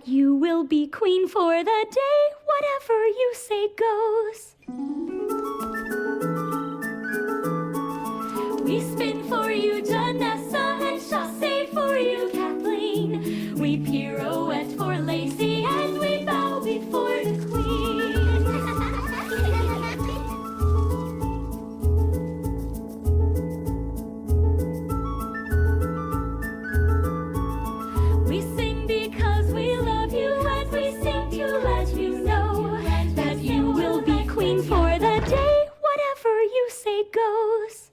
that you will be queen for the day. Whatever you say goes. We spin for you, Janessa, and chasse for you, Kathleen. We pirouette for Lacey, and we bow before the queen. We sing because we love you, and we sing to let you know that you will be queen for the day. Whatever you say goes.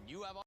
and you have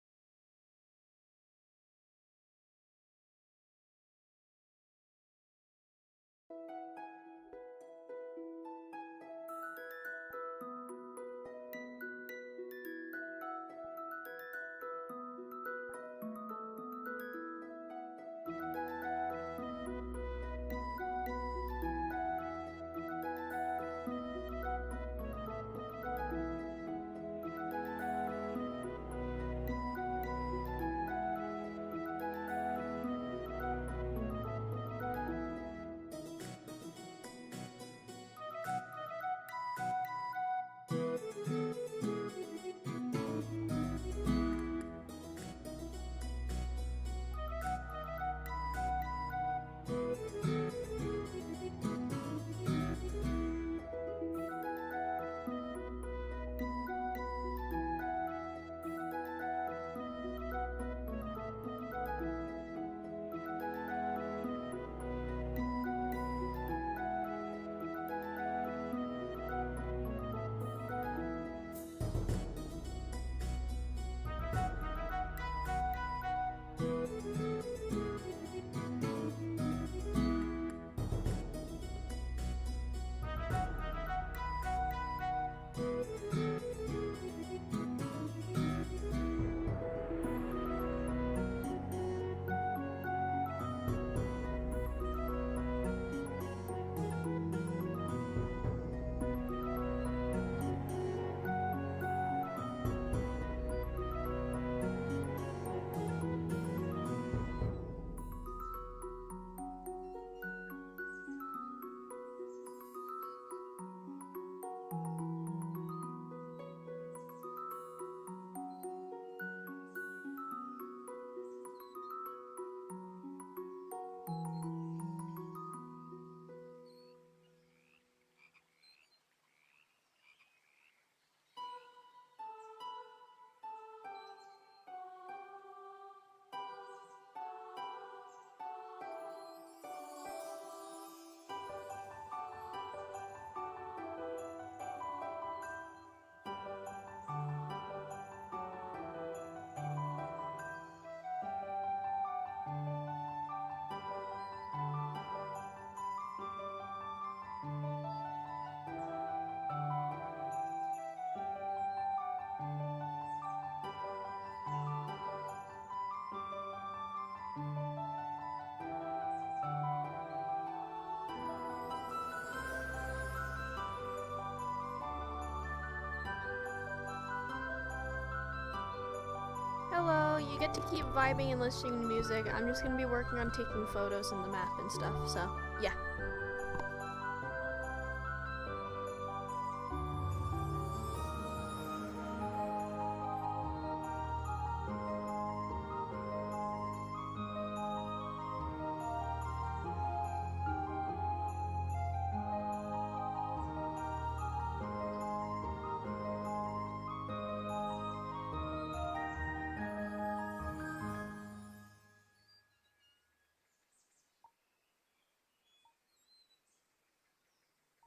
Hello, you get to keep vibing and listening to music. I'm just gonna be working on taking photos and the map and stuff, so yeah.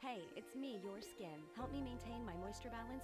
Hey, it's me, your skin. Help me maintain my moisture balance.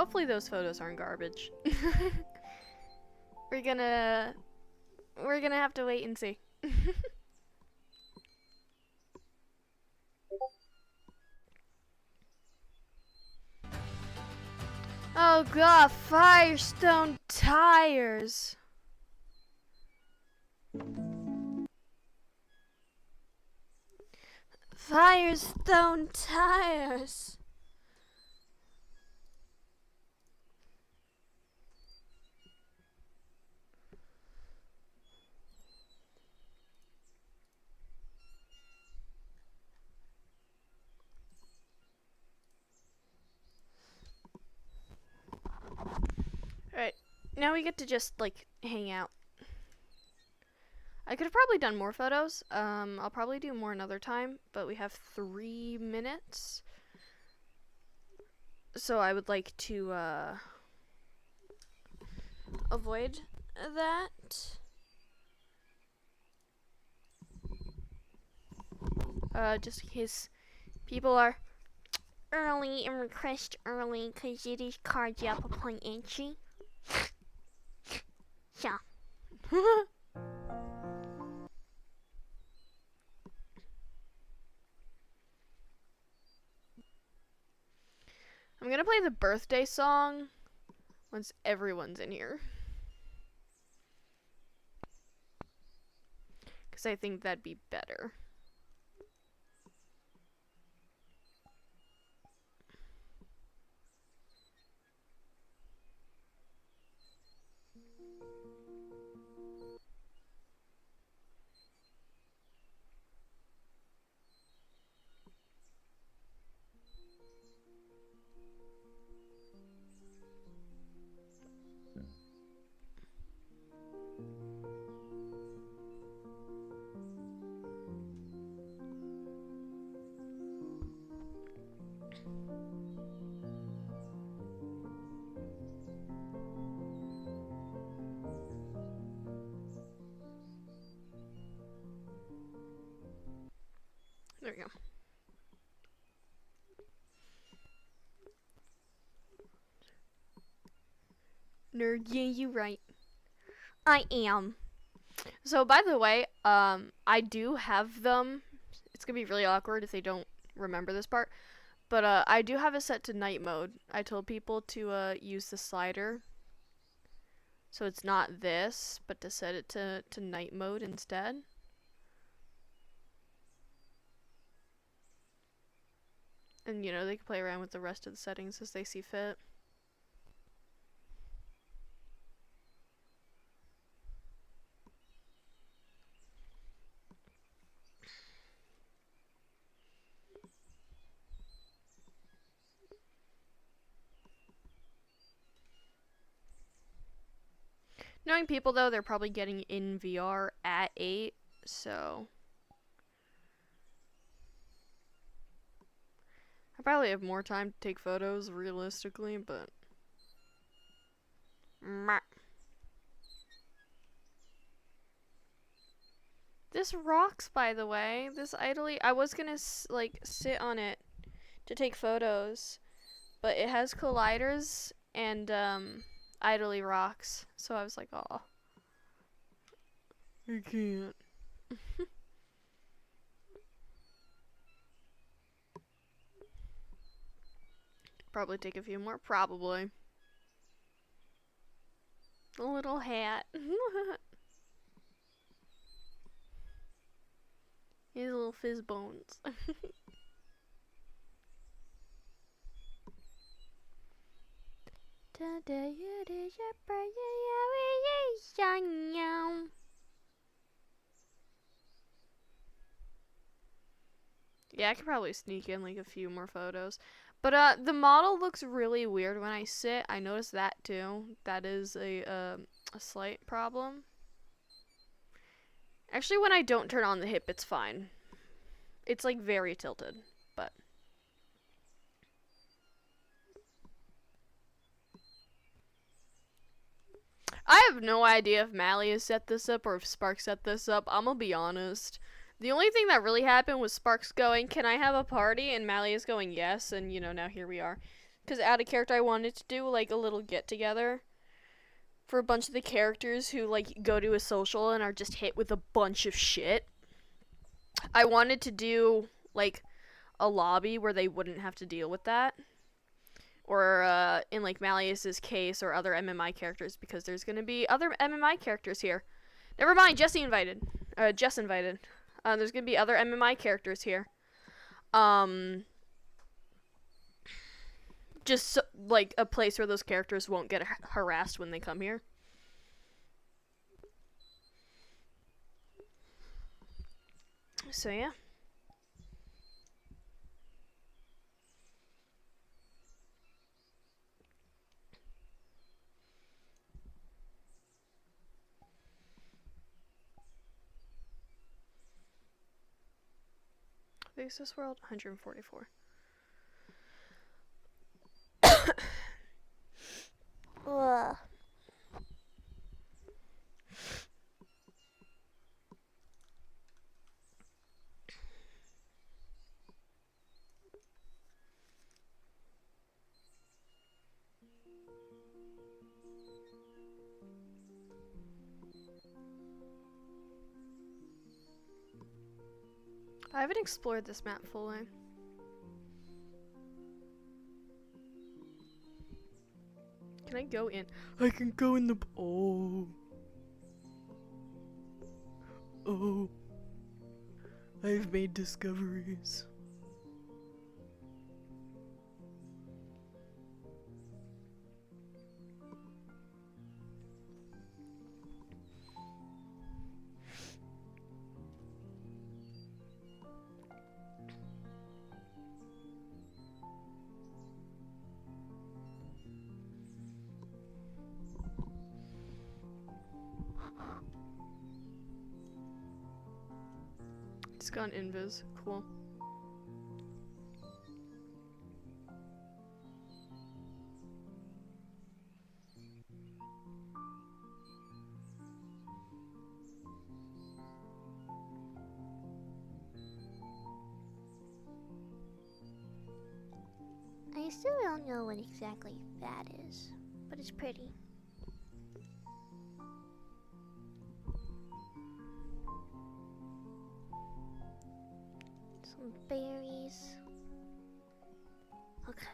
Hopefully those photos aren't garbage. We're gonna have to wait and see. Oh god, Firestone tires. Firestone tires. Alright, now we get to just, like, hang out. I could have probably done more photos. I'll probably do more another time, but we have 3 minutes. So I would like to, avoid that. Just in case people are early and request early, because it is cards up upon entry. Yeah. I'm gonna play the birthday song once everyone's in here. Because I think that'd be better. There we go. Nerd, yeah, you right. I am. So, by the way, I do have them. It's gonna be really awkward if they don't remember this part. But, I do have it set to night mode. I told people to, use the slider. So it's not this, but to set it to night mode instead. And, you know, they can play around with the rest of the settings as they see fit. Knowing people, though, they're probably getting in VR at 8, so... I probably have more time to take photos, realistically, but... This rocks, by the way. This idly... I was gonna, like, sit on it to take photos, but it has colliders and, idly rocks. So I was like, oh. I can't. Probably take a few more. Probably. A little hat. His little fizz bones. Yeah, I could probably sneak in like a few more photos. But the model looks really weird when I sit. I noticed that too. That is a slight problem. Actually, when I don't turn on the hip, it's fine. It's like very tilted, but I have no idea if Mally has set this up or if Sparks set this up. I'm gonna be honest. The only thing that really happened was Sparks going, "Can I have a party?" And Mally is going, "Yes," and you know, now here we are. Because add a character, I wanted to do like a little get together for a bunch of the characters who like go to a social and are just hit with a bunch of shit. I wanted to do like a lobby where they wouldn't have to deal with that. Or in like Malleus's case, or other MMI characters, because there's gonna be other MMI characters here. Never mind, Jess invited. There's gonna be other MMI characters here. Just so, like a place where those characters won't get harassed when they come here. So yeah. This world 144. Ugh. I haven't explored this map fully. Can I go in? I can go in the. Oh. Oh. I've made discoveries. It's gone invis. Cool. I still don't know what exactly that is, but it's pretty. Some berries. Okay.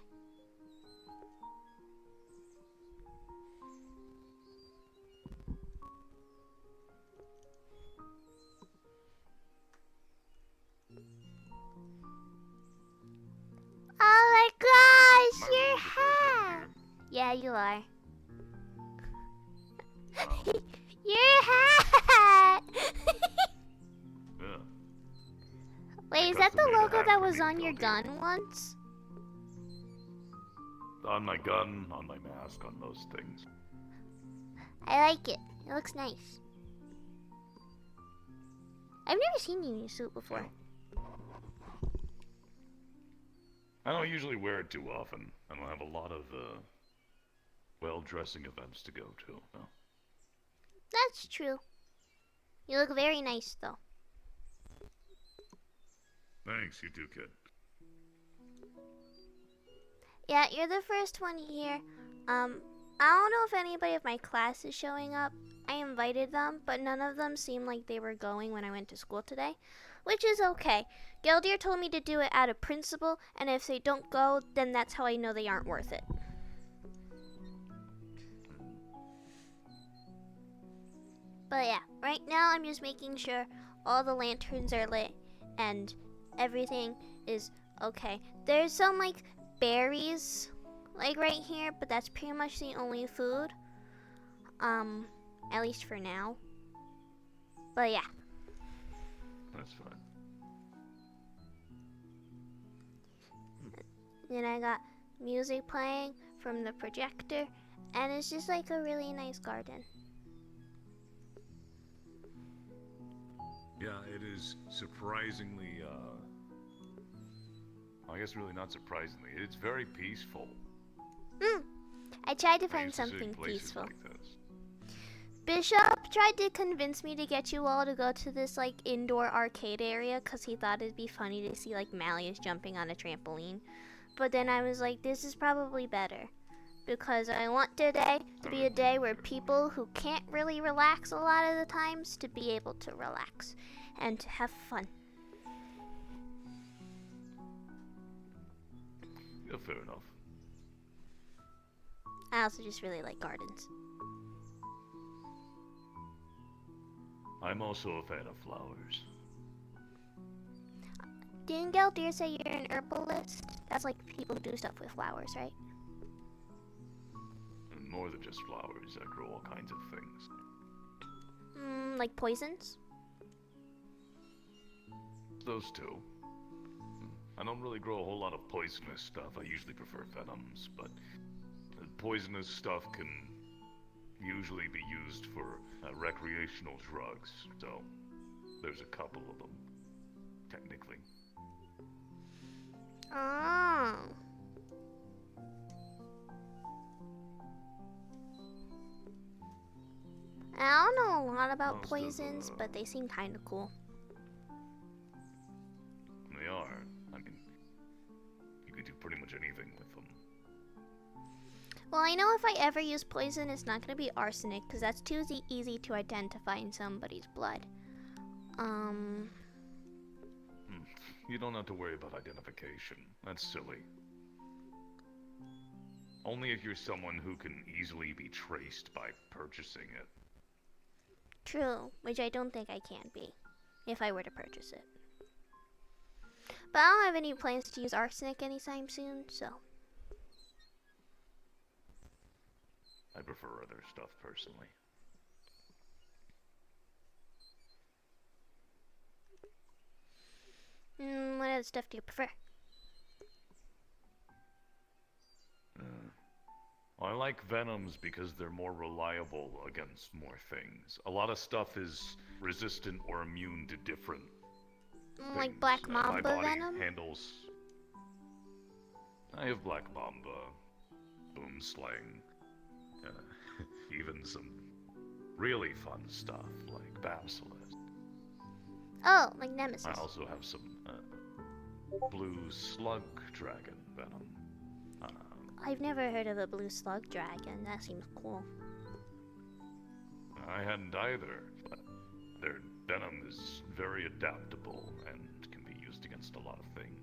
Oh my gosh, your hat! Yeah, you are. Your hat! Yeah. Wait, is that the logo that was on your gun once? On my gun, on my mask, on most things. I like it. It looks nice. I've never seen you in your suit before. I don't usually wear it too often. I don't have a lot of well-dressing events to go to. No. That's true. You look very nice, though. Thanks, you too, kid. Yeah, you're the first one here. I don't know if anybody of my class is showing up. I invited them, but none of them seemed like they were going when I went to school today, which is okay. Geldir told me to do it out of principle, and if they don't go, then that's how I know they aren't worth it. But yeah, right now I'm just making sure all the lanterns are lit and everything is okay. There's some like berries like right here, but that's pretty much the only food. At least for now. But yeah. That's fine. Then I got music playing from the projector, and it's just like a really nice garden. Yeah, it is surprisingly, I guess really not surprisingly, it's very peaceful. I tried to I find used to see something places peaceful. like this. Bishop tried to convince me to get you all to go to this like indoor arcade area because he thought it'd be funny to see like Malleus jumping on a trampoline. but then I was like, this is probably better. Because I want today to be a day where people who can't really relax a lot of the times to be able to relax and to have fun. Yeah, fair enough. I also just really like gardens. I'm also a fan of flowers. Didn't Galdir say you're an herbalist? That's like people who do stuff with flowers, right? And more than just flowers, I grow all kinds of things. Like poisons? Those two. I don't really grow a whole lot of poisonous stuff. I usually prefer venoms, but the poisonous stuff can usually be used for recreational drugs. So there's a couple of them, technically. Oh. I don't know a lot about Most of poisons, but they seem kind of cool. They are. I mean, you could do pretty much anything with them. Well, I know if I ever use poison, it's not going to be arsenic, because that's too easy to identify in somebody's blood. You don't have to worry about identification. That's silly. Only if you're someone who can easily be traced by purchasing it. True, which I don't think I can be, if I were to purchase it. But I don't have any plans to use arsenic anytime soon, so. I prefer other stuff, personally. What other stuff do you prefer? I like venoms because they're more reliable against more things. A lot of stuff is resistant or immune to different Like things. Black My Mamba body venom? handles... I have Black Mamba, Boom Slang, even some really fun stuff like Basilisk. Oh, like Nemesis. I also have some blue slug dragon venom. I've never heard of a blue slug dragon. That seems cool. I hadn't either, but their venom is very adaptable and can be used against a lot of things.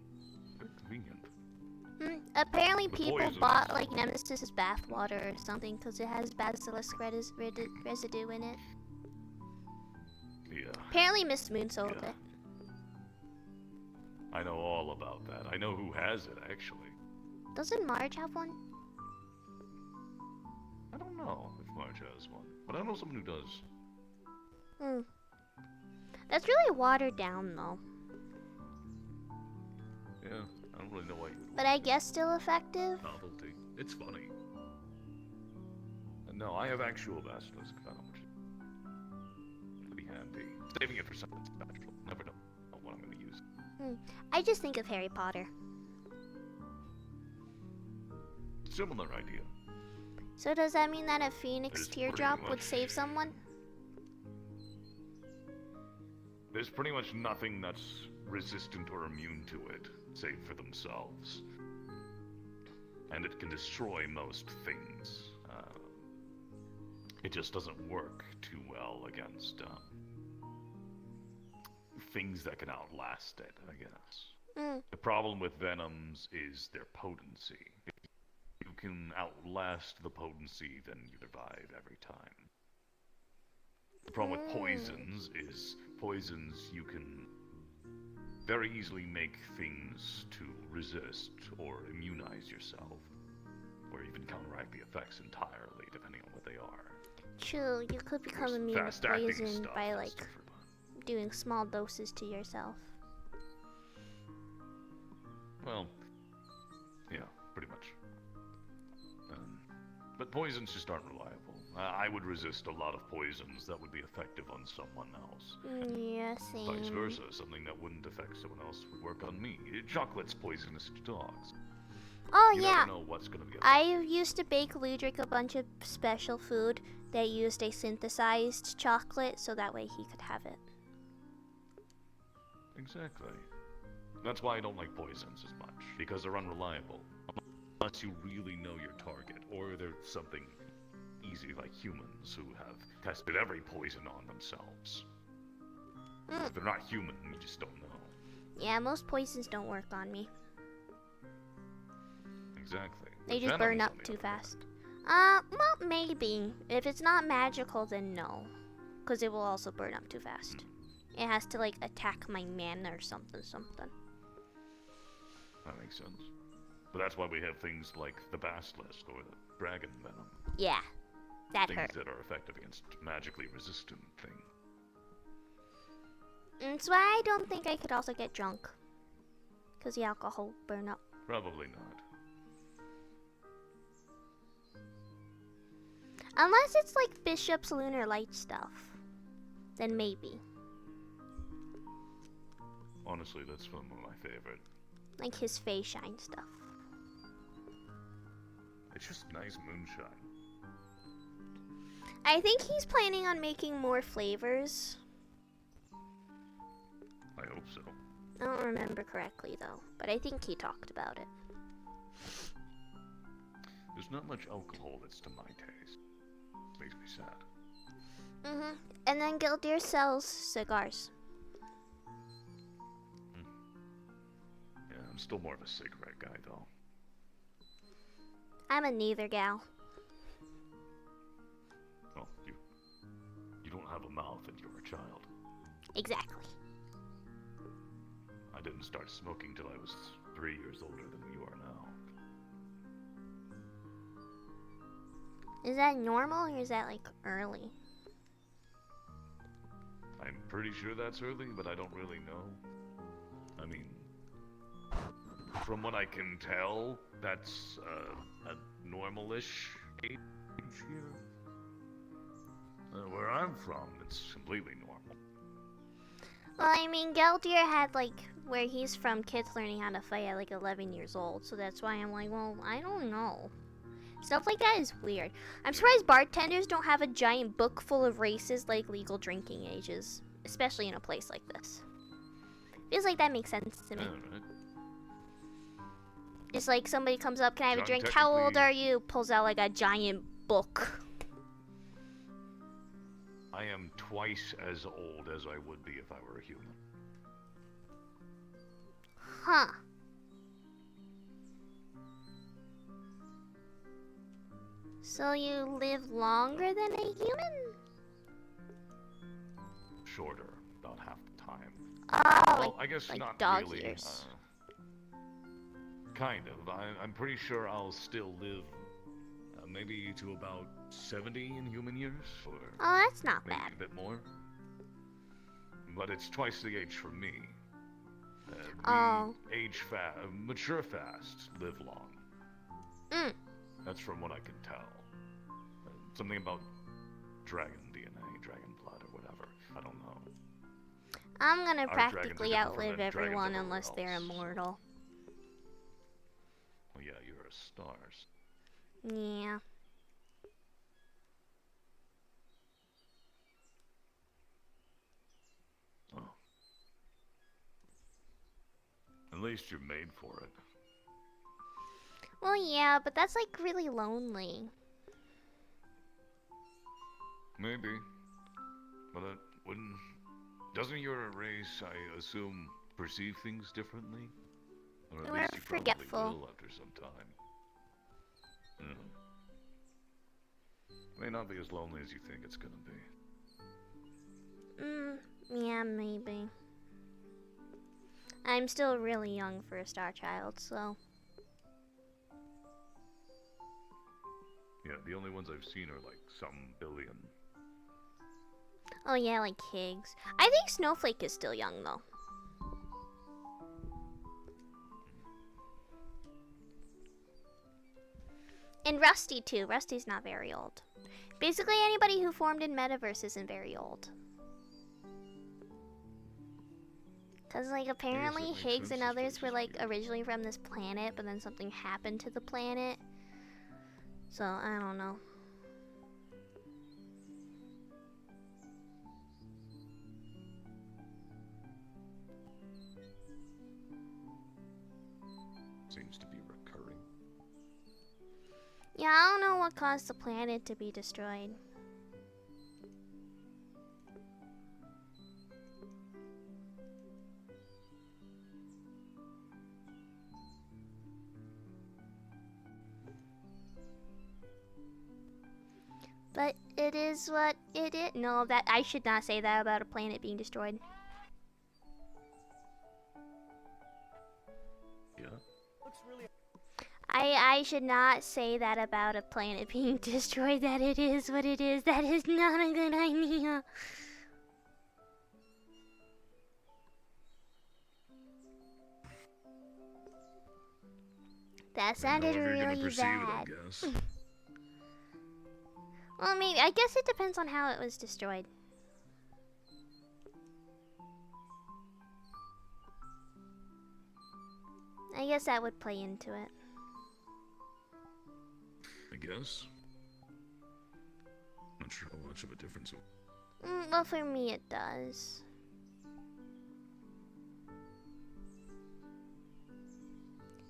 Very convenient. Apparently The people poisons. bought like Nemesis's bathwater or something because it has basilisk residue in it. Yeah. Apparently Miss Moon sold Yeah. it. I know all about that. I know who has it, actually. Doesn't Marge have one? I don't know if Marge has one, but I know someone who does. That's really watered down though. Yeah, I don't really know why you would But I guess still effective. novelty. It's funny. And no, I have actual basilisk venom, which would be handy. Saving it for something special. Never know what I'm going to use. I just think of Harry Potter. Similar idea. So does that mean that a phoenix There's teardrop pretty would much- save someone? There's pretty much nothing that's resistant or immune to it, save for themselves. And it can destroy most things. It just doesn't work too well against things that can outlast it, I guess. The problem with venoms is their potency. If you can outlast the potency, then you survive every time. The problem with poisons is poisons you can very easily make things to resist or immunize yourself, or even counteract the effects entirely, depending on what they are. True, you could become There's immune to fast-acting poison stuff by and like stuff for fun. doing small doses to yourself. Well, yeah, pretty much. But poisons just aren't reliable. I would resist a lot of poisons that would be effective on someone else. Yeah, same. Vice versa, something that wouldn't affect someone else would work on me. Chocolate's poisonous to dogs. Oh You yeah, never know what's gonna be. I used to bake Ludwig a bunch of special food that used a synthesized chocolate so that way he could have it. Exactly. That's why I don't like poisons as much, because they're unreliable. Unless you really know your target, or they're something easy like humans who have tested every poison on themselves. If they're not human, you just don't know. Yeah, most poisons don't work on me. Exactly. They With just burn venoms, up on the too other fast. hand, Well, maybe. If it's not magical, then no. Because it will also burn up too fast. It has to, like, attack my mana or something. that makes sense. But that's why we have things like the basilisk or the dragon venom. Yeah, that Things hurt. that are effective against magically resistant things. That's why I don't think I could also get drunk. Because the alcohol burn up. Probably not. Unless it's like Bishop's Lunar Light stuff. Then maybe. Honestly, that's one of my favorite. Like his Fey Shine stuff. It's just nice moonshine. I think he's planning on making more flavors. I hope so. I don't remember correctly though, but I think he talked about it. There's not much alcohol that's to my taste. Makes me sad. And then Gildir sells cigars. Yeah, I'm still more of a cigarette guy, though. I'm a neither gal. Well, you don't have a mouth and you're a child. Exactly. I didn't start smoking till I was 3 years older than you are now. Is that normal or is that like early? I'm pretty sure that's early, but I don't really know. I mean, from what I can tell, that's a normal-ish age here. Where I'm from, it's completely normal. Well, I mean, Gildir had like where he's from, kids learning how to fight at like 11 years old, so that's why I'm like, well, I don't know. Stuff like that is weird. I'm surprised bartenders don't have a giant book full of races like legal drinking ages, especially in a place like this. Feels like that makes sense to me. Alright. It's like somebody comes up, can I have a John, drink? How old technically- are you? Pulls out like a giant book. I am twice as old as I would be if I were a human. Huh. So you live longer than a human? Shorter, about half the time. Oh, Well, I guess like not dog really. years. Kind of. I'm pretty sure I'll still live maybe to about 70 in human years, or Oh, that's not maybe bad. a bit more. But it's twice the age for me. Oh. We age fast, mature fast, live long. Mm. That's from what I can tell. Something about dragon DNA, dragon blood, or whatever. I don't know. I'm gonna Our dragons are practically different from outlive the dragons everyone everywhere unless they're else. immortal. Well, yeah, you're a stars. Yeah. Oh. At least you're made for it. Well, yeah, but that's like really lonely. Maybe. But wouldn't... Doesn't your race, I assume, perceive things differently? Or at We're least you forgetful. probably will after some time. May not be as lonely as you think it's gonna be. Yeah, maybe. I'm still really young for a star child, so. Yeah, the only ones I've seen are like some billion. Oh yeah, like Higgs. I think Snowflake is still young though. And Rusty too. Rusty's not very old. Basically anybody who formed in Metaverse isn't very old. Cause like apparently makes Higgs sense. and His others choice were is like weird. originally from this planet, but then something happened to the planet. So I don't know. seems to be recurring. Yeah, I don't know what caused the planet to be destroyed. But it is what it is. No, that I should not say that about a planet being destroyed. Yeah. I should not say that about a planet being destroyed. That it is what it is. That is not a good idea. That sounded However you're gonna really perceive it, I bad. guess. Well, maybe. I guess it depends on how it was destroyed. I guess that would play into it. I guess. Not sure how much of a difference it Well, for me it does.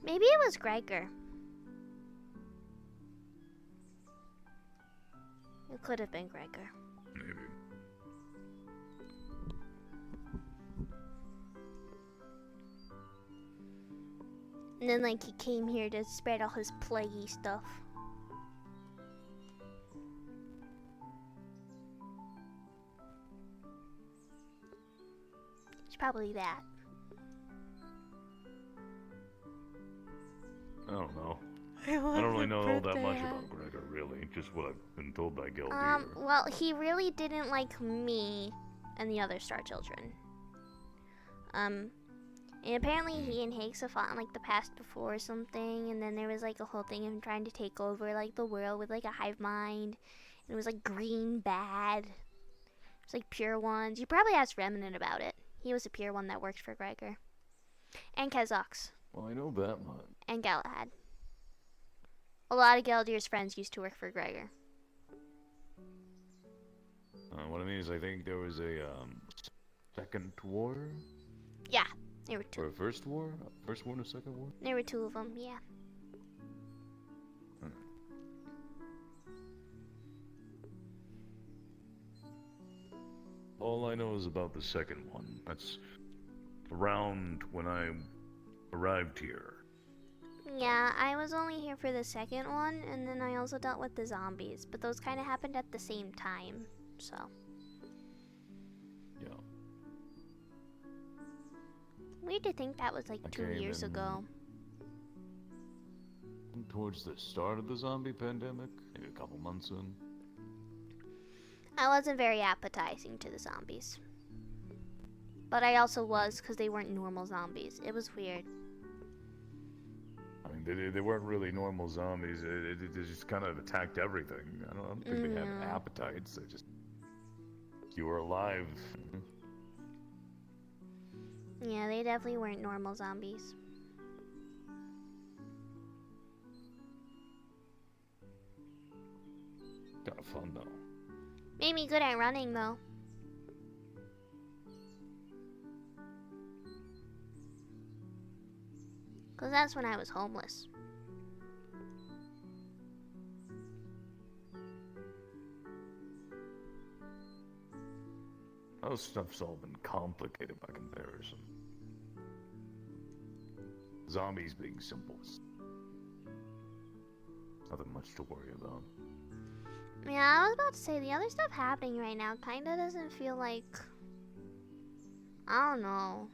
Maybe it was Gregor. It could have been Gregor. maybe. And then, like, he came here to spread all his plaguey stuff. It's probably that. I don't know. I don't really know all that much about Gregor, really. Just what I've been told by Galdir. Well, he really didn't like me and the other Star Children. And apparently he and Higgs have fought in, like, the past before or something, and then there was, like, a whole thing of him trying to take over, like, the world with, like, a hive mind. And it was, like, green bad. It's like pure ones. You probably asked Remnant about it. He was a pure one that worked for Gregor. And Kazox. Well, I know that much. And Galahad. A lot of Galdir's friends used to work for Gregor. What I mean is, I think there was a second war, Yeah, there were two. or a first war, first war and a second war. There were two of them, yeah. All I know is about the second one. That's around when I arrived here. Yeah, I was only here for the second one, and then I also dealt with the zombies, but those kind of happened at the same time, so. Yeah. Weird to think that was like I 2 came years in ago. Towards the start of the zombie pandemic, maybe a couple months in. I wasn't very appetizing to the zombies. But I also was, because they weren't normal zombies. It was weird. I mean, they weren't really normal zombies. They just kind of attacked everything. I don't think they had appetites. They just... You were alive. Yeah, they definitely weren't normal zombies. Kind of fun, though. Made me good at running, though. Because that's when I was homeless. Those stuff's all been complicated by comparison. Zombies being simple. Nothing much to worry about. Yeah, I was about to say, the other stuff happening right now kind of doesn't feel like... I don't know.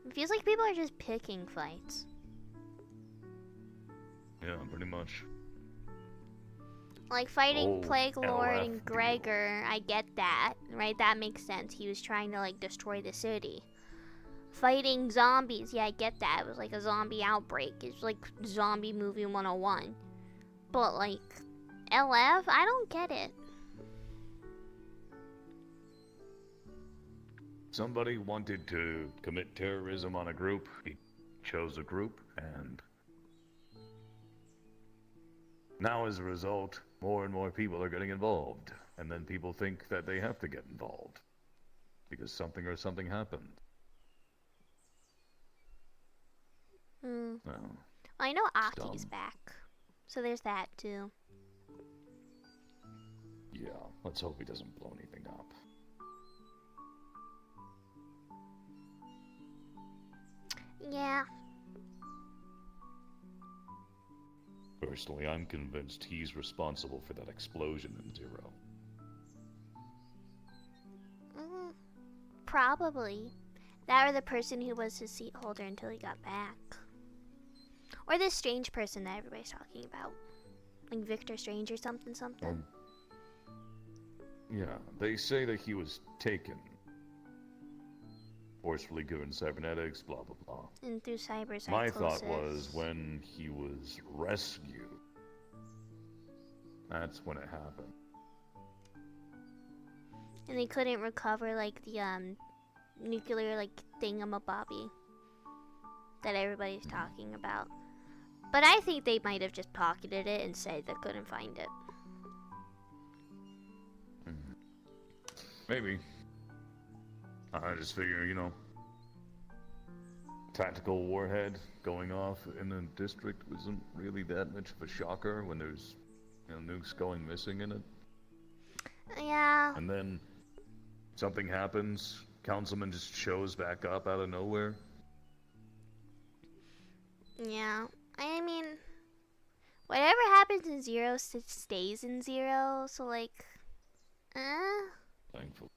It feels like people are just picking fights. Yeah, pretty much. Like, fighting Oh, Plague Lord LF and deal. Gregor, I get that, right? That makes sense. He was trying to, like, destroy the city. Fighting zombies, yeah, I get that. It was like a zombie outbreak. It's like zombie movie 101. But, like, LF? I don't get it. Somebody wanted to commit terrorism on a group. He chose a group, and now as a result, more and more people are getting involved. And then people think that they have to get involved because something happened. Mm. No. I know It's Aki's dumb. back, so there's that too. Yeah, let's hope he doesn't blow anything up. Yeah. Personally, I'm convinced he's responsible for that explosion in Zero. Mm, probably. That or the person who was his seat holder until he got back. Or this strange person that everybody's talking about. Like Victor Strange or something. Yeah, they say that he was taken. Forcefully given cybernetics, blah blah blah. And through cyber My psychosis. thought was when he was rescued. That's when it happened. And they couldn't recover like the nuclear like thingamabobby that everybody's talking about. But I think they might have just pocketed it and said they couldn't find it. Maybe. I just figure, you know, tactical warhead going off in a district wasn't really that much of a shocker when there's, you know, nukes going missing in it. Yeah. And then something happens, councilman just shows back up out of nowhere. Yeah. I mean, whatever happens in Zero stays in Zero, so like, Thankfully.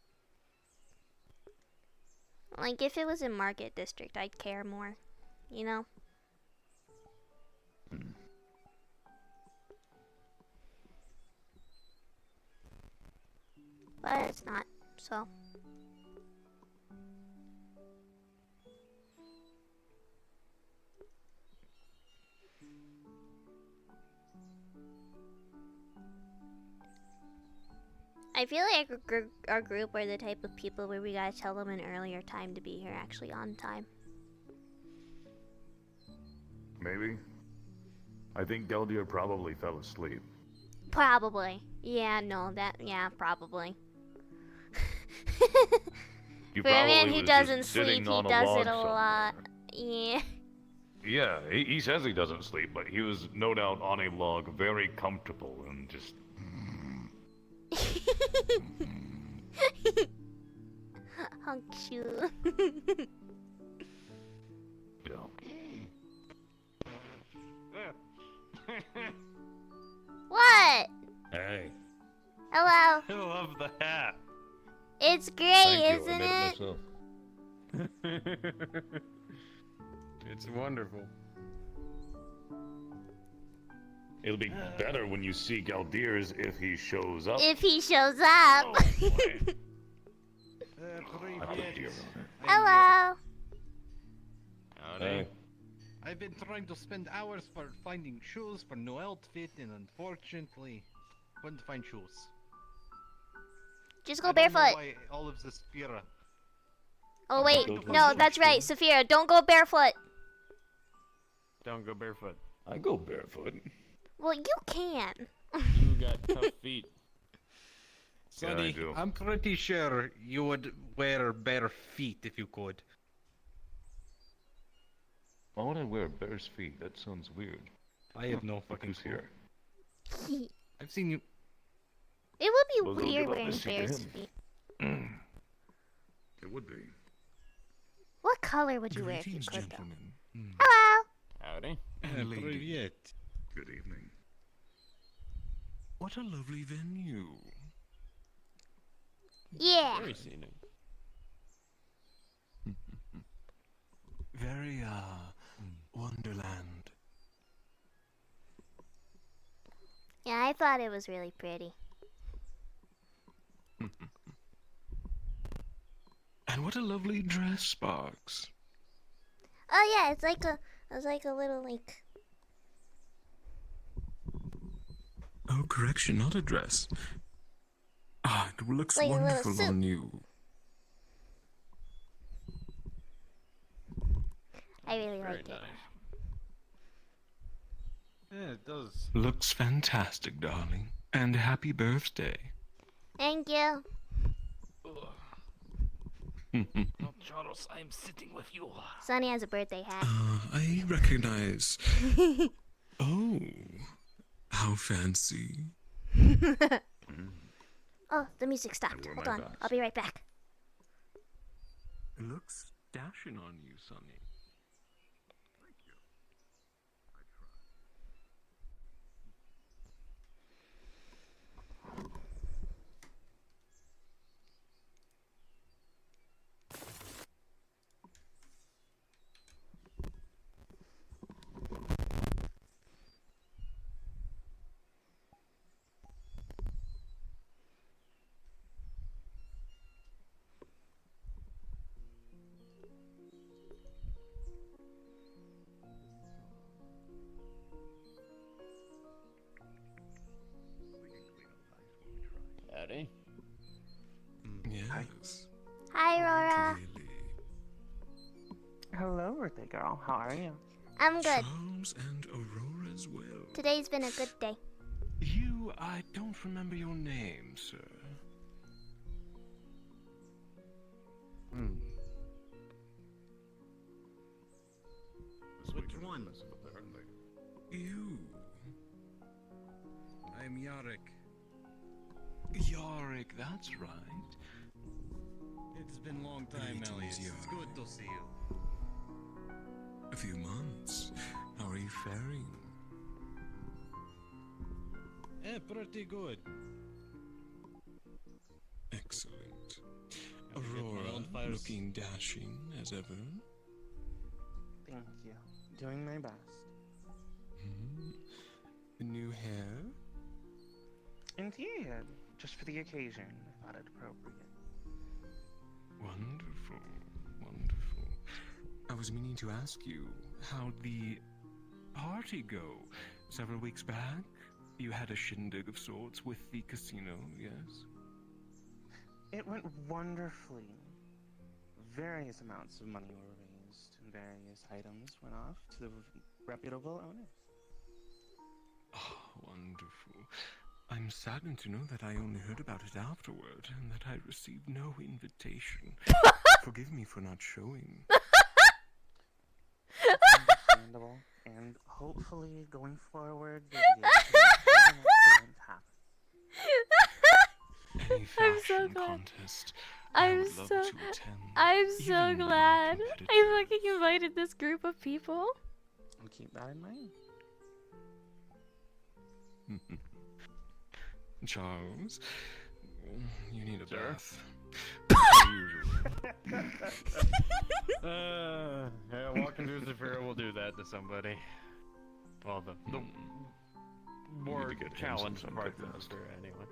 like if it was in Market District, I'd care more, you know? But it's not, so. I feel like our group are the type of people where we gotta tell them an earlier time to be here, actually on time. Maybe. I think Geldier probably fell asleep. Probably. Yeah, no, yeah, probably. He For a man probably who was doesn't just sleep, sitting he on a does log it a lot. somewhere. Yeah. Yeah, he says he doesn't sleep, but he was no doubt on a log, very comfortable and just. Hunk shoe. Yeah. What? Hey. Hello. I love the hat. It's great, Thank you. I isn't made it? it myself. It's wonderful. It'll be better when you see Galdiers if he shows up. If he shows up. Oh, boy. I put deer on it. Hello. Howdy. Hey. I've been trying to spend hours for finding shoes for no outfit, and unfortunately, couldn't find shoes. Just I go don't know barefoot. why all of this Spira. Oh wait, Go no, barefoot. that's right, Saphira. Don't go barefoot. Don't go barefoot. I go barefoot. Well, you can. You got tough feet. Yeah, I Sonny, do. I'm pretty sure you would wear bare feet if you could. Why would I wear bear's feet? That sounds weird. I have no Look fucking who's clue. here. I've seen you. It would be Well, don't weird give up wearing this to bear's him. feet. It would be. What color would you wear if you Greetings, could, though? gentlemen. Hello. Howdy. And lady. Привет. Good evening. What a lovely venue. Yeah. Very scenic. Very, Wonderland. Yeah, I thought it was really pretty. And what a lovely dress, Sparks. Oh yeah, it's like a little like. Oh, correction, not a dress. Ah, it looks Like a little wonderful suit. on you. I really Very liked nice. it. Yeah, it does. Looks fantastic, darling. And happy birthday. Thank you. Oh, Charles, I am sitting with you. Sonny has a birthday hat. I recognize. Oh, how fancy. Oh, the music stopped. wore Hold my on. best. I'll be right back. It looks dashing on you, Sonny. Howdy. Yes. Hi, Aurora. Clearly. Hello, birthday girl. How are you? I'm good. Charles and Aurora as well. Today's been a good day. I don't remember your name, sir. Which one? You. I'm Yarick. Yorick, that's right. It's been a long time, Greetings, Elliot. It's Yarick. good to see you. A few months. How are you faring? Pretty good. Excellent. Have you got my Aurora, own fires? looking dashing as ever. Thank you. Doing my best. Hmm. The new hair? Indeed. Just for the occasion, I thought it appropriate. Wonderful. Wonderful. I was meaning to ask you, how'd the party go? Several weeks back? You had a shindig of sorts with the casino, yes? It went wonderfully. Various amounts of money were raised, and various items went off to the reputable owners. Oh, wonderful. I'm saddened to know that I only heard about it afterward, and that I received no invitation. Forgive me for not showing. Understandable. And hopefully, going forward, you'll be able to make an excellent happen. Any I'm so fashion glad. contest, I would love to attend. I'm so Even my glad. competitors. I fucking invited this group of people. I'll keep that in mind. Charles, you need a Sir? bath. Yeah, walking through Zafira will do that to somebody. Well, the more to get him challenged some parts of Sunday best. Zafira, anyway.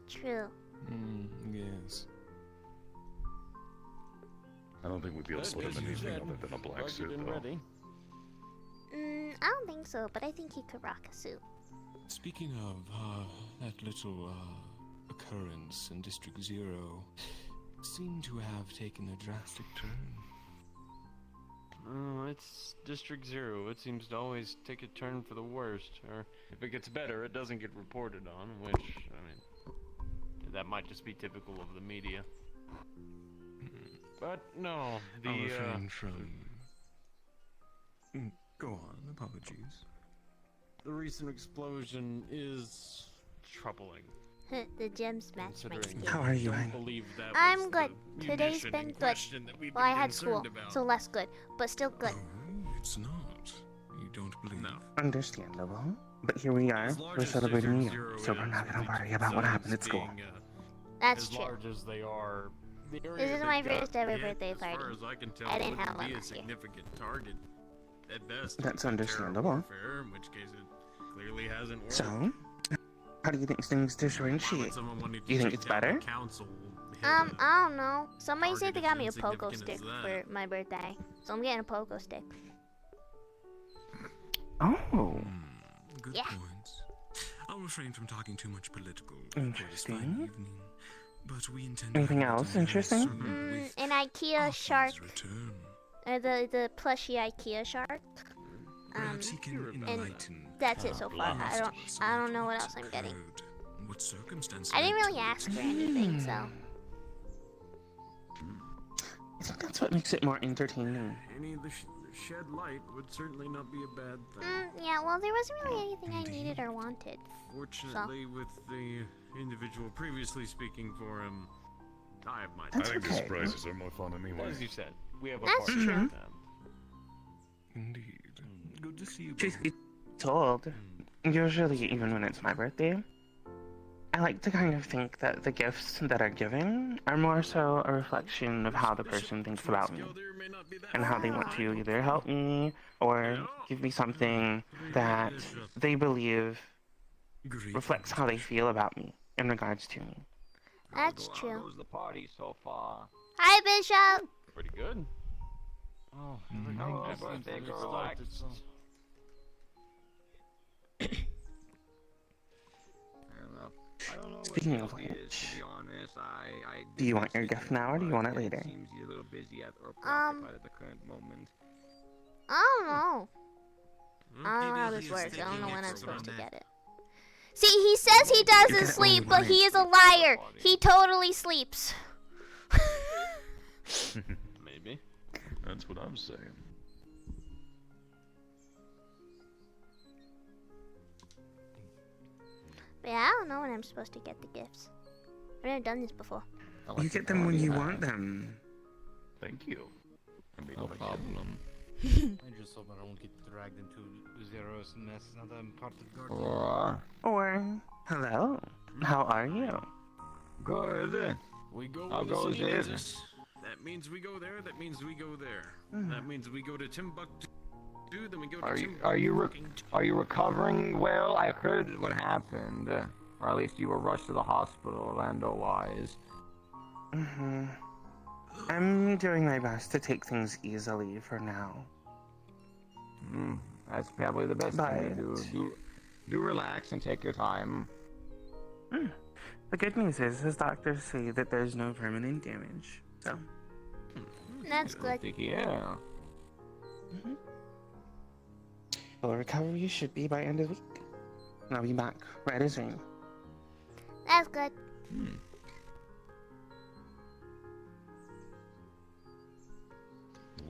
True. Yes. I don't think we'd be able to put him in anything other than a black suit, and though. ready. I don't think so, but I think he could rock a suit. Speaking of that little occurrence in District Zero, seemed to have taken a drastic turn. Oh, it's District Zero. It seems to always take a turn for the worst. Or if it gets better, it doesn't get reported on, which, I mean, that might just be typical of the media. But no, the I'll refrain from. Go on. Apologies. the recent explosion is troubling. The gem smashed my Considering skin. How are you, I hon? don't believe that I'm was good. the Today's munition been in good. question that we've Well, I been had school, concerned about. so less good, but still good. Oh, it's not. You don't believe? No. Understandable. But here we are. As large We're as celebrating District you, Zero so we're is, not gonna the worry about what happened at zones school. being, That's as true. large as they are, the area This is they've my got first ever hit, birthday as far party. as I can tell, I didn't have wouldn't one be a last year. significant target. At best, That's it would be understandable. terror warfare, in which case it clearly hasn't worked. So, how do you think things Why would differentiate? someone want to Do you think take it's down the better? council hit I don't know. Somebody said target they as got me a pogo insignificant stick as that? for my birthday, so I'm getting a pogo stick. Oh, Good Yeah. points. I'll refrain from talking too much political for this fine Interesting. evening. But we intend to Anything have a else dinner interesting? soon with An IKEA Arthur's shark, return. the plushy IKEA shark. Perhaps he can and enlighten. that's it so far. the I rest don't, of us I about don't know what what's else I'm getting. occurred and what circumstances I didn't led really to it. ask for anything, so. I think that's what makes it more entertaining. Any of the shed light would certainly not be a bad thing. Yeah, well, there wasn't really anything I needed or wanted. Fortunately, with the individual previously speaking for him, I have my I That's think the okay. surprises are more fun anyway. As you said, we have a That's party true. with them. Indeed. Good to see you Truth both. be told, usually even when it's my birthday, I like to kind of think that the gifts that are given are more so a reflection of how the person thinks about me and how they want to either help me or give me something that they believe reflects how they feel about me in regards to me. That's true. How's the party so far? Hi, Bishop. Pretty good. Oh, Hello, just seems birthday to girl. start it, so- I don't know what Speaking the of deal is, which, to be honest. I do you want your didn't gift now or do you want it but later? Seems he's a little busy or preoccupied at the current moment. I don't know. I don't know how this works. I don't know when I'm supposed to get it. See, he says he You doesn't get it sleep, when but you he is a liar. He totally sleeps. Maybe. That's what I'm saying. But yeah, I don't know when I'm supposed to get the gifts. I've never done this before. You get them when you want them. Thank you. I mean, No like, problem. I just hope I don't get dragged into Zero's mess now that I'm part of Guardian. Or, hello, how are you? Good. We go How where the goes city it? leads us. That means we go there. That means we go there. That means we go to Timbuktu. Then we go to Timbuktu. Are you recovering well? I heard what happened, or at least you were rushed to the hospital, Orlando-wise. I'm doing my best to take things easily for now. That's probably the best thing to do. Do relax and take your time. The good news is, his doctors say that there's no permanent damage. So, That's good. Yeah. full recovery should be by end of week. And I'll be back right as rain. That's good.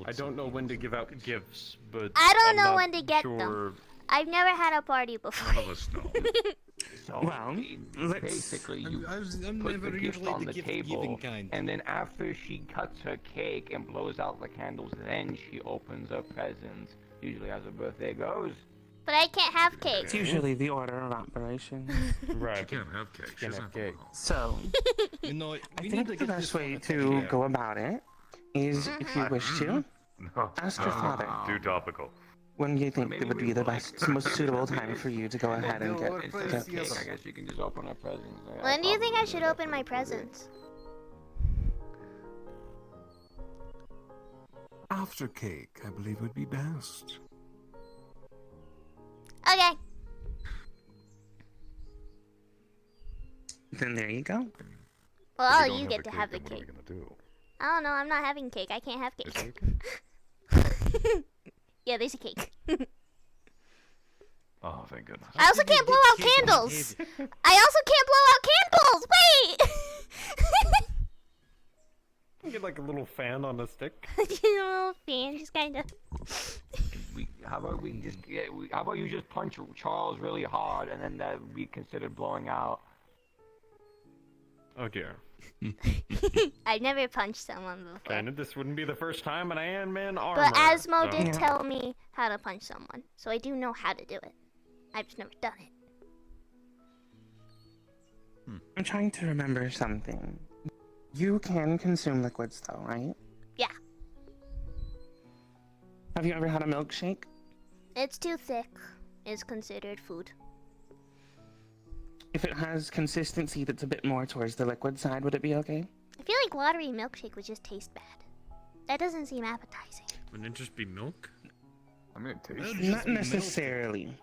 I don't know when to give out gifts, but I don't I'm know not when to get sure. them. I've never had a party before. none of us know. So, Well, let's- basically, you I'm put never the gift usually on the the gift-giving table, kind. and then after she cuts her cake and blows out the candles, then she opens her presents. Usually as her birthday goes. But I can't have cake. It's usually the order of operations. Right. She can't have cake. She doesn't have cake. So, You know, I we think need to the get best this way one to attached. go about it is, if you wish to, No. ask your father Too topical. when you think Maybe it would we be the will, like, best, most suitable time for you to go ahead and get Instead of gifts. cake, I guess you can just open her presents. When do you think I should open my presents? After cake, I believe would be best. Okay. Then there you go. Well, If don't you get the to have the then what are we cake. gonna do? I don't know. I'm not having cake. I can't have Is cake. there cake? Yeah, there's a cake. Oh, thank goodness. I also can't blow out candles. I also can't blow out candles. Wait. You get like a little fan on a stick. You know, fan just kind of. How about how about you just punch Charles really hard, and then that would be considered blowing out. Oh dear. I've never punched someone before. Granted, this wouldn't be the first time an Iron Man armor. But Asmo so- did tell me how to punch someone, so I do know how to do it. I've just never done it. I'm trying to remember something. You can consume liquids though, right? Yeah. Have you ever had a milkshake? It's too thick. Is considered food. If it has consistency that's a bit more towards the liquid side, would it be okay? I feel like watery milkshake would just taste bad. That doesn't seem appetizing. Wouldn't it just be milk? I mean, it tastes. Well, just Not be melted. necessarily.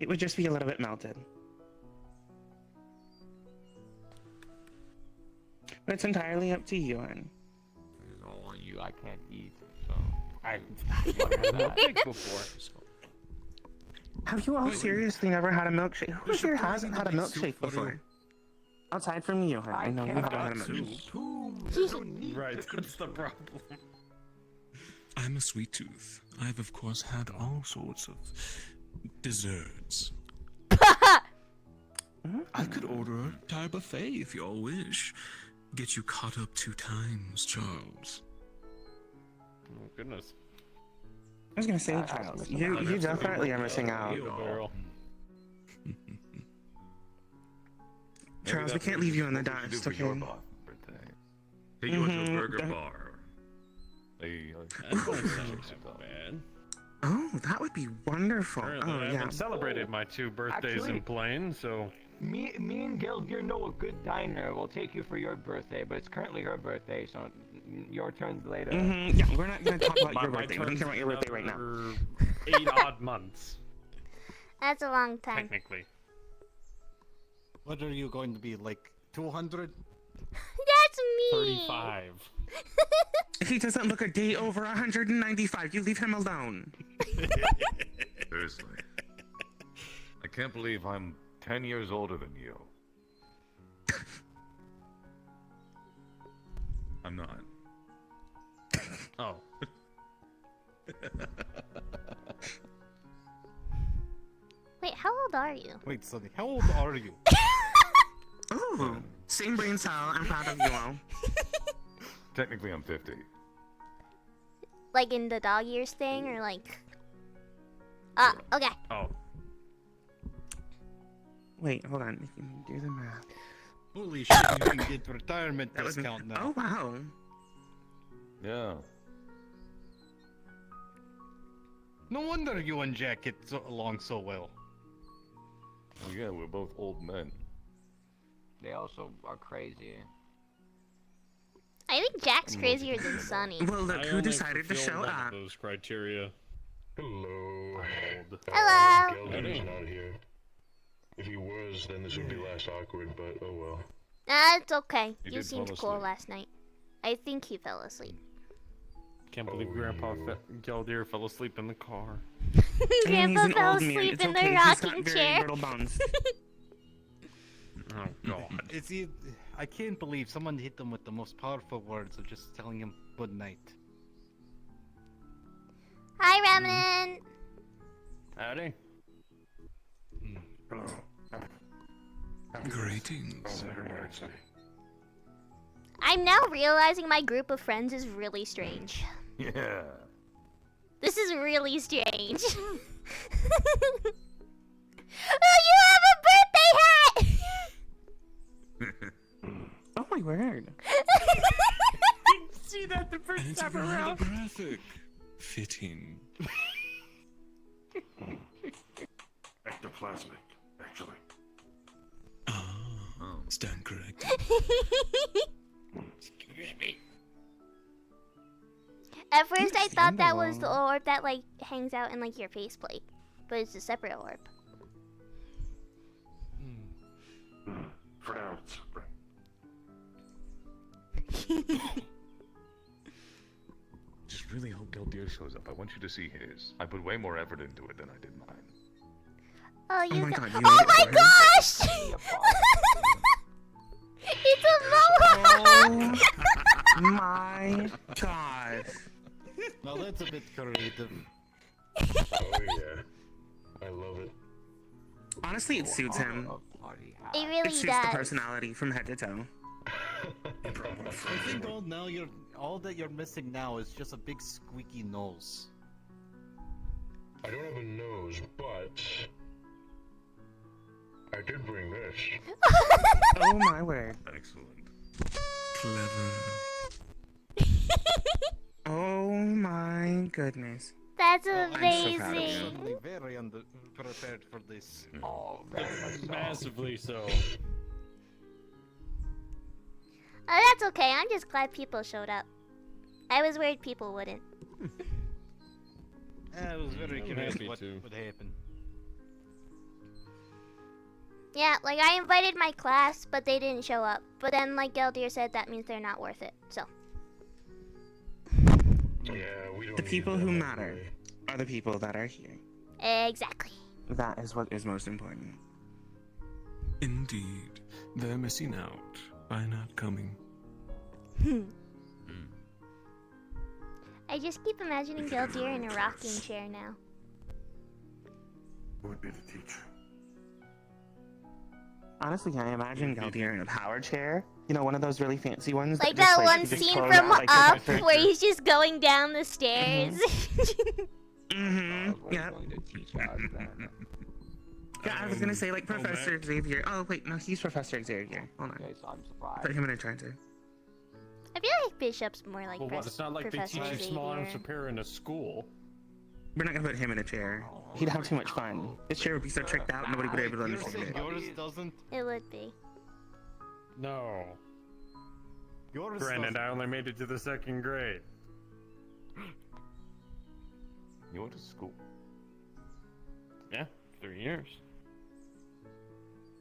It would just be a little bit melted. But it's entirely up to you, and It's all on you. I can't eat, so I look at that. milkshake before. So. have you all seriously never had a milkshake? Who Bishop, here do I hasn't need had to a make soup milkshake for you? before? Aside from you, I know you haven't had a emotions. Right, that's the problem. I'm a sweet tooth. I've of course had all sorts of desserts. I could order a entire buffet if you all wish. Get you caught up 2 times, Charles. Oh, goodness. I was gonna say, Charles, you definitely are missing out. Charles, we can't leave you in the dust, okay? Take you to a burger bar. Oh, that would be wonderful. Apparently, I haven't celebrated my 2 birthdays in plane, so... Me and Gildir know a good diner. We'll take you for your birthday, but it's currently her birthday, so your turn's later. Yeah, we're not gonna talk about your birthday. We don't care about your birthday right now. 8 odd months. That's a long time. Technically. What are you going to be, like 200? That's me. 35. He doesn't look a day over 195. You leave him alone. Seriously. I can't believe I'm 10 years older than you. I'm not. Oh. Wait, how old are you? Wait, Sonny, how old are you? Oh, same brain cell. I'm proud of you all. Technically, I'm 50. Like in the dog years thing, or like... okay. Oh. Wait, hold on. You can do the math. Holy shit, you can get retirement That was discount now. Oh, wow. Yeah. No wonder you and Jack get along so well. Well, yeah, we're both old men. They also are crazy. I think Jack's crazier than Sunny. Well, look, who decided to show up? Those criteria. Hello. Hello. Gelder's not here. If he was, then this would be less awkward, but oh well. It's okay. He You did seemed fall cool asleep. last night. I think he fell asleep. Can't believe Grandpa Geldir fell asleep in the car. Grandpa an fell old man. asleep It's in okay. the He's got rocking very chair. brittle bones. Oh, God. I can't believe someone hit them with the most powerful words of just telling him good night. Hi, Remnant. Howdy. Greetings. I'm now realizing my group of friends is really strange. Yeah. This is really strange. Oh, you have a birthday hat! Oh my word. See that the first And it's time very around? graphic. Fitting. Ectoplasmic, actually. Ah, stand corrected. Excuse me. At first, I thought that was the orb that like hangs out in like your faceplate, but it's a separate orb. For now, it's Just really hope Geldir shows up. I want you to see his. I put way more effort into it than I did mine. Oh, you my got. God, you Oh made it my for him? gosh! It's a mohawk. Oh my god. Now that's a bit creative. oh yeah. I love it. Honestly, it suits him. It It really suits the does. personality from head to toe. I think all that you're missing now is just a big squeaky nose. I don't have a nose, but I did bring this. Oh my word. Excellent. Clever. Oh my goodness. That's so proud of amazing. you. Suddenly very prepared for this. Oh, very much so. Massively so. Oh, that's okay. I'm just glad people showed up. I was worried people wouldn't. I was very I'm curious happy what to. would happen. Yeah, like I invited my class, but they didn't show up. But then, like Geldir said, that means they're not worth it. So. Yeah, we don't The need people them who matter anyway. are the people that are here. Exactly. That is what is most important. Indeed. They're missing out by not coming. I just keep imagining Galdier in a rocking chair now. Who would be the teacher? Honestly, can I imagine Galdier in a power chair? You know, one of those really fancy ones. Like just, that one you just scene close from out, like, Up Professor- where he's just going down the stairs. Yeah. Yeah, I was gonna say like Professor Xavier. Oh wait, no, he's Professor Xavier. Hold on. Okay, so I'm surprised. Put him in a chart too. I feel like Bishop's more like It's not like they Professor teach small Xavier. arms repair in a school. We're not gonna put him in a chair. He'd have too much fun. His chair would be so tricked out, nobody would be able to understand it. Yours doesn't. It would be. No. Yours Granted, doesn't. I only made it to the 2nd grade. You went to school. Yeah, 3 years.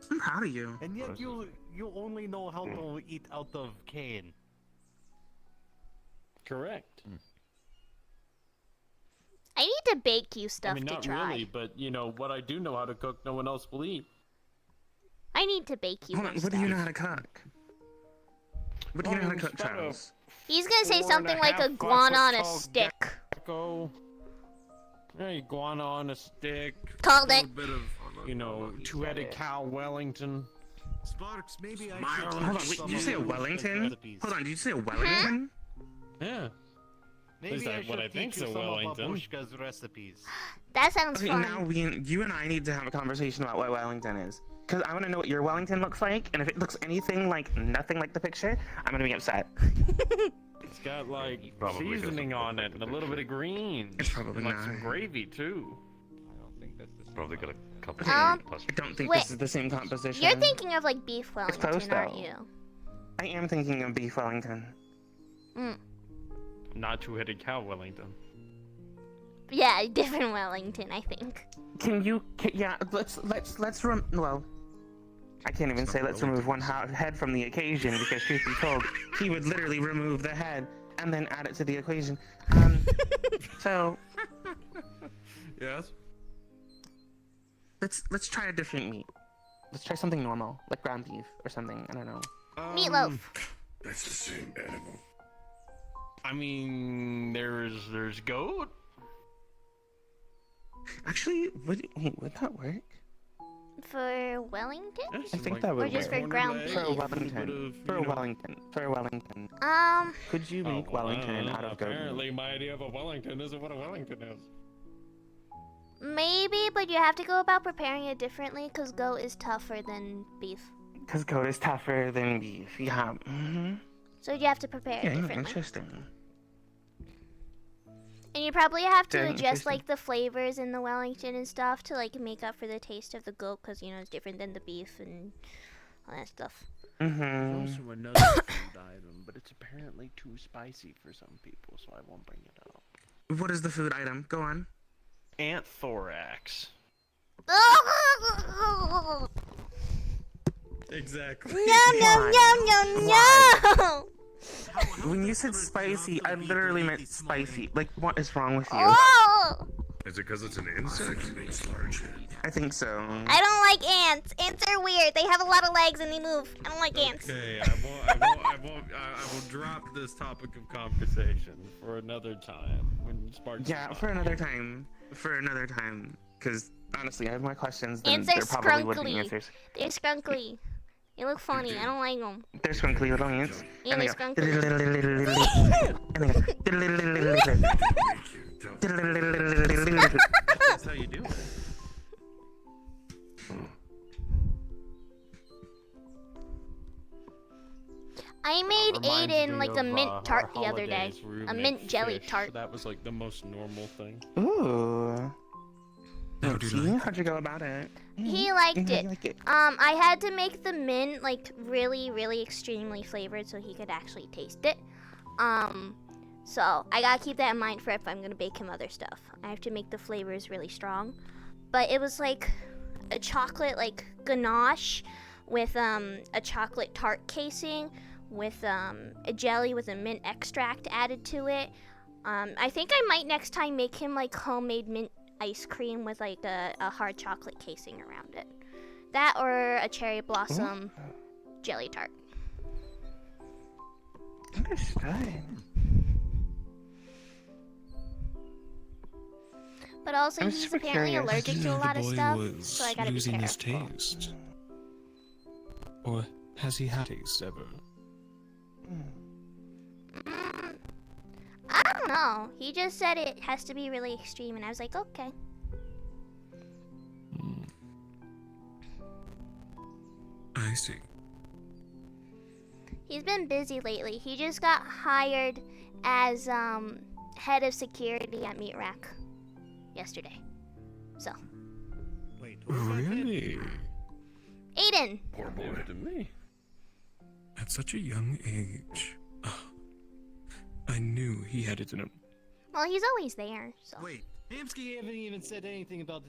I'm proud of you. And yet you only know how to eat out of cane. Correct. I need to bake you stuff I mean, to not try. really, but you know what I do know how to cook, no one else will eat. I need to bake you Hold more on, what stuff. do you know how to cook? What do you know how to cook, Charles? He's gonna say 4.5, something like a 5 guan foot on a tall stick. Gecko. Yeah, iguana on a stick. Called a it. little bit of, you know, two-headed cow Wellington. Sparks, maybe I Hold should on, teach wait, some did you of say a you Wellington? recipes. Hold on, did you say a Wellington? Yeah. Maybe Is that I what I should think's teach you a some of Wellington? Babushka's recipes. That sounds Okay, fun. now you and I need to have a conversation about what Wellington is. Because I want to know what your Wellington looks like, and if it looks anything like nothing like the picture, I'm gonna be upset. It's got like Probably seasoning on it and a little bit of green. It's probably and, like not. some gravy too. I don't think that's the Probably got a couple Um, of plus. I don't think Wait, this is the same composition. You're thinking of like beef close, Wellington, aren't though. you? I am thinking of beef Wellington. Not two-headed cow Wellington. Yeah, different Wellington, I think. Yeah, let's well, I can't even say let's remove one head from the equation because truth be told, he would literally remove the head and then add it to the equation. So Yes. let's try a different meat. Let's try something normal, like ground beef or something. I don't know. Meatloaf. That's the same animal. I mean, there's goat. Actually, would that work? For Wellington? I think that would Or just work. for ground For a beef? Wellington. For a Wellington. Could you Oh, make Wellington out of goat meat? Apparently, my idea of a Wellington isn't what a Wellington is. Maybe, but you have to go about preparing it differently because goat is tougher than beef. Because goat is tougher than beef. Yeah. So you have to prepare it Yeah, differently. interesting. And you probably have to Very adjust interesting. like the flavors in the Wellington and stuff to like make up for the taste of the goat because you know it's different than the beef and all that stuff. There's Mm-hmm. also another food item, but it's apparently too spicy for some people, so I won't bring it up. What is the food item? Go on. Ant thorax. Exactly. Yum yum yum yum yum! When you said spicy, I literally meant spicy. Like, what is wrong with you? Oh! Is it because it's an insect? I think so. I don't like ants. Ants are weird. They have a lot of legs and they move. I don't like ants. Okay, I will drop this topic of conversation for another time when Sparks. Yeah, for another time. Because, honestly, I have more questions than Ants are there probably would be scrunkly. answers. They're skunkly. They look funny. I don't like them. They're squinkly little ants. Yeah, And they they're go... skunkly. And they go... That's how you do it. I made Reminds Aiden me like a of, mint tart our the other day. holidays where we A would mint make jelly fish. tart. That was like the most normal thing. Ooh. How do you See? like? How'd you go about it? He liked Yeah, it. you like it. I had to make the mint like really, really extremely flavored so he could actually taste it. So I gotta keep that in mind for if I'm gonna bake him other stuff. I have to make the flavors really strong. But it was like a chocolate like ganache with a chocolate tart casing with a jelly with a mint extract added to it. I think I might next time make him like homemade mint ice cream with like a hard chocolate casing around it. That or a cherry blossom jelly tart. Understood. But also, I'm he's super apparently curious. allergic to a lot of stuff, so I gotta be losing his careful. taste. Or has he had taste ever? I don't know. He just said it has to be really extreme, and I was like, okay. I see. He's been busy lately. He just got hired as head of security at Meat Rack yesterday. So. Wait, Really? Aiden! Poor boy to me. At such a young age. I knew he had it in him. Well, he's always there, so. Wait, Hamsky haven't even said anything about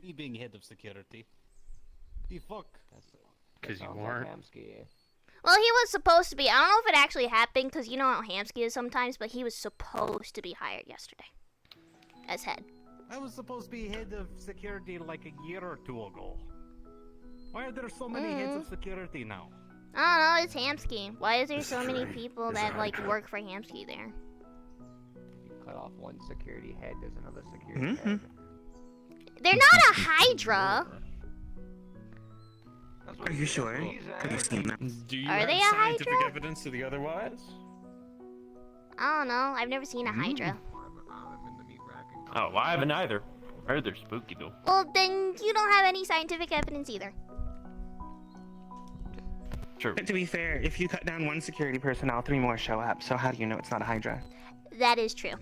me being head of security. The fuck? Because you weren't. Well, he was supposed to be. I don't know if it actually happened, because you know how Hamsky is sometimes, but he was supposed to be hired yesterday as head. I was supposed to be head of security like a year or two ago. Why are there so many heads of security now? I don't know, it's Hamsky. Why is there so many people that, like, work for Hamsky there? You cut off one security head, there's another security head. They're not a Hydra! Are you sure? Have you seen them? Do you Are have they a scientific Hydra? evidence to the otherwise? I don't know, I've never seen a Hydra. Oh, well, I haven't either. I heard they're spooky though. Well, then you don't have any scientific evidence either. True. But to be fair, if you cut down one security personnel, 3 more show up. So how do you know it's not a Hydra? That is true.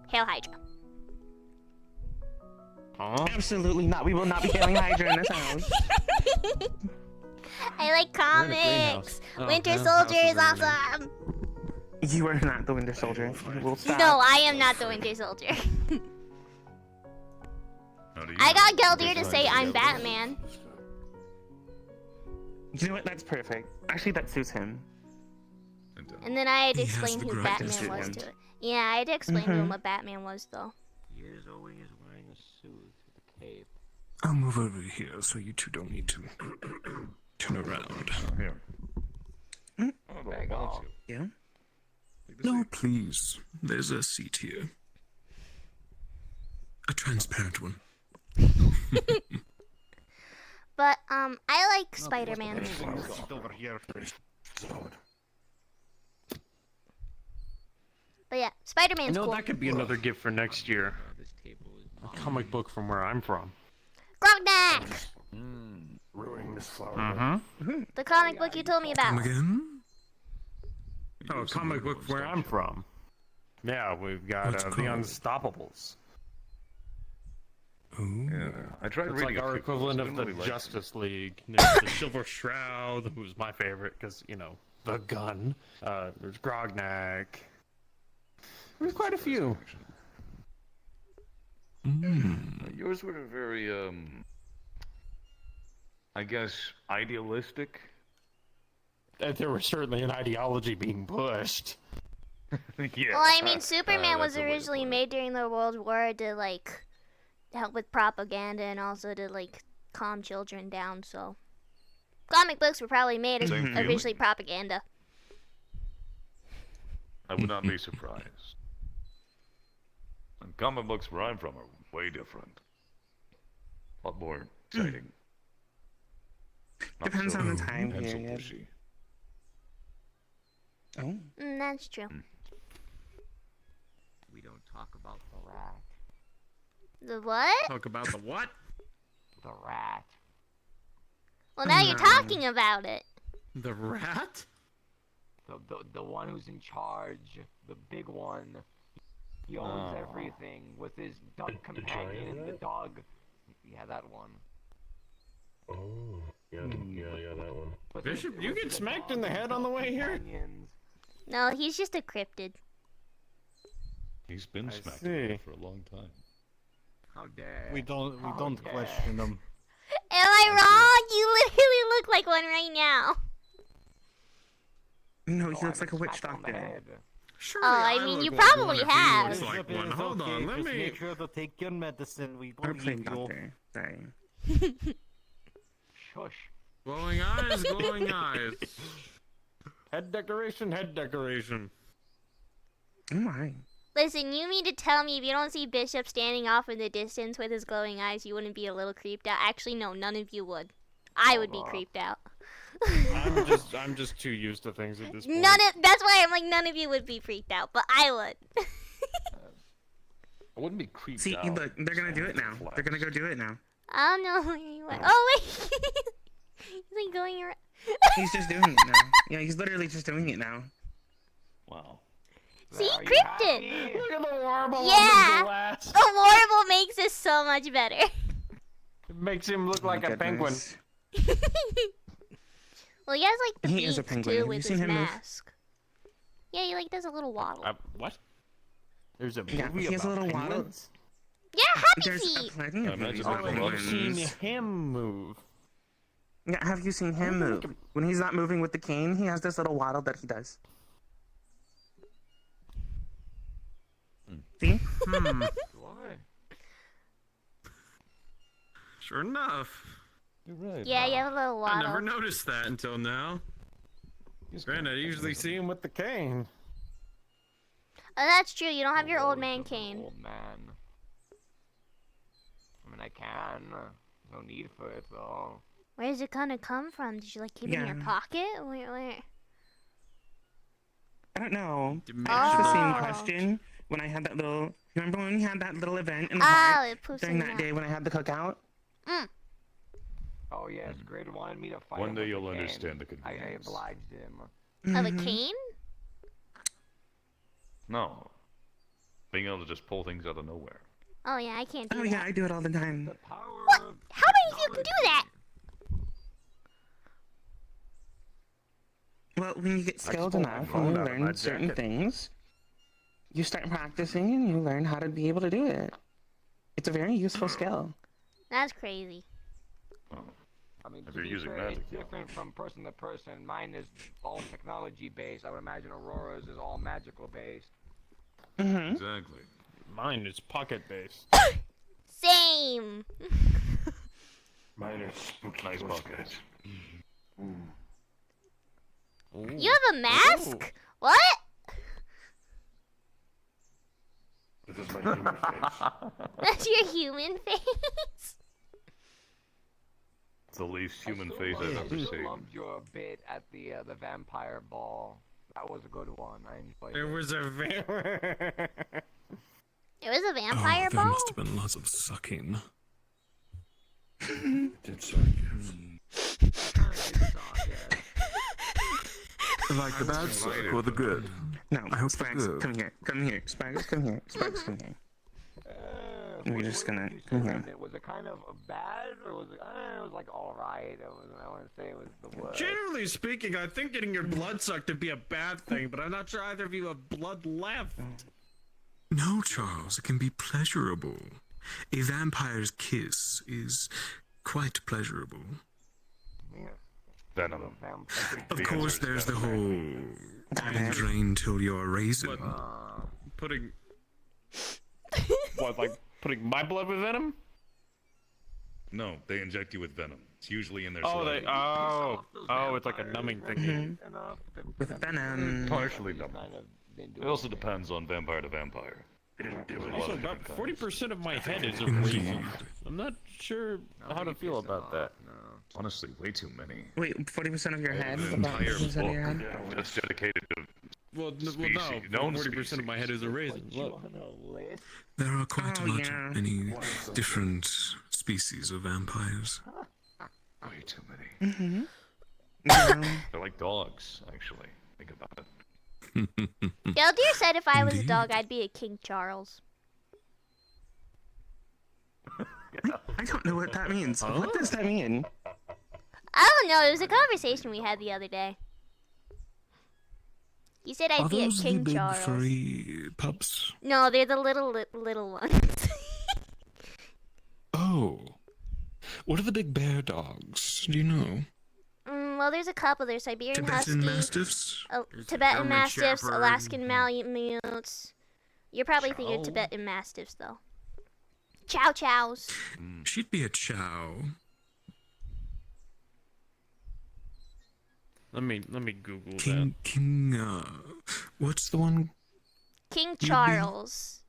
Hail Hydra. Huh? Absolutely not. We will not be killing Hydra in this house. I like comics. Winter Soldier is awesome. You are not the Winter Soldier. We'll stop. No, I am not the Winter Soldier. I got Geldir to say I'm Batman. You know what? That's perfect. Actually, that suits him. And then I had to He has explain the who greatest Batman was hand. to it. Yeah, I had to explain to him what Batman was, though. He is always wearing a suit with a cape. I'll move over here so you two don't need to turn around. Here. Bag off. Yeah? No, please. There's a seat here. A transparent one. But, I like Spider-Man. Over here. But yeah, I Spider-Man's know cool. that could be another gift for next year. A comic book from where I'm from. Grognak! Ruining this flower. Mm-hmm. The comic book you told me Come about. again? Oh, a comic book where I'm from. Yeah, we've got What's the called? Unstoppables. Ooh. Yeah, I tried It's reading like a our few equivalent books, of didn't the really like Justice League. There's the Silver Shroud, who's my favorite, because, you know, the gun. There's Grognak. There's quite a few. Yours were very, I guess, idealistic. There was certainly an ideology being pushed. Yeah. Well, I mean, Superman was that's a way to originally put it. made during the World War to, like, help with propaganda and also to, like, calm children down, so. Comic books were probably made as Same feeling. originally propaganda. I would not be surprised. And comic books where I'm from are way different. A lot more exciting. Not Depends so on the time pencil period. pushy. Oh. That's true. We don't talk about the rat. The what? Talk about the what? The rat. Well, now you're talking about it. The rat? The one who's in charge. The big one. He owns everything with his dog companion, giant the rat? dog. Yeah, that one. Oh, yeah, that one. But Bishop, there's- you there's get the smacked dog in the and head the on the way here? companions. No, he's just a cryptid. He's been I smacked see. around for a long time. How dare. We don't dare. question them. Am I wrong? You literally look like one right now. No, Oh, he looks I like a got witch smacked on the doctor. head. Surely Oh, I mean, look you like one probably if he have. looks like one. Hold on, let Just me. make sure to take your medicine. We Or believe plain you. doctor. Sorry. Shush. Glowing eyes, glowing eyes. Head decoration, head decoration. Oh my. Listen, you mean to tell me if you don't see Bishop standing off in the distance with his glowing eyes, you wouldn't be a little creeped out? Actually, no, none of you would. I would be creeped out. I'm just too used to things at this point. That's why I'm like, none of you would be freaked out, but I would. I wouldn't be creeped See, out. look, they're gonna do it now. They're gonna go do it now. I don't know where you went. Oh, wait. He's like going around. He's just doing it now. Yeah, he's literally just doing it now. Wow. See, cryptid. Look at the warble Yeah. on the glass. The warble makes this so much better. It makes him look like a penguin. Well, he has like the He is a beak penguin. too Have with you seen his him move? mask. Yeah, he like does a little waddle. What? There's a Yeah, movie he has a about little waddle. penguins? Yeah, Happy There's Feet. plenty of movies Oh, about I've seen penguins. him move. Yeah, have you seen him move? When he's not moving with the cane, he has this little waddle that he does. See? Why? Sure enough. You're right. Yeah, you have a little I never waddle. noticed that until now. Granted, I usually see him with the cane. Oh, that's true. You don't have your old man cane. Old man. I mean, I can. No need for it, though. Where's it gonna come from? Did you like keep it in your Yeah. pocket? Where? I don't know. Oh. Ask the same question when I had that little. Remember when we had that little event in the Oh, park it poops during in that the day when I had the cookout? Mm. Oh, yes, Grid wanted me to fight One him day with you'll the cane. understand the I convenience. obliged him. Of a Mhm. cane? No. Being able to just pull things out of nowhere. Oh yeah, I can't do Oh that. yeah, I do it all the time. What? How many of you can do that? Well, when you get skilled pull enough my and you phone out of my learn certain jacket. things, you start practicing and you learn how to be able to do it. It's a very useful skill. That's crazy. I mean, If to you're be using fair, magic, it's yeah. different from person to person. Mine is all technology based. I would imagine Aurora's is all magical based. Mm-hmm. Exactly. Mine is pocket based. Same. Mine are spooky. Nice pocket. You have a mask? What? This is my human face. That's your human face? It's the least human I face I've ever still seen. loved your bit at the vampire ball. That was a good one. I enjoyed There it. was a It was a vampire There ball? must have been lots of sucking. Did suck, yes. Like the bad suck or the good? No, I hope Sparks, good. come here. Come here. Sparks, come here. Sparks, come here. We're just gonna come here. Was it kind of bad, or was it? It was like all right. I want to say it was the worst. Generally speaking, I think getting your blood sucked would be a bad thing, but I'm not sure either of you have blood left. No, Charles, it can be pleasurable. A vampire's kiss is quite pleasurable. Yeah. Venom. Of The course, answer there's is the definitely whole drain till you're raisin. What? Putting... What, like putting my blood with venom? No, they inject you with venom. It's usually in their Oh, saliva. they... Oh, it's like a numbing thingy. With venom. Partially numbing. It also depends on vampire to vampire. There's a lot Also, of about different kinds. 40% of my head is a Indeed. raisin. I'm not sure how to feel about that. Honestly, way too many. Wait, 40% of your head? An About entire 40% of your head? book just dedicated to Well, species, no, known 40% of my head is a raisin. Look. There are quite Oh, a lot yeah. many different species of vampires. way too many. Mm-hmm. Yeah. They're like dogs, actually. Think about it. Geldir said if I was a Indeed. dog, I'd be a King Charles. I don't know what that means. What does that mean? I don't know. It was a conversation we had the other day. He said I'd Are be a those the King big Charles. furry pups? No, they're the little ones. Oh. What are the big bear dogs? Do you know? Well, there's a couple. There's Siberian Tibetan Husky, Mastiffs? Tibetan German Mastiffs, Shepherd. Alaskan Malamutes. You're probably thinking Chow? Tibetan Mastiffs, though. Chow Chows. She'd be a chow. Let me Google What's the one? King Charles.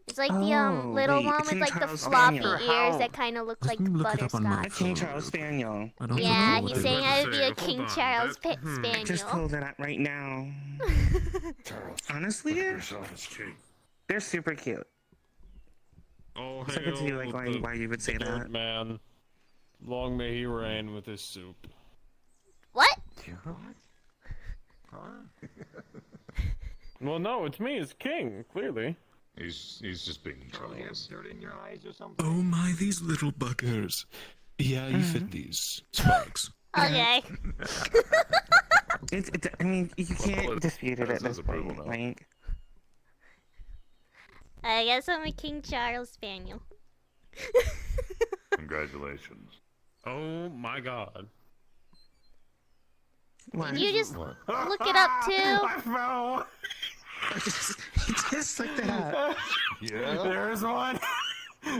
It's like the little one with like the floppy ears that kind of look like butterscotch. A King Charles Spaniel. Yeah, he's saying I would be a King Charles Spaniel. Just pulled it up right now. Honestly, they're super cute. Oh, So I could see like why you would say that. Man, long may he reign with his soup. What? Well, no, it's me. It's King. Clearly. He's just being Charles. Oh my, these little buggers. Yeah, you fit these spikes. Okay. I mean, you can't dispute it at this point. Like, I guess I'm a King Charles Spaniel. Congratulations. Oh my God. Did you just look it up too? I fell. just like that. Yeah. There's one.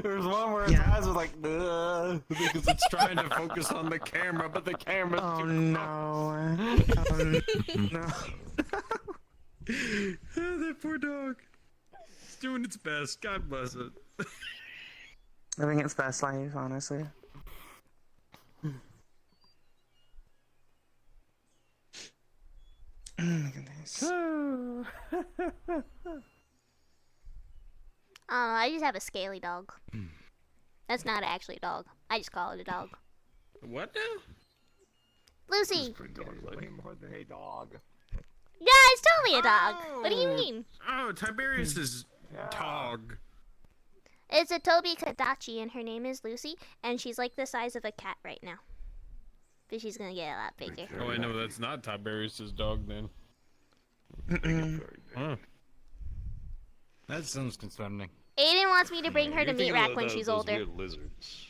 There's one where his eyes are like, ugh, because it's trying to focus on the camera, but the camera's Oh too no. No. that poor dog. It's doing its best. God bless it. Living its best life, honestly. Oh my goodness. I don't know, I just have a scaly dog. That's not actually a dog. I just call it a dog. What now? Lucy! Way more than a dog. Yeah, it's totally a dog. What do you mean? Oh, Tiberius's dog. It's a Toby Kadachi, and her name is Lucy, and she's like the size of a cat right now. But she's gonna get a lot bigger. Oh, I know that's not Tiberius's dog then. Huh. That sounds concerning. Aiden wants me to bring her to meet Rack when she's older. Weird lizards.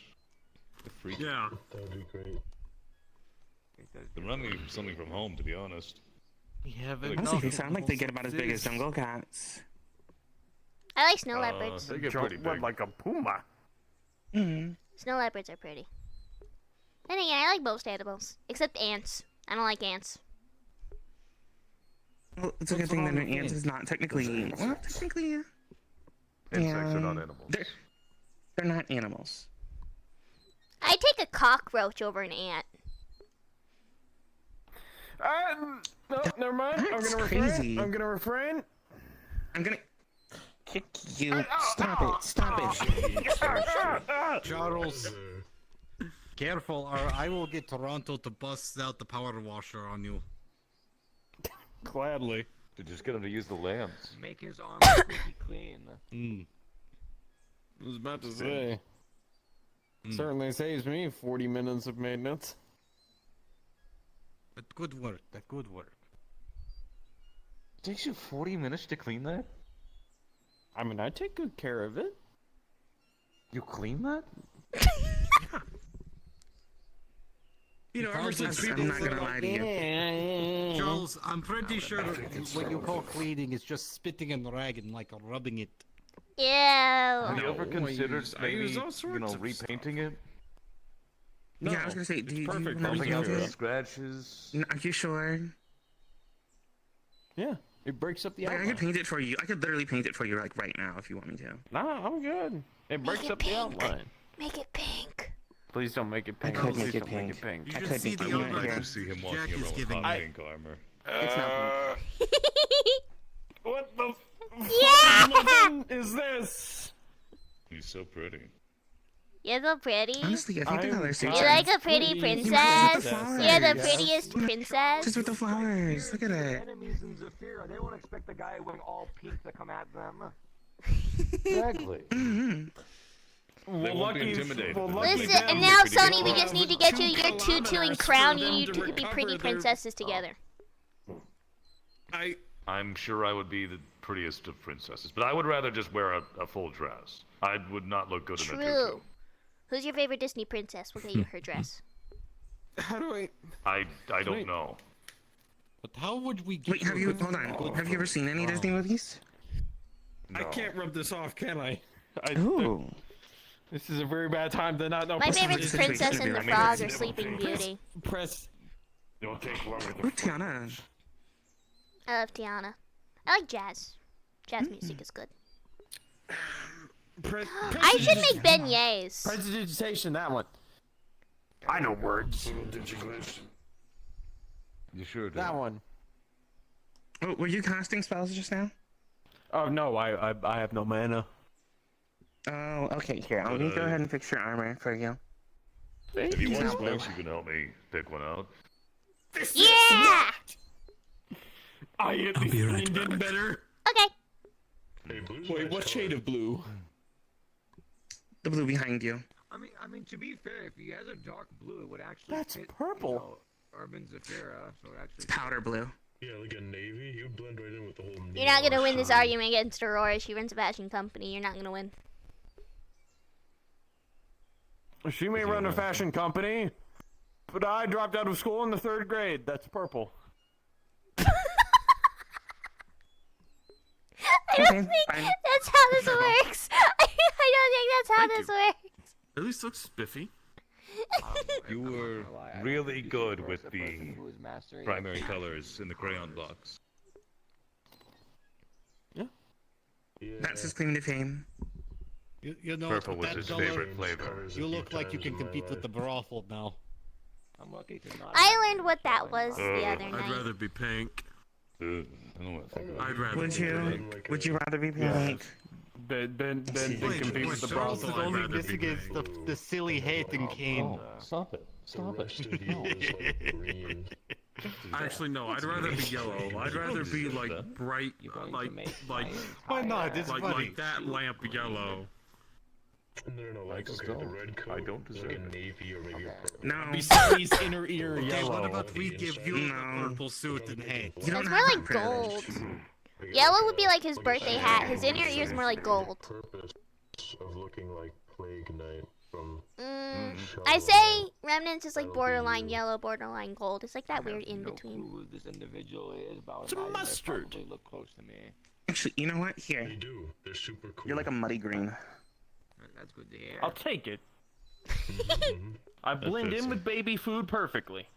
Yeah. That'd be great. They remind me of something from home, to be honest. Yeah, Honestly, they sound like they get about as big as jungle cats. I like snow leopards. They get pretty big. Like a puma. Snow leopards are pretty. And again, I like most animals. Except ants. I don't like ants. Well, it's a good thing that an ant is not technically... Well, technically, yeah. Insects are not animals. They're not animals. I take a cockroach over an ant. No, never mind. I'm gonna refrain. I'm gonna refrain. I'm gonna kick you. Stop it. Stop it. Charles, careful, or I will get Toronto to bust out the power washer on you. Gladly. To just get him to use the lamps. Make his arms squeaky clean. I was about to say. Certainly saves me 40 minutes of maintenance. But good work. That good work. It takes you 40 minutes to clean that? I mean, I take good care of it. You clean that? You know, ever since people I'm not gonna lie to you. Charles, I'm pretty sure what you call cleaning is just spitting and ragging, like rubbing it. Ew. Have you ever considered I maybe, use all sorts of repainting it? No, Yeah, I was gonna say, it's do you perfect. want me Taking to out do the it? scratches? Are you sure? Yeah, it breaks up the Like, I outline. could paint it for you. I could literally paint it for you, like, right now, if you want me to. Nah, I'm good. It breaks it up the pink. outline. Make it pink. Please don't make it I pink. could Please make it don't make pink. it pink. You I should could see be the doing other it here. To see him Jack walking is around with giving hot me. pink armor. It's not pink. What the Yeah! is this? He's so pretty. You're so pretty. Honestly, I think the color suits You're him. like a pretty Please. princess. flowers. You're the Yes. prettiest Just princess. with the flowers. Look at it. Enemies in Zafira, they won't expect the guy wearing all pink to come at them. Exactly. Well, won't be intimidated. Listen, Them, and they're now, pretty Sonny, good. we just need to get you your 2 tutu and kilometers crown. for You them need to to be pretty recover their- princesses together. I'm sure I would be the prettiest of princesses, but I would rather just wear a full dress. I would not look good in a tutu. True. Who's your favorite Disney princess? We'll get you her dress. How do I? I don't know. But how would we get Wait, have you, hold on. Have you ever seen any Disney movies? I can't rub this off, can I? Ooh. This is a very bad time to not know. My favorite's Situation Princess to and be the like, Frog or it's Sleeping Beauty. Press. It'll take longer Ooh, Tiana. I love Tiana. I like jazz. Jazz music is good. I should make beignets. Prestidigitation, that one. I know words. You sure do. That one. Oh, were you casting spells just now? Oh no, I have no mana. Oh, okay. Here, let me go ahead and fix your armor for you. If you want spells, you can help me pick one out. Yeah! I hit I'll the be right screen back. better. Okay. Hey, blue's Wait, nice what shade color. of blue? The blue behind you. I mean, to be fair, if he has a dark blue, it would actually That's fit, purple. You know, Urban Zafira, so it actually. Powder blue. Yeah, like a navy. You blend right in with the whole. You're not gonna neon win this shine. argument against Aurora. She runs a fashion company. You're not gonna win. She may run a fashion company, but I dropped out of school in the 3rd grade. That's purple. I don't think that's how this works. I don't think that's how Thank this you. works. At least looks spiffy. You were really good with the primary colors in the crayon box. Yeah. That's his claim to fame. You know, Purple with was that his color, favorite flavor. Colors a you few look like you times can in my compete with life. the brothel now. I'm lucky to not. I learned what that was the other I'd night. rather be pink. I don't want to think about I'd it. rather Would be you? pink. Would you rather be pink? Ben Wait, compete wait, with the Charles brothel. is The I'd only rather be missing is pink. the silly hating cane. Stop it. Stop The it. rest of you is like green. Actually, no. I'd rather be yellow. I'd rather be like bright, You're going like to make like Why not? It's like funny. like that lamp yellow. No, I like just okay, the don't. red coat, I don't deserve like a it. navy or maybe a purple. No. Be Sunny's inner ear Okay, yellow. what about we give you No. a purple suit and hat? You don't It's have more that like privilege. gold. Yellow would be like his birthday hat. His inner ear's more like gold. Purpose of looking like Plague Knight from I say Remnants is like borderline yellow, borderline gold. It's like that weird in no between. clue who this individual is, but I would It's a imagine they mustard. probably look close to me. Actually, you know what? Here, They do. They're super cool. you're like a muddy green. That's good to hear. I'll take it. Mhm. I blend fits in it. with baby food perfectly.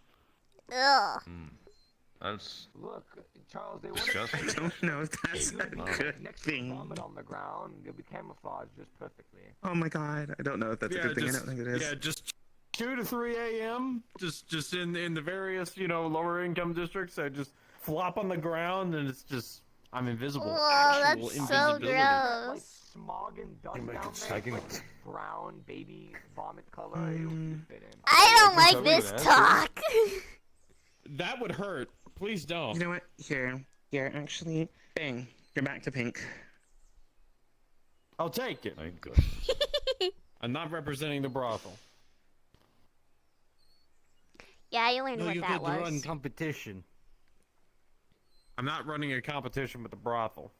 Ugh. That's Look, Charles, they would I disgusting. don't know if that's a good next to the thing. vomit on the ground. You'll be camouflaged just perfectly. Oh my god, I don't know if that's a good thing. I don't think it is. Yeah, just 2 to 3 a.m. Just in the various lower income districts. I just flop on the ground and it's just I'm invisible. Oh, Actual that's so invisibility. Like gross. smog and dust make down it there, second. like brown baby vomit color. It would fit in. I don't like cover this that. talk. That would hurt. Please don't. You know what? Here, actually, bang, you're back to pink. I'll take it. Thank goodness. I'm not representing the brothel. Yeah, you learned No, what you that could run was. competition. I'm not running a competition with the brothel.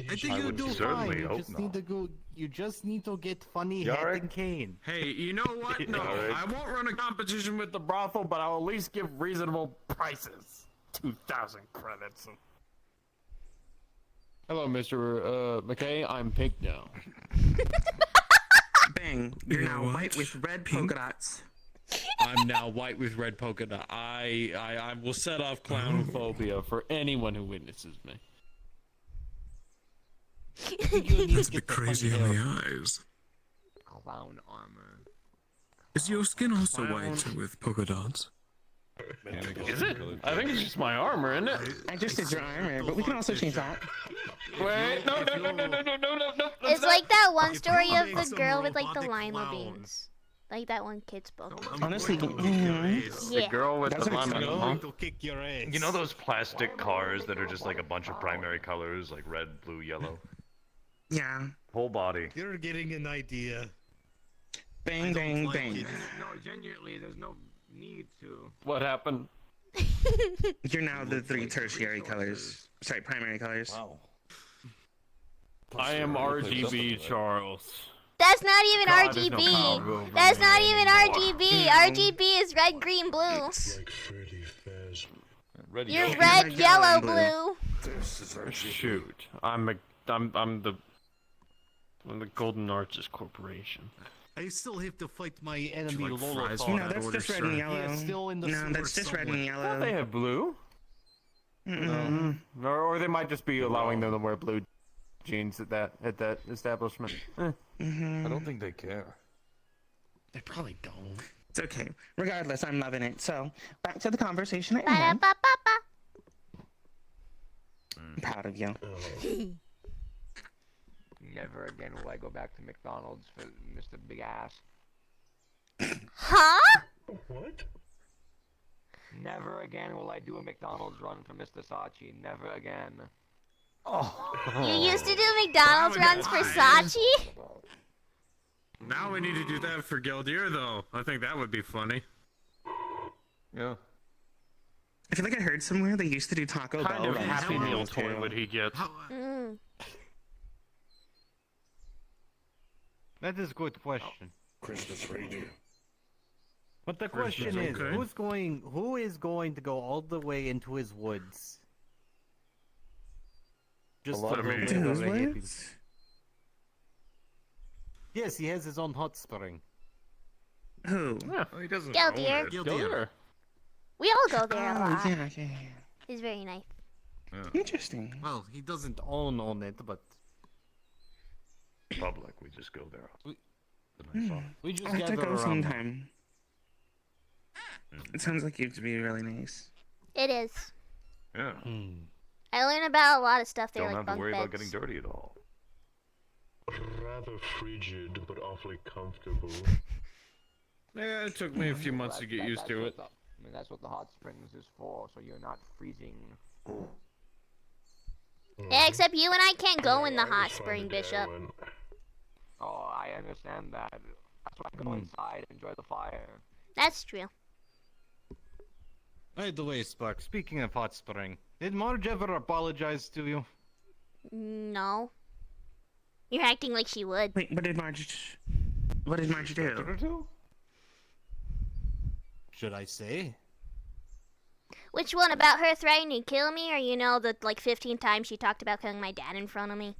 I think I you would do certainly fine. You hope just not. need to go. You just need to get funny You hat alright? and cane. Hey, you know what? No, Alright. I won't run a competition with the brothel, but I'll at least give reasonable prices. 2,000 credits. Hello, Mr. McKay. I'm pink now. Bang, you're You know now what? white with red Pink? polka dots. I'm now white with red polka dot. I will set off clownphobia for anyone who witnesses me. I think you need That's to a get bit the crazy funny on hair. the eyes. Clown armor. Is your skin also white with polka dots? Is it? I think it's just my armor, isn't it? I just did your armor, but we can also change that. Wait, no. It's like that one You story of probably the some girl with like the robotic lima clown. beans. Like that one kid's book. Honestly, Yeah. The girl with That's the what it's lemon. called. To kick your ass. You know those plastic cars that are just like a bunch of primary colors, like red, blue, yellow? yeah. Whole body. You're getting an idea. Bang, bang, bang. No, genuinely, there's no need to. What happened? You're now the three tertiary colors. Sorry, primary colors. Wow. I am RGB Charles. That's not even God, there's no RGB. combo for That's me not even anymore. RGB. RGB is red, green, blue. Like Freddy Fazbear. Ready? You're Yeah, red, yellow, yellow, and blue. blue. Shoot, I'm the And the Golden Arches Corporation. I still have to fight my enemy Do you like Lola. fries Thought. with No, that that's order, just red sir? and He yellow. is still in the No, sewer that's just red and somewhere. Thought they yellow. have blue. Or they might just be allowing them to wear blue jeans at that establishment. I don't think they care. They probably don't. It's okay. Regardless, I'm loving it. So, back to the conversation at hand. Ba-da-ba-ba-ba. I'm proud of you. Never again will I go back to McDonald's for Mr. Big Ass. Huh? What? Never again will I do a McDonald's run for Mr. Sachi. Never again. You used to do McDonald's runs for Sachi? Now we need to do that for Gildir, though. I think that would be funny. Yeah. I feel like I heard somewhere they used to do Taco Kind Bell of runs Happy for Meal him, too. toilet he gets. That is a good question. Christmas raging. But the question is, who is going to go all the way into his woods? Just lot to of go me. get To all his the hippies. woods? Yes, he has his own hot spring. Who? Well, he doesn't Go, own dear. it. Gildir. We all go there a Oh, lot. yeah. It's very nice. Interesting. Well, he doesn't own it, but Public, we just go there. we just I'll have to gather go around. sometime. It sounds like you'd be really nice. It is. Yeah. I learned about a lot of stuff there, Don't like have to bunk worry beds. about getting dirty at all. Rather frigid, but awfully comfortable. Yeah, it took me a few months to get used to it. I mean, that's what the hot springs is for, so you're not freezing. Yeah, except you and I can't go in the I was hot fine spring, the day I Bishop. went. Oh, I understand that. That's why I go inside and enjoy the fire. That's true. By the way, Spark, speaking of hot spring, did Marge ever apologize to you? No. You're acting like she would. Wait, what did Marge do? Should I say? Which one, about her threatening to kill me, or the like 15 times she talked about killing my dad in front of me?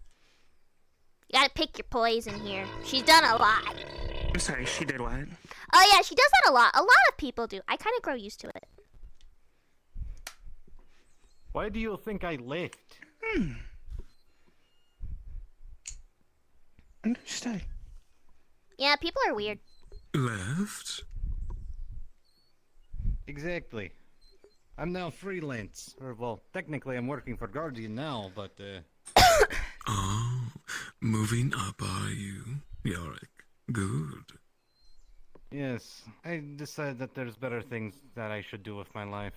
You gotta pick your poison here. She's done a lot. I'm sorry, she did what? Oh yeah, she does that a lot. A lot of people do. I kind of grow used to it. Why do you think I left? Understood. Yeah, people are weird. Left? Exactly. I'm now freelance. Or, well, technically I'm working for Guardian now, but, Oh, moving up, are you? Yorick, good. yes. I decided that there's better things that I should do with my life.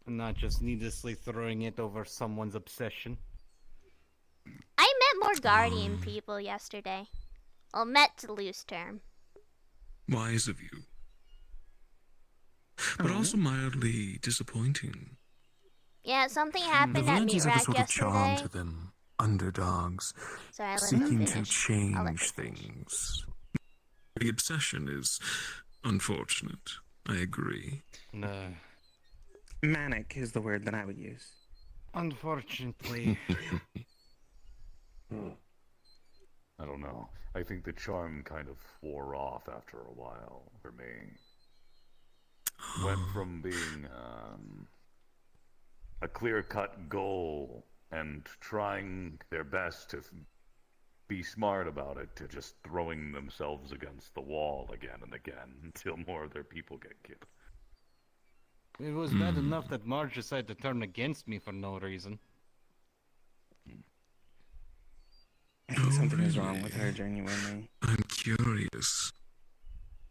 And not just needlessly throwing it over someone's obsession. I met more Guardian people yesterday. Well, met's a loose term. Wise of you. But also mildly disappointing. Yeah, something The happened at villages have a Meat Rack sort of charm yesterday. to them. Underdogs, Sorry, I let her seeking to finish. I'll let her change finish. things. The obsession is unfortunate. I agree. No. Manic is the word that I would use. Unfortunately. I don't know. I think the charm kind of wore off after a while for me. Went from being a clear-cut goal and trying their best to be smart about it to just throwing themselves against the wall again and again until more of their people get killed. It was bad enough that Marge decided to turn against me for no reason. I think something is wrong with her, genuinely. I'm curious.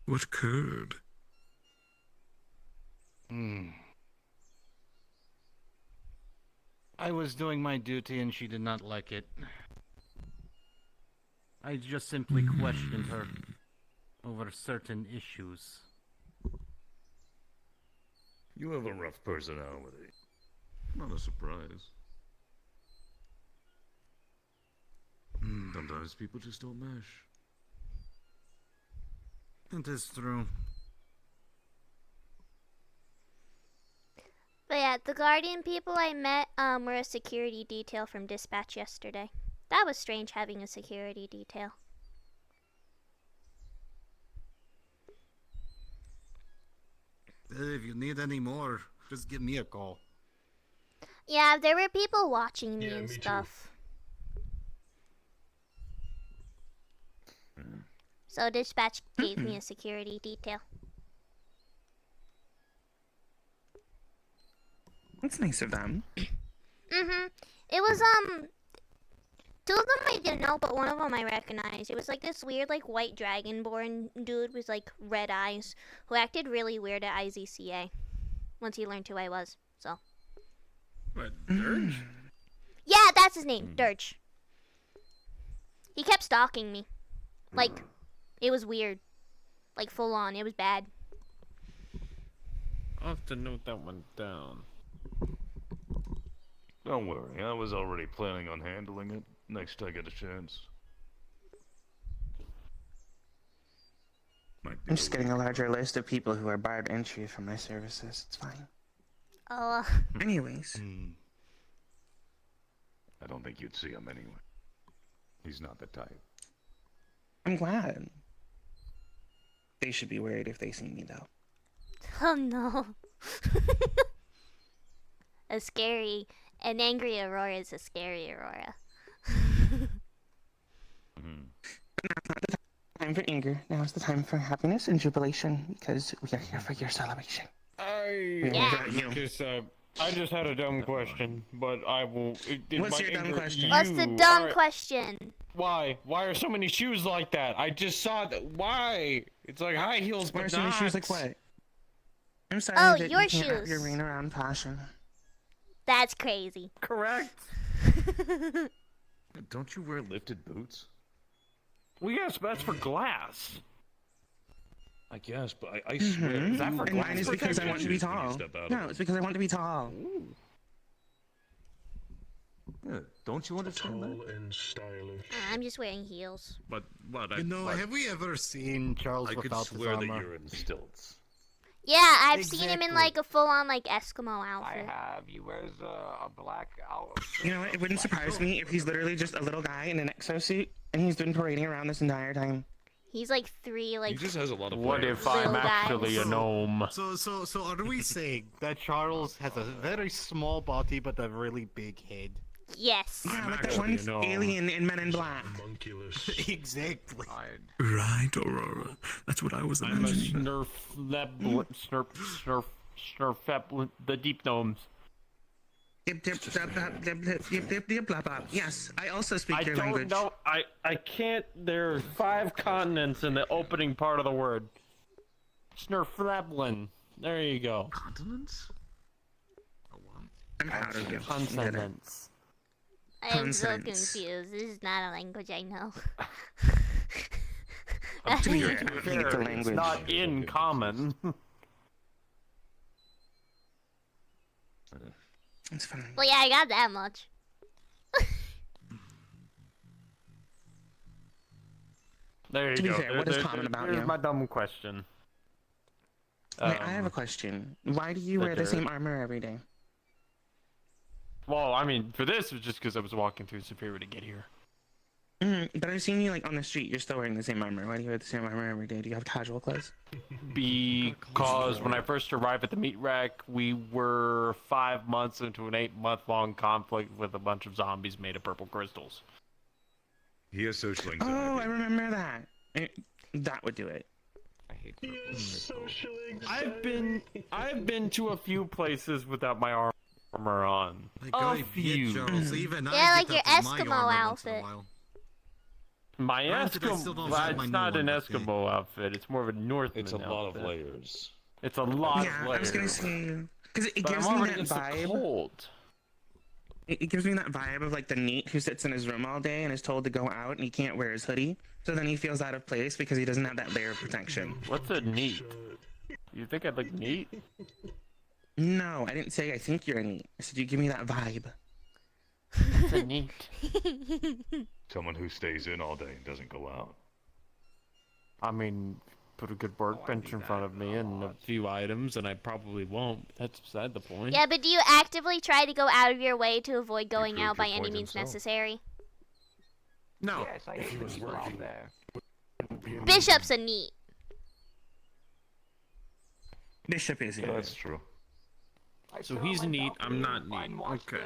What occurred? I was doing my duty and she did not like it. I just simply questioned her over certain issues. You have a rough personality. Not a surprise. Sometimes people just don't mesh. That is true. But yeah, the Guardian people I met were a security detail from dispatch yesterday. That was strange having a security detail. If you need any more, just give me a call. Yeah, there were people watching me Yeah, and me too. stuff. So dispatch gave me a security detail. That's nice of them. Mm-hmm. It was, two of them I didn't know, but one of them I recognized. It was like this weird, like, white dragonborn dude with, like, red eyes who acted really weird at IZCA once he learned who I was, so. What, Dirge? Yeah, that's his name, Dirge. He kept stalking me. Like, it was weird. Like, full on. It was bad. I'll have to note that one down. Don't worry, I was already planning on handling it next I get a chance. I'm just getting a larger list of people who are barred entry from my services. It's fine. Oh. Anyways. I don't think you'd see him anyway. He's not the type. I'm glad. They should be worried if they see me, though. Oh no. An angry Aurora is a scary Aurora. Now's not the time for anger. Now's the time for happiness and jubilation, because we are here for your celebration. I just had a dumb question, but I will. What's your dumb question? What's the dumb question? Why? Why are so many shoes like that? I just saw that. Why? It's like high heels, but Why are not. so many shoes like what? I'm sorry Oh, that your you can't wrap shoes. your reign around passion. That's crazy. Correct. Don't you wear lifted boots? Well, yes, but that's for glass. I guess, but I swear. Mhm. Is that for And mine is because I want to be Shoes when you tall. step out of No, them. it's because I want to be tall. Yeah, don't you understand that? Tall and stylish. I'm just wearing heels. But what? You know, have we ever seen Charles I could without his swear that armor? you're in stilts. Yeah, I've seen him in Exactly. like a full-on like Eskimo I outfit. have. He wears a black outfit. You know what? It wouldn't surprise me if he's literally just a little guy in an exosuit and he's been parading around this entire time. He's like three, like. He just has a lot of. What flair. if I'm Little guy. actually a gnome? So are we saying that Charles has a very small body but a really big head? Yes. Yeah, like that actually one no. alien in Men in Black. Homunculus. Exactly. Right, Aurora. That's what I was I'm a imagining. snurf, the deep gnomes. Dip, dip, dip, dip, dip, dip, dip, dip, dip, blah, blah. Yes, I also speak I your don't language. know. I can't. There are 5 continents in the opening part of the word. Snurflablin. There you go. Continents? I'm proud of you. Consonants. I am so Consonants. confused. This is not a language I know. To be To fair, be I hate fair, the it's language. not in common. It's fine. Well, yeah, I got that much. There you To be go. fair, what is common about Here's you? my dumb question. Wait, I have a question. Why do you the wear the dirt. same armor every day? Well, I mean, for this, it was just because I was walking through Superior to get here. But I've seen you like on the street. You're still wearing the same armor. Why do you wear the same armor every day? Do you have casual clothes? Because when I first arrived at the meat rack, we were 5 months into an 8-month-long conflict with a bunch of zombies made of purple crystals. He has social anxiety. Oh, I remember that. That would do it. I hate purple Social I've been to a few places without my armor on. Like, A I few. get Charles. Even Yeah, I like get your up in my Eskimo armor once in a outfit. while. My Granted, I still don't Eskimo, have my it's new not one, an but okay. Eskimo outfit. It's more of a Northman It's a lot of outfit. layers. It's a lot Yeah, of I was gonna layers. say because it But gives I'm me already that against the vibe. cold. It gives me that vibe of like the NEET who sits in his room all day and is told to go out and he can't wear his hoodie. So then he feels out of place because he doesn't have that layer of protection. What's a neat? You think I'd look neat? No, I didn't say I think you're a NEET. I said you give me that vibe. What's a neat? Someone who stays in all day and doesn't go out. I mean, put a good workbench in front of me and a few items, and I probably won't. But that's beside the point. Yeah, but do you actively try to go out of your way to avoid going proved out by your any point means himself. necessary? No. Yes, I hate the people out there. Bishop's a neat. Bishop is Yeah, that's true. So he's neat, I'm not neat. Okay.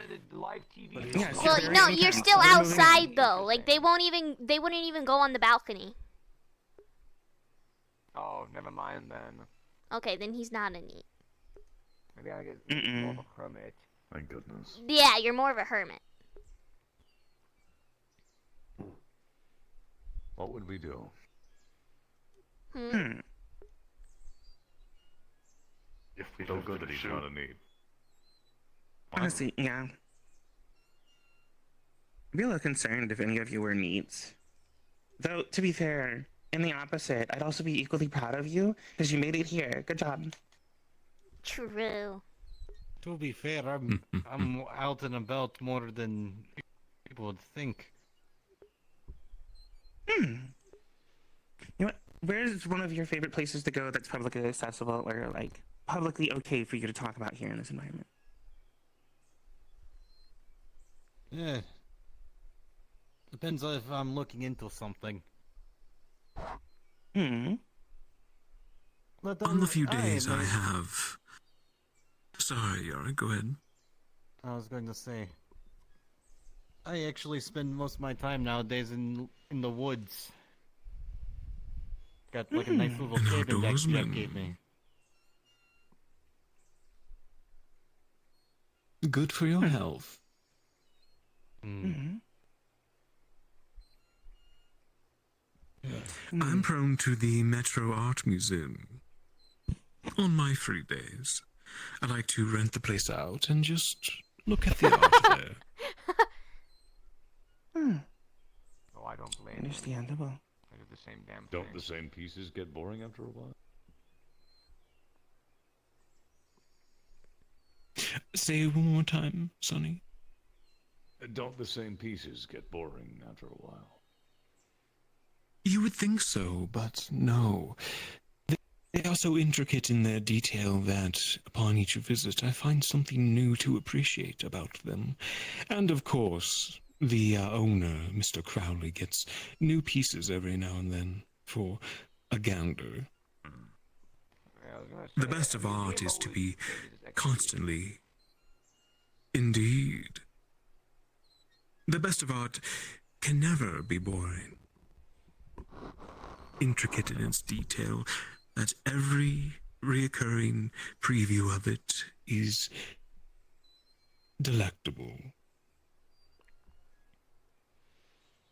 Yes, Well, very no, you're intense. still We're moving on. outside though. Like they wouldn't even go on the balcony. Oh, never mind then. Okay, then he's not a neat. Maybe I get more of a hermit. Thank goodness. Yeah, you're more of a hermit. What would we do? If we don't go to he's not a need. Honestly, yeah. I'd be a little concerned if any of you were neats. Though, to be fair, in the opposite, I'd also be equally proud of you because you made it here. Good job. True. To be fair, I'm out and about more than people would think. You know what? Where's one of your favorite places to go that's publicly accessible or, like, publicly okay for you to talk about here in this environment? Yeah. Depends on if I'm looking into something. But On the few days I have... Sorry, Yara, go ahead. I was going to say, I actually spend most of my time nowadays in the woods. Got like a nice little cabin that Jeff gave me. Good for your health. I'm prone to the Metro Art Museum. On my free days, I like to rent the place out and just look at the art there. Oh, I don't blame you. Understandable. I do the same damn thing. Don't the same pieces get boring after a while? Say it one more time, Sonny. Don't the same pieces get boring after a while? You would think so, but no. They are so intricate in their detail that, upon each visit, I find something new to appreciate about them. And, of course, the owner, Mr. Crowley, gets new pieces every now and then for a gander. The best of art is to be constantly... Indeed. The best of art can never be boring. Intricate in its detail, that every reoccurring preview of it is delectable.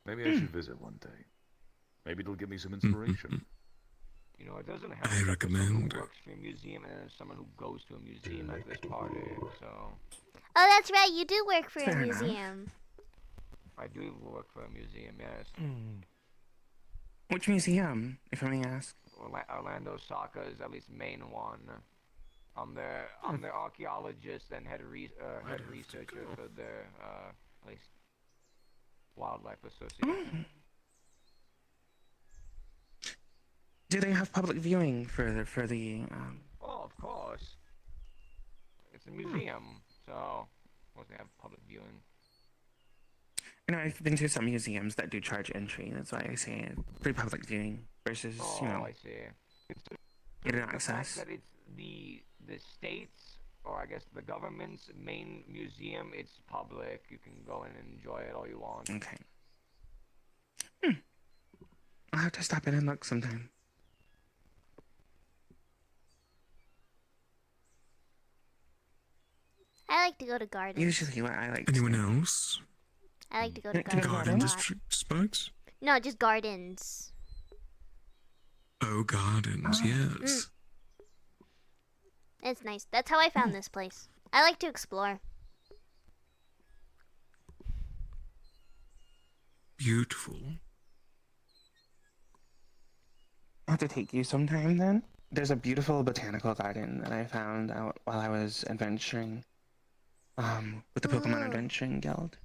Maybe I should visit one day. Maybe it'll give me some inspiration. You know, it doesn't help. I recommend. Someone who works for a museum and then someone who goes to a museum at this party, so... Oh, that's right. You do work for a Fair enough. museum. I do work for a museum, yes. Which museum, if I may ask? Orlando Saka is at least main one. I'm their archaeologist and head researcher for their at least wildlife association. Do they have public viewing for the Oh, of course. It's a museum, so of course they have public viewing. You know, I've been to some museums that do charge entry. That's why I say free public viewing versus, you know, I see. getting The access. fact that it's the state's, or I guess the government's main museum, it's public. You can go in and enjoy it all you want. Okay. I'll have to stop in and look sometime. I like to go to gardens. Usually what I like Anyone to do. else? I like to go to Yeah, gardens Garden a lot. district, Sparks? No, just gardens. Oh, gardens, yes. It's nice. That's how I found this place. I like to explore. Beautiful. I'll have to take you sometime then. There's a beautiful botanical garden that I found out while I was adventuring with the Pokemon Adventuring Guild.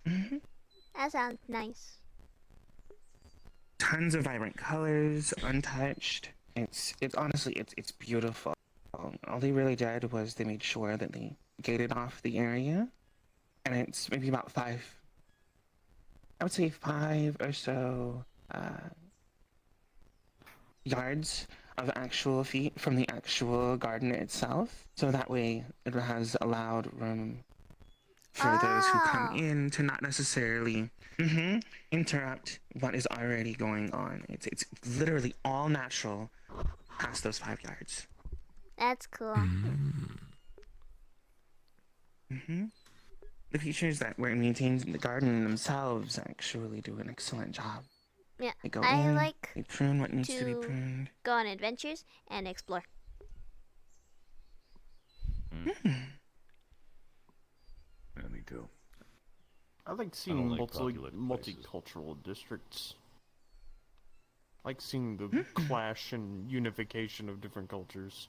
That sounds nice. tons of vibrant colors, untouched. It's honestly it's beautiful. All they really did was they made sure that they gated off the area, and it's maybe about I would say 5 or so yards of actual feet from the actual garden itself. So that way it has allowed room for those who come in to not necessarily interrupt what is already going on. It's literally all natural past those 5 yards. That's cool. The features that were maintained in the garden themselves actually do an excellent job. Yeah, They go I in, like they prune what needs to be pruned. Go on adventures and explore. Yeah, me too. I like seeing like populated multicultural districts. I like seeing the clash and unification of different cultures.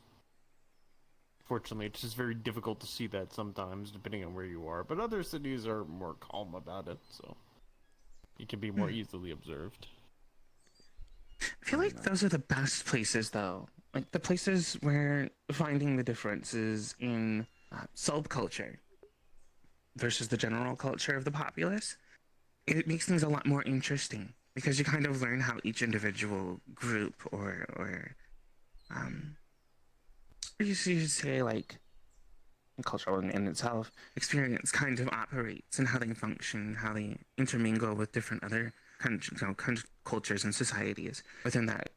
Fortunately, it's just very difficult to see that sometimes, depending on where you are. But other cities are more calm about it, so it can be more easily observed. I feel like those are the best places, though. Like the places where finding the differences in subculture versus the general culture of the populace, it makes things a lot more interesting because you kind of learn how each individual group or you should say like cultural in itself experience kind of operates and how they function, how they intermingle with different other cultures and societies within that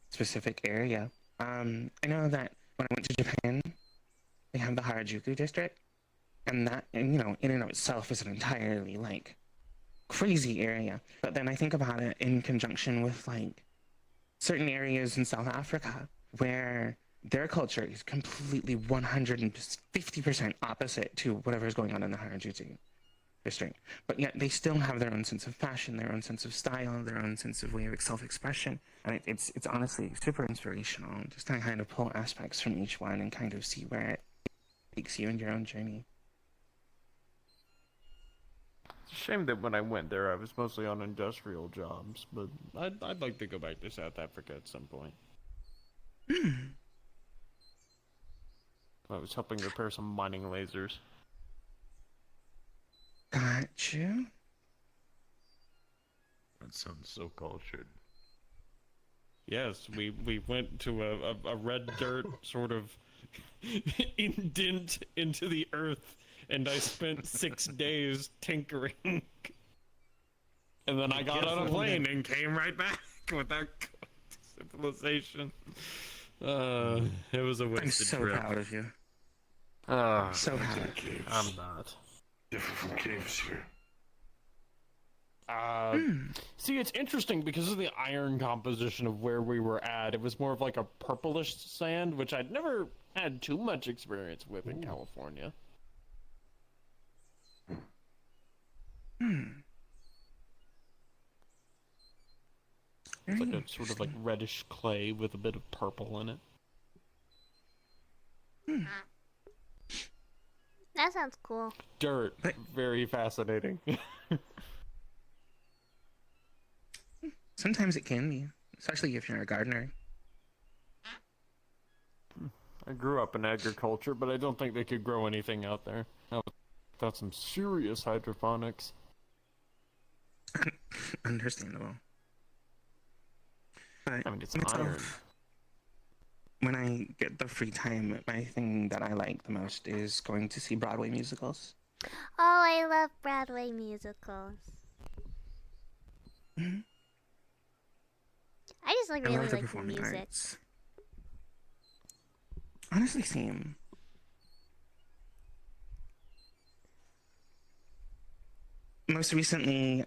specific area. I know that when I went to Japan, they have the Harajuku district, and that, and in and of itself is an entirely like crazy area. But then I think about it in conjunction with like certain areas in South Africa where their culture is completely 150% opposite to whatever is going on in the Harajuku district. But yet they still have their own sense of fashion, their own sense of style, their own sense of way of self-expression. And it's honestly super inspirational just to kind of pull aspects from each one and kind of see where it takes you in your own journey. It's a shame that when I went there, I was mostly on industrial jobs, but I'd like to go back to South Africa at some point. I was helping repair some mining lasers. Got you. That sounds so cultured. Yes, we went to a red dirt sort of indent into the earth, and I spent 6 days tinkering. And then I got on a plane and came right back with that civilization. It was a wasted trip. I'm so proud of you. So happy. I'm not. Different from caves here. See, it's interesting because of the iron composition of where we were at. It was more of like a purplish sand, which I'd never had too much experience with in California. It's like a sort of like reddish clay with a bit of purple in it. That sounds cool. Dirt, very fascinating. Sometimes it can be, especially if you're a gardener. I grew up in agriculture, but I don't think they could grow anything out there. That's some serious hydroponics. Understandable. But I mean, it's iron. When I get the free time, my thing that I like the most is going to see Broadway musicals. Oh, I love Broadway musicals. I just I really love the like the performing music. arts. Honestly, same. Most recently,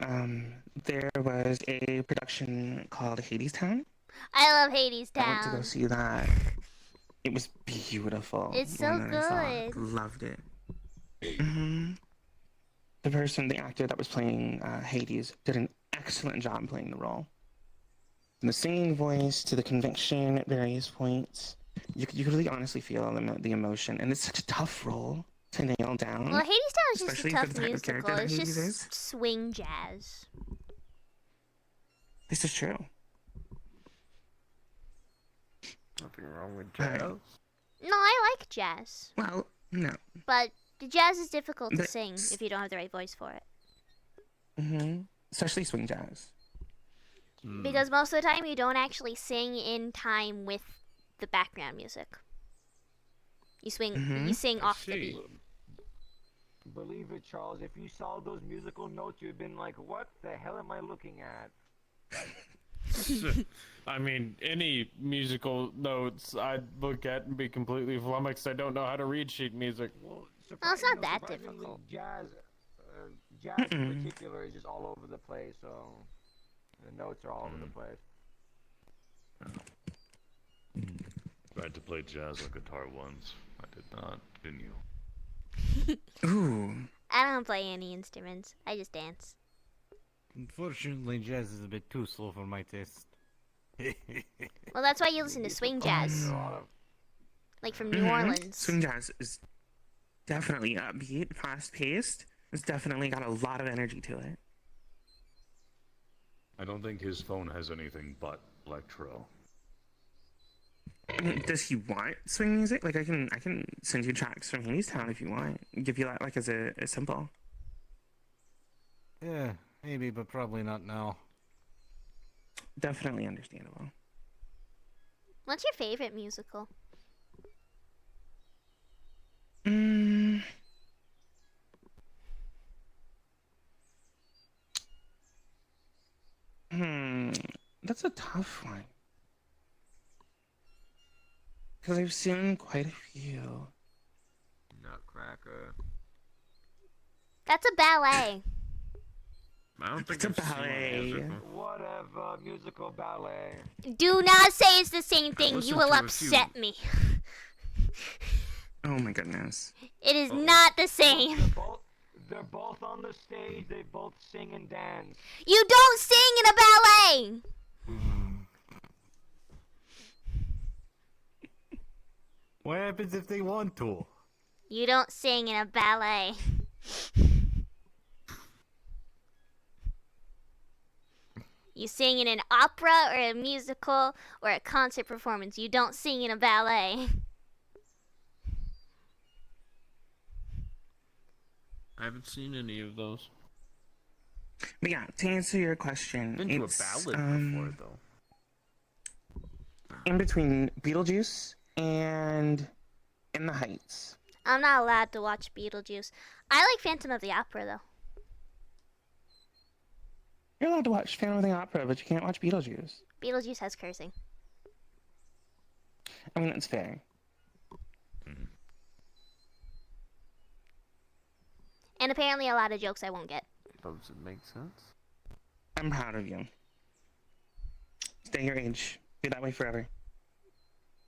there was a production called Hades Town. I love Hades Town. I went to go see that. It was beautiful. It's The one so that I good. saw. Loved it. The actor that was playing Hades did an excellent job playing the role. From the singing voice to the conviction at various points, you could really honestly feel the emotion, and it's such a tough role to nail down. Well, Hades Town is just a especially tough for the type of musical. character that It's Hades just is. swing jazz. This is true. Nothing wrong with jazz. No, I like jazz. Well, no. But the jazz is difficult to But- sing if you don't have the right voice for it. Especially swing jazz. Because most of the time you don't actually sing in time with the background music. You you sing off the beat. Believe it, Charles. If you saw those musical notes, you'd been like, "What the hell am I looking at?" I mean, any musical notes I'd look at and be completely flummoxed. I don't know how to read sheet music. Well, it's not that surprisingly, difficult. Jazz in particular is just all over the place. So the notes are all over the place. Tried to play jazz on guitar once. I did not. Didn't you? Ooh. I don't play any instruments. I just dance. Unfortunately, jazz is a bit too slow for my taste. Well, that's why you listen to swing jazz. Like from New Orleans. Swing jazz is definitely upbeat, fast-paced. It's definitely got a lot of energy to it. I don't think his phone has anything but electro. Does he want swing music? Like I can send you tracks from Hadestown if you want. Give you that like as a simple. Yeah, maybe, but probably not now. Definitely understandable. What's your favorite musical? That's a tough one. Because I've seen quite a few. Nutcracker. That's a ballet. I don't think It's a ballet. Whatever, musical ballet. Do not say it's the same thing. You listened will to a upset me. Oh my goodness. It is not the same. They're both on the stage. They both sing and dance. You don't sing in a ballet. What happens if they want to? You don't sing in a ballet. You sing in an opera or a musical or a concert performance. You don't sing in a ballet. I haven't seen any of those. But yeah, to answer your question, Been to a it's ballad before, though. in between Beetlejuice and In the Heights. I'm not allowed to watch Beetlejuice. I like Phantom of the Opera though. You're allowed to watch Phantom of the Opera, but you can't watch Beetlejuice. Beetlejuice has cursing. I mean, that's fair. And apparently a lot of jokes I won't get. Does it make sense? I'm proud of you. Stay your age. Be that way forever.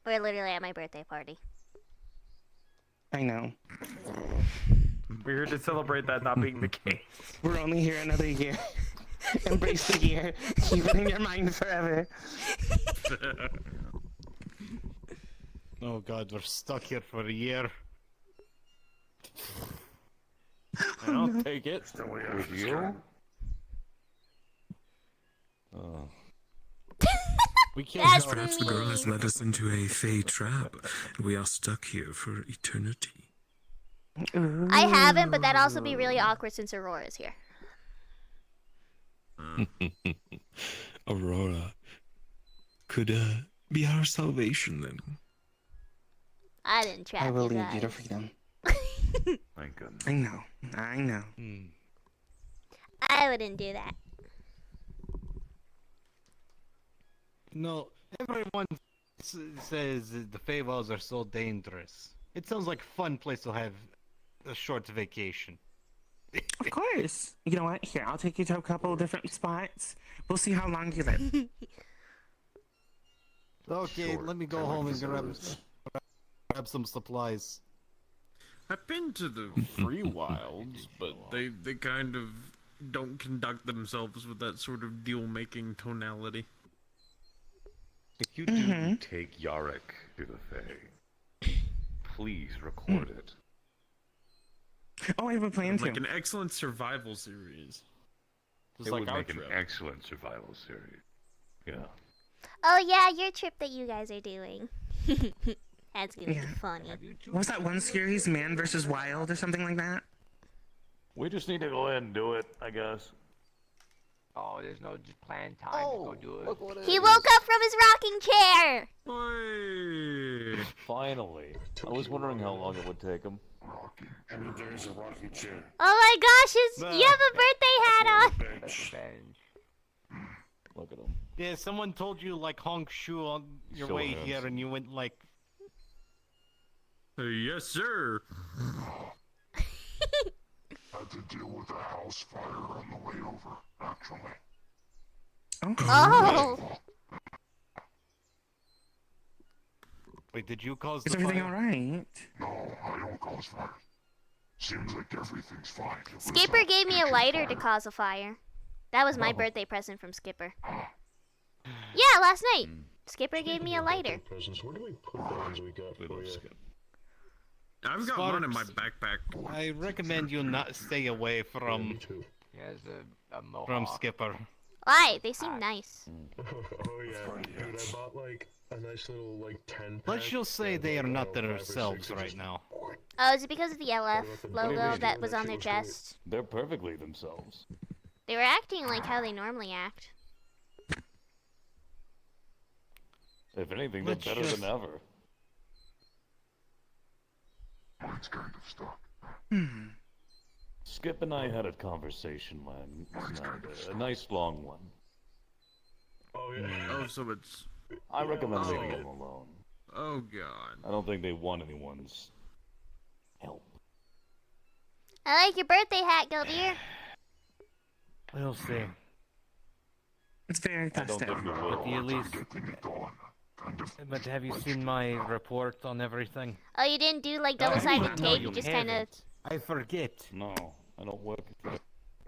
We're literally at my birthday party. I know. We're here to celebrate that not being the case. We're only here another year. Embrace the year. Keep it in your mind forever. Oh god, we're stuck here for a year. I'll take it. With you? Oh. We can't. That's Perhaps the girl has led us into a fey trap. We are stuck here for eternity. I haven't, but that'd also be really awkward since Aurora's here. Aurora could be our salvation then. I didn't trap I will you lead guys. you to freedom. Thank goodness. I know. I know. I wouldn't do that. No, everyone says that the Feywilds are so dangerous. It sounds like a fun place to have a short vacation. Of course. You know what? Here, I'll take you to a couple of different spots. We'll see how long you live. Okay, Short. let me go I like home and facilities. grab some supplies. I've been to the free wilds, but they kind of don't conduct themselves with that sort of deal-making tonality. If you do take Yarrick to the Fae, please record it. Oh, I have a plan Like to. an excellent survival series. Just It like would our make trip. an excellent survival series. Yeah. Oh yeah, your trip that you guys are doing. That's gonna be funny. What was that one series, Man vs. Wild or something like that? We just need to go ahead and do it, I guess. Oh, there's no just planned time to go do it. Look what it He is. woke up from his rocking chair! Finally. I was wondering how long it would take him. There is a rocking chair. Oh my gosh, you have a birthday hat on! That's the bench. Look at him. Yeah, someone told you like honk shoe on your Show way hands. here, and you went like, Yes, sir. Had to deal with a house fire on the way over, actually. Oh! wait, did you cause Is the everything fire? alright? No, I don't cause fires. Seems like everything's fine. It was, Skipper gave me a kitchen lighter to fire. cause a fire. That was my birthday present from Skipper. Yeah, last night. Skipper gave me a lighter. Presents. Where do we put the ones we got for you? I've got one in my backpack. I recommend you not stay away Me from too. He has a mohawk. Skipper. Why? They seem nice. Oh yeah, dude, I bought like a nice little like 10 Let's pack just say of, they are like, not 5 or themselves 6 right just- now. Oh, is it because of the LF What do you logo mean? that was on their chest? They're perfectly themselves. They were acting like how they normally act. If anything, they're Let's better just- than ever. Mine's kind of stuck. Skip and I had a conversation last night, a nice long one. Oh yeah. Oh, so it's. I recommend leaving Oh. them alone. Oh god. I don't think they want anyone's help. I like your birthday hat, Gildeer. We'll see. It's very I don't festive. think we will. But you at least. Get things going. Kind of. But have you seen my report on everything? Oh, you didn't do like No, double-sided no, tape? you You just kind of. haven't. I forget. No, I don't work there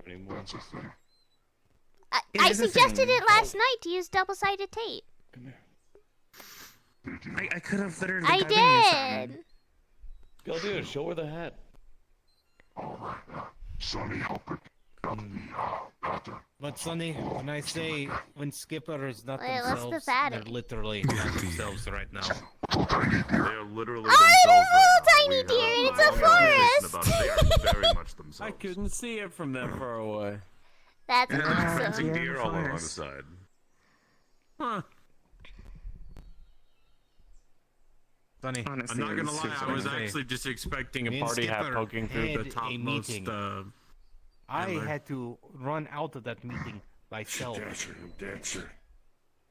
anymore. That's a thing. It I is a suggested thing. it last night to use double-sided tape. Come here. Did you? I could have literally I gotten you some. did. Go dude, show her the hat. All right. Sonny, help it. Got the bathroom. But Sonny, when I say when Skipper is not Wait, what's the themselves, fatty? they're literally not themselves right now. They're literally Oh, it themselves is little right now. tiny We had deer, and it's a long conversation forest. about it. They are very much themselves. I couldn't see it from that far away. That's Yeah, awesome. yeah. Deer all along the forest. side. Huh. Sonny, Honestly, I'm not it gonna was lie, super I was nice. actually just expecting a Me and party hat Skipper poking through had the a topmost. meeting. I Never. had to run out of that meeting myself. Dancer.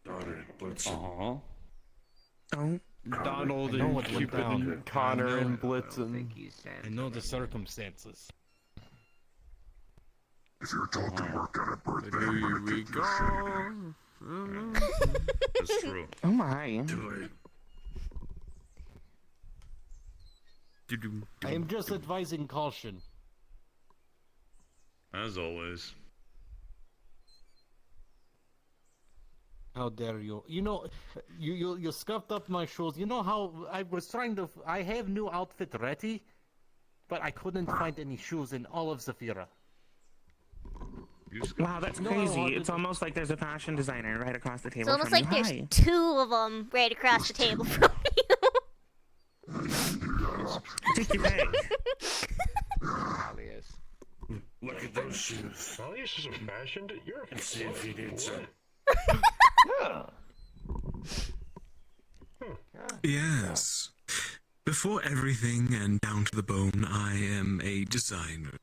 Daughter, Blitzen. Uh-huh. Oh, Donald I know and what went Cupid down. and Connor I know. and I don't Blitzen. think he's sent I know the somebody. circumstances. If you're talking work at a birthday, Here I'm gonna we kick your shit. go. That's true. oh my. Do it. I am just advising caution. As always. How dare you? You know, you scuffed up my shoes. You know how I was trying to. I have new outfit ready, but I couldn't find any shoes in all of Zafira. Wow, that's No, I crazy. wanted- It's almost like there's a fashion designer right across the It's table almost from like you. there's Hi. two of them right across the table from you. Take your bag. Alias. Look at those shoes. Alias is a fashion. You're a And see if he needs some. Yes. Before everything and down to the bone, I am a designer.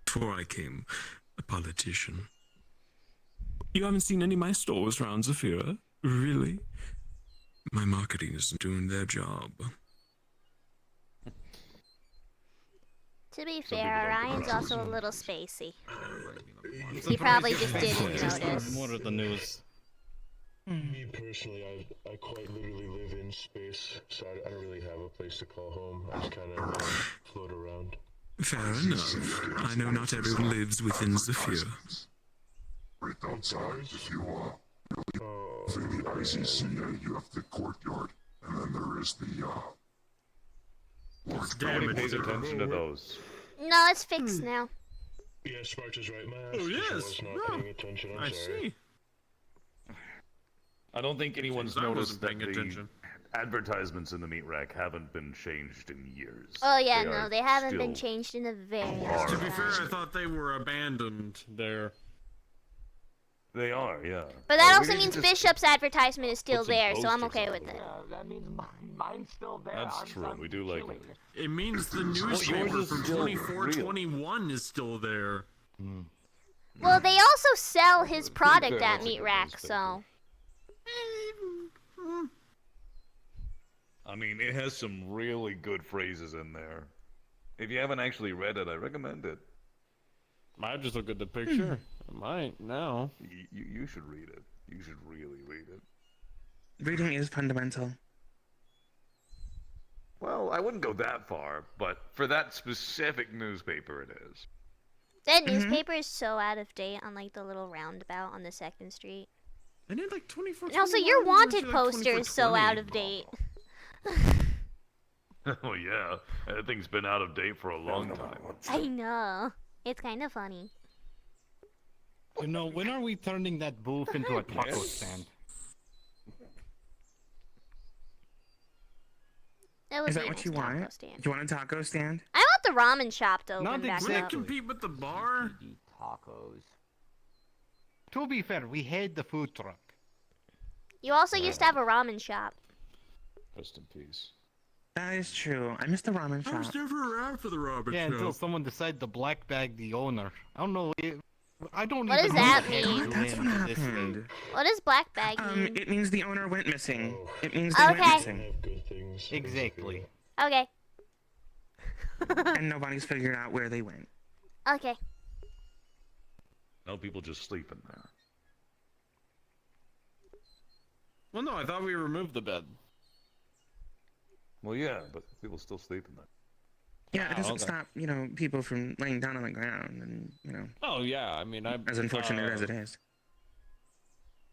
Before I came a politician. You haven't seen any of my stores around Zafira? Really? My marketing isn't doing their job. To be fair, Ryan's also a little spacey. He He probably just didn't notice. More of the news. Me personally, I quite literally live in space, so I don't really have a place to call home. I just kind of float around. Fair enough. I know not everyone lives within Zafira. Right outside, if you Oh, for the ICCA, you have the courtyard, and then there is the Nobody pays attention to those. No, it's fixed now. yeah, Sparks is right. My ass Oh, just yes. was not Oh, paying attention. I'm I sorry. see. I don't think anyone's Seems I noticed wasn't that paying the attention. advertisements in the meat rack haven't been changed in years. Oh yeah, They no, are they haven't still been changed in a very long hard. To be fair, I time. thought they were abandoned there. They are, yeah. But that We also need to means just Bishop's advertisement is still put some there, so I'm posters okay on with the it. wall. That means mine's still there. That's I'm true. We do like chilling. it. It means the yours newspaper is from still 2421 is still there. Well, they also sell his To be product fair, at that's a Meat good Rack, newspaper. so. I mean, it has some really good phrases in there. If you haven't actually read it, I recommend it. I just look at the picture. I might now. You should read it. You should really read it. Reading is fundamental. Well, I wouldn't go that far, but for that specific newspaper, it is. That newspaper is so out of date on like the little roundabout on the 2nd Street. And it like 24. And also, your wanted poster is so out of date. Oh yeah, that thing's been out of date for a long time. I know. It's kind of funny. You know, when are we turning that booth into a taco Yes. stand? That would Is be that a what nice you taco want? stand. You want a taco stand? I want the ramen shop to open Not back Would it up. compete with the bar? Tacos. To be fair, we had the food truck. You also used to have a ramen shop. Rest in peace. That is true. I missed the ramen I was shop. never around for the Robert Yeah, show. until someone decided to black bag the owner. I don't know. I don't What even does know that what happened mean? to That's him what to this day. happened. What does black bag mean? It means the owner went missing. It means they went Okay. missing. Have good things. Exactly. Okay. And nobody's figured out where they went. Okay. No, people just sleep in there. Well, no, I thought we removed the bed. Well, yeah, but people still sleep in there. Yeah, it doesn't okay. stop, people from laying down on the ground and, Oh yeah, I mean, as unfortunate as it is.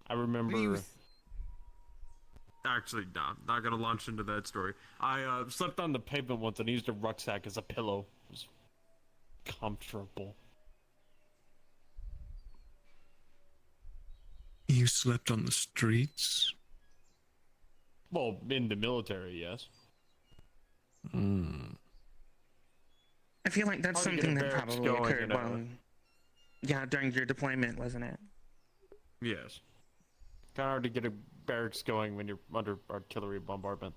I remember. Actually, no, not gonna launch into that story. I slept on the pavement once and used a rucksack as a pillow. It was comfortable. You slept on the streets? Well, in the military, yes. I feel like that's Hard to get something a that barracks probably going, occurred while, during your deployment, wasn't it? Yes. Kind of hard to get a barracks going when you're under artillery bombardment.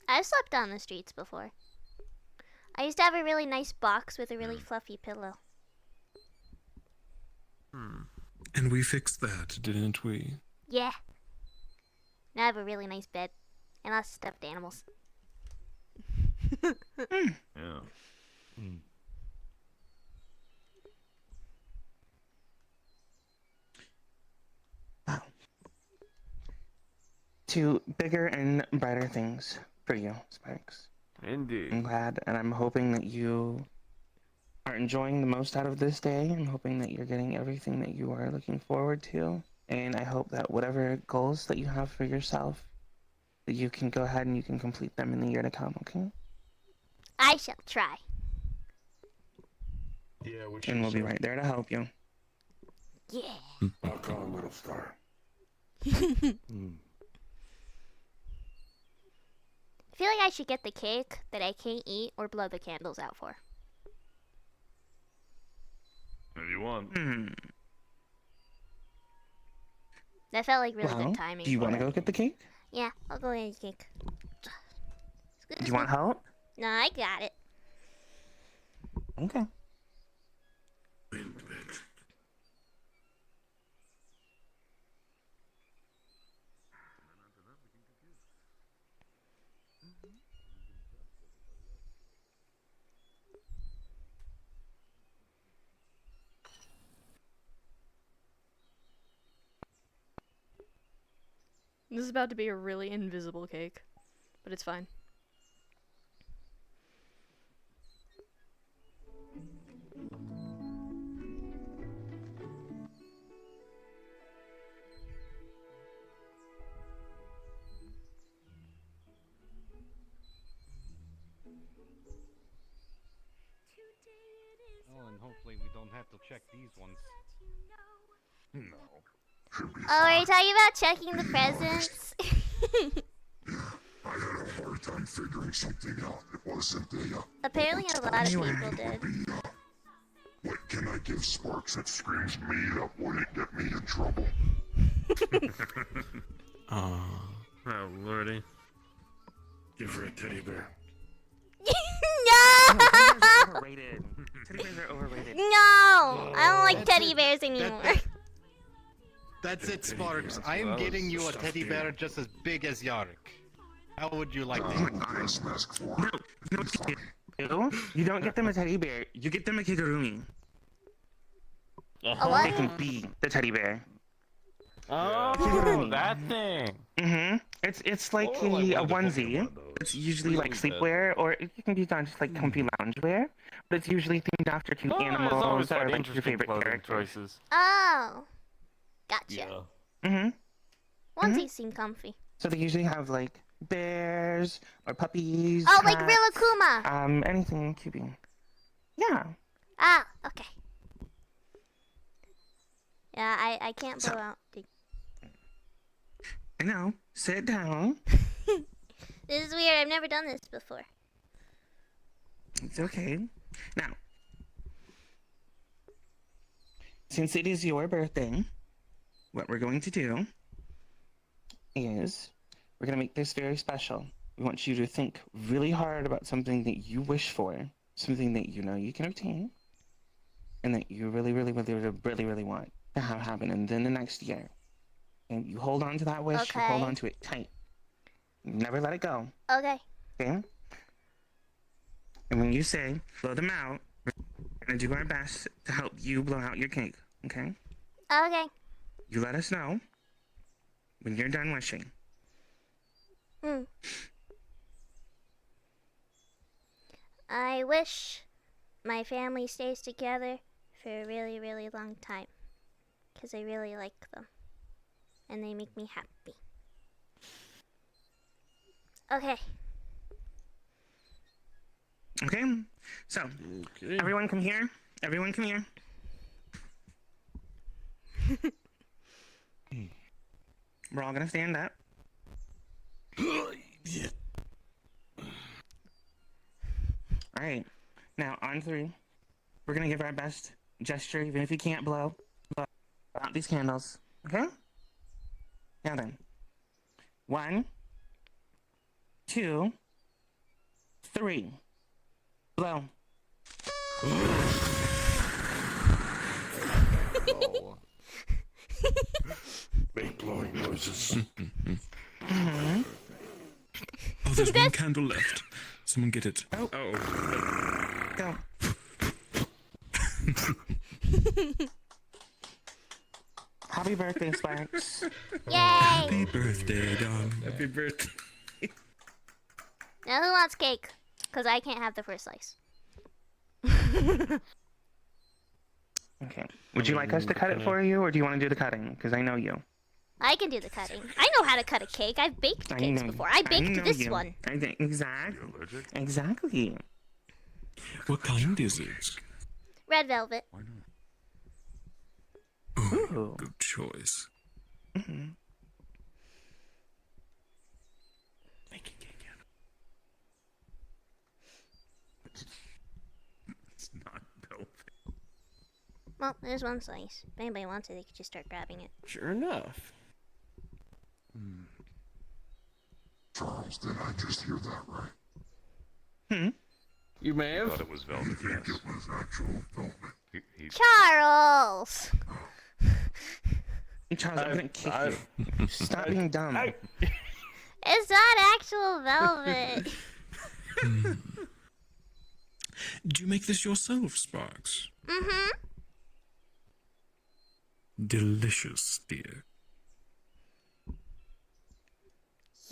I've slept on the streets before. I used to have a really nice box with a really fluffy pillow. And we fixed that, didn't we? Yeah. And I have a really nice bed. And lots of stuffed animals. Yeah. Wow. To bigger and brighter things for you, Sparks. Indeed. I'm glad, and I'm hoping that you are enjoying the most out of this day. I'm hoping that you're getting everything that you are looking forward to. And I hope that whatever goals that you have for yourself, that you can go ahead and you can complete them in the year to come, okay? I shall try. Yeah, which And we'll is, be right there to help you. Yeah. I'll call him Little Star. I feel like I should get the cake that I can't eat or blow the candles out for. If you want. That felt like really Well, good timing. do you for want to it. go get the cake? Yeah, I'll go get the cake. Do you want help? No, I got it. Okay. This is about to be a really invisible cake, but it's fine. hopefully we don't have to check these ones. No. Oh, are you talking about checking the presents? I had a hard time figuring something out. It wasn't Apparently a lot of people did. What can I give Sparks that screams me up wouldn't get me in trouble? Oh, lordy. Give her a teddy bear. No! Overrated. Teddy bears are overrated. No! I don't like That's teddy it. bears anymore. That's it, Sparks. I am getting you a teddy bear just as big as Yarick. How would you like that? No, you don't get them a teddy bear. You get them a kigurumi. A what? They can be the teddy bear. Oh, that thing. It's like a onesie. It's usually like sleepwear, or it can be done just like comfy loungewear. But it's usually themed after cute animals or like your favorite characters. Choices. Oh. Gotcha. Onesies seem comfy. So they usually have like bears or puppies. Oh, like cats, Rillakkuma. Anything cute. Yeah. Ah, okay. Yeah, I can't blow out the... I know. Sit down. This is weird. I've never done this before. It's okay. Now, since it is your birthday, what we're going to do is we're going to make this very special. We want you to think really hard about something that you wish for, something that you know you can obtain, and that you really, really, really, really, really, really want to have happen. And then the next year, and you hold on to that wish, you hold on to it tight. Never let it go. Okay. Okay? And when you say, blow them out, we're going to do our best to help you blow out your cake. Okay? Okay. You let us know when you're done wishing. I wish my family stays together for a really, really long time. Because I really like them. And they make me happy. Okay. Okay? So, everyone come here. Everyone come here. We're all gonna stand up. Alright. Now, on three, we're gonna give our best gesture, even if you can't blow out these candles. Okay? Now then. 1, 2, 3. Blow. Make blowing noises. Oh, there's one candle left. Someone get it. Oh. Go. Happy birthday, Sparks. Yay! Happy birthday, darling. Happy birthday. Now who wants cake? Because I can't have the first slice. Okay. Would you like us to cut it for you, or do you want to do the cutting? Because I know you. I can do the cutting. I know how to cut a cake. I've baked cakes before. I baked this one. Exactly. What kind is it? Red velvet. Why not? Oh, good choice. Making cake out. It's not velvet. Well, there's one slice. If anybody wants it, they could just start grabbing it. Sure enough. Charles, did I just hear that right? You may I have. thought it was velvet, I think yes. it was actual velvet. Charles! Charles, I'm gonna kick you. Stop being dumb. It's not actual velvet. Do you make this yourself, Sparks? Mm-hmm. Delicious, dear.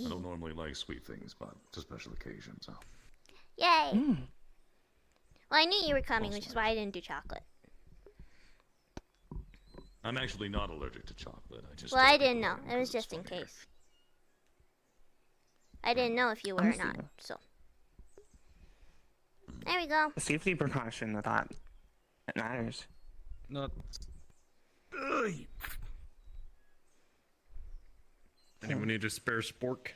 I don't normally like sweet things, but it's a special occasion, so. Yay. Well, I knew you were coming, which is why I didn't do chocolate. I'm actually not allergic to chocolate. I just. Well, I didn't know. It was just in case. I didn't know if you were or not, so. There we go. A safety precaution, I thought. It matters. Not. Anyone need a spare spork?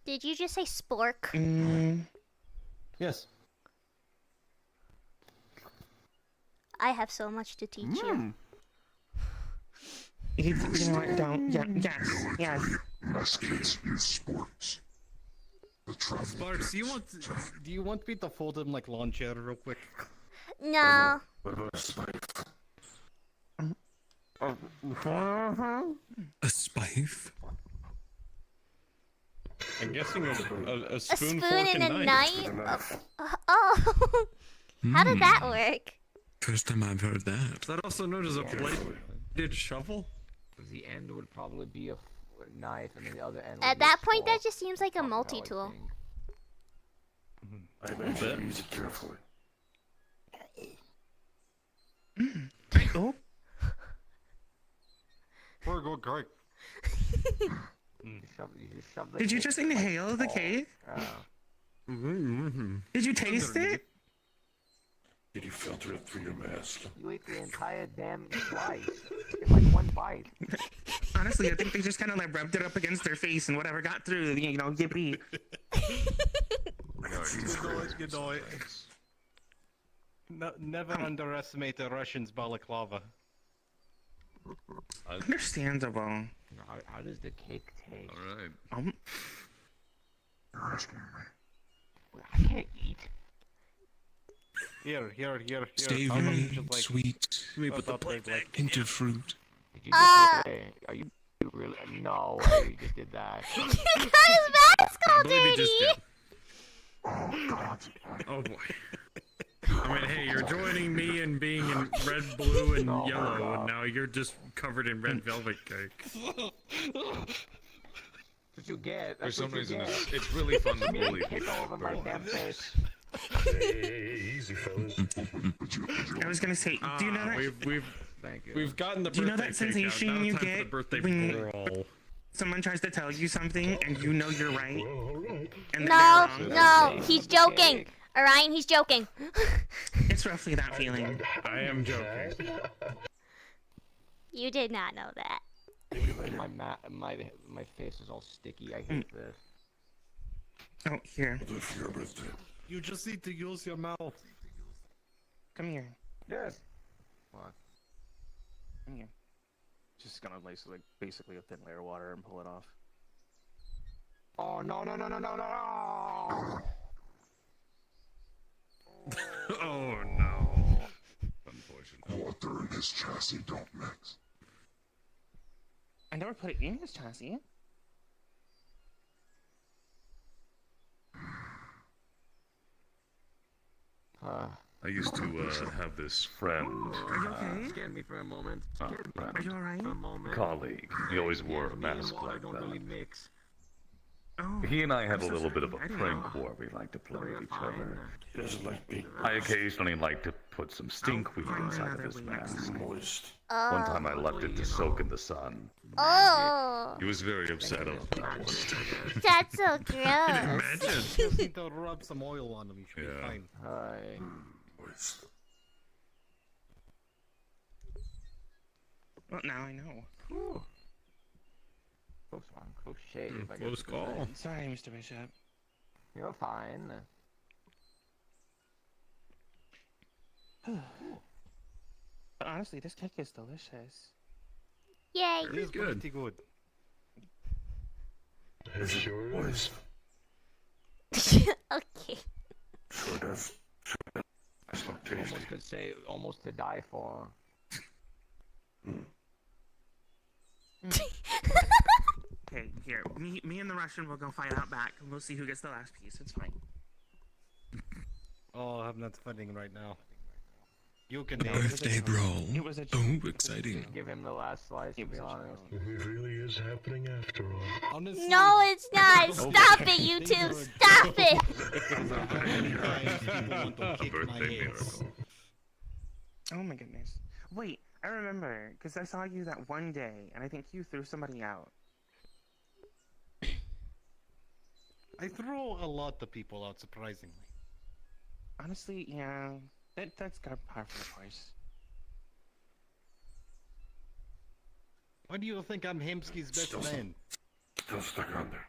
Did you just say spork? Yes. I have so much to teach you. You know what? Don't. Yeah. Yes. Less kids use sports. Sparks, do you want me to fold him like lawn chair real quick? No. What about a spife? A spife? I'm guessing a A spoon, spoon fork, and a and knife? Oh. How did that work? First time I've heard that. Is that also known as a bladed shovel? The end would probably be a knife, and then the other end. At that point, that just seems like a multi-tool. I bet you use it carefully. Oh. We're going great. Did you just inhale the cake? Did you taste it? Did you filter it through your mask? You ate the entire damn slice in like one bite. Honestly, I think they just kind of like rubbed it up against their face, and whatever got through, you know, yippee. Good boy. No, never underestimate the Russians' balaclava. Understandable. How does the cake taste? Alright. You're asking me. I can't eat. Here. Stay How much very would you like? sweet. Let me put the plate back. Into fruit. Did you just say, are you really? No way you just did that. He got his mask all I believe he dirty! just did. Oh, God. Oh boy. I mean, hey, you're joining me in being in red, blue, and yellow, and now you're just covered in red velvet cake. That's what you get. For That's some what you reason, get. it's really fun to bully Kick people. over my damn face. Hey, easy, fellas. I was gonna say, do you know that? Thank you. We've gotten the Do you know birthday that cake out. sensation Now you time for the get birthday when brawl. someone tries to tell you something and you know you're right? And No, they're wrong? no, he's joking. Orion, he's joking. It's roughly that feeling. I am joking. You did not know that. My face is all sticky. I hate this. Oh, here. You just need to use your mouth. Come here. Yes. What? Come here. Just gonna lace like basically a thin layer of water and pull it off. Oh no! Oh no. Unfortunate. Water and his chassis don't mix. I never put it in his chassis. I used to have this friend. Are you okay? Scared me for a moment. Are you alright? For a moment. Colleague. He always wore a mask like don't really that. mix. Oh. He and I had a little bit of a prank war we like to play with each other. He doesn't like being I occasionally like to put some stinkweed inside of his mask. moist. One time I left it to soak in the sun. Oh, He was very upset about that. that's so gross. Just need to rub some oil on him. You should be Yeah. fine. Hi. Moist. Well, now I know. Close one. Close shave. I guess Close you could call. say. Sorry, Mr. Bishop. You're fine. But honestly, this cake is delicious. Yay. It is good. pretty good. It sure is. Okay. Sure does. That's not tasty. Almost could say almost to die for. Okay, here. Me and the Russian will go fight out back, and we'll see who gets the last piece. It's fine. Oh, I'm not fighting right now. You can Birthday brawl. It was a Oh, exciting. Give him the last slice, to be honest. It really is happening after all. Honestly, No, it's not. Stop it, you two. Stop it. Oh my goodness. Wait, I remember, because I saw you that one day, and I think you threw somebody out. I throw a lot of people out, surprisingly. Honestly, yeah. That's got par for the course. Why do you think I'm Hemsky's best man? Still stuck on there.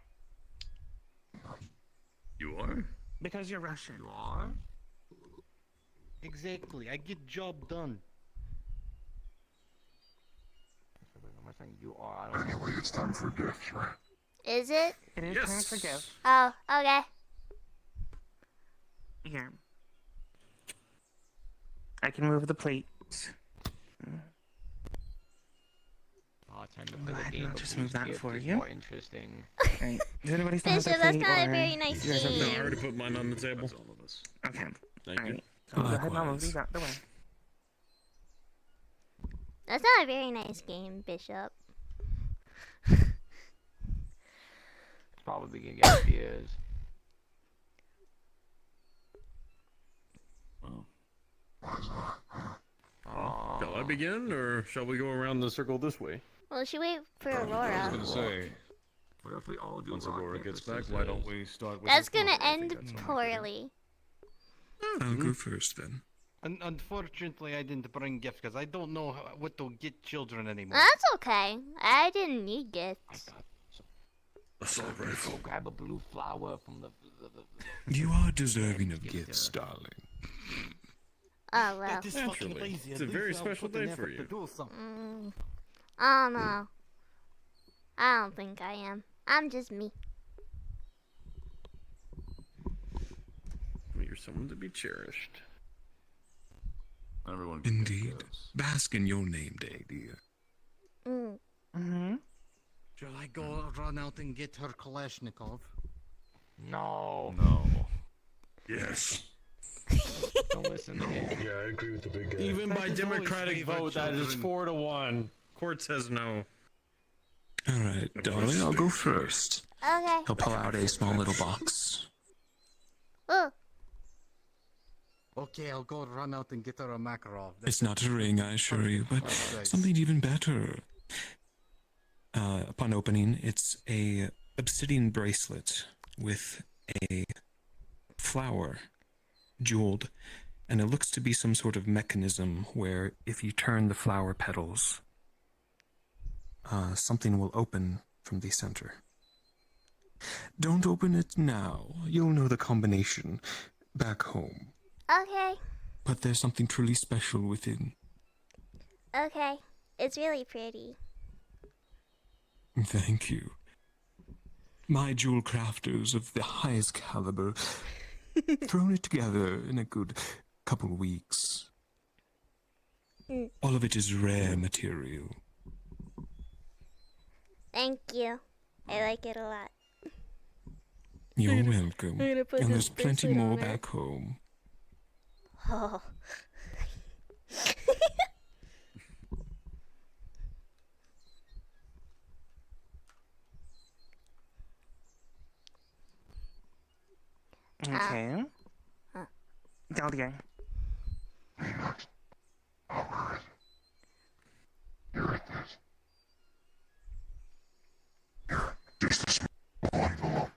You are? Because you're Russian. You are? Exactly. I get job done. I'm not saying you are. I don't Anyway, it's time for gifts, right? Is it? It is time for gifts. Oh, okay. Here. I can move the plates. Time to Go play the ahead, game. I'll just move that for you. More interesting. Okay. Does anybody still have Bishop, their that's plate, not a or very nice you guys have game. their- I already put mine on the table. That's all of us. Okay. Thank you. Alright. So go ahead and I'll move these out the way. That's not a very nice game, Bishop. Probably gonna get ideas. Shall I begin, or shall we go around the circle this way? Well, should wait for I was Aurora. gonna say, What if we all do once rock, Aurora paper, gets back, scissors? why don't we start with That's this one? gonna I think end that's all I can do. poorly. I'll go first then. Unfortunately, I didn't bring gifts because I don't know what to get children anymore. That's okay. I didn't need gifts. Go grab a blue flower from the You are deserving of gifts, darling. Oh, well. That is fucking Naturally. lazy. It's a At very least I'll special put an day for effort you. to do something. I don't know. I don't think I am. I'm just me. You're someone to be cherished. Everyone. Indeed. Bask in your name day, dear. Mm-hmm. Shall I go run out and get her Kalashnikov? No. No. Yes. Don't listen to him. Yeah, I agree with the big guy. Even by is always democratic favorite vote, that is children. 4-1. Court says no. Alright, darling, I'll go first. Okay. He'll pull out a small little box. Oh, Okay, I'll go run out and get her a Makarov. It's not a ring, I assure you, but something even better. Upon opening, it's a obsidian bracelet with a flower jeweled, and it looks to be some sort of mechanism where if you turn the flower petals, something will open from the center. Don't open it now. You'll know the combination back home. okay. But there's something truly special within. Okay. It's really pretty. Thank you. My jewel crafters of the highest caliber thrown it together in a good couple weeks. All of it is rare material. Thank you. I like it a lot. You're welcome. I'm gonna put And this there's plenty bracelet more on her. back home. Oh. Okay. Huh. Delia. Here it is. Here, just a small envelope.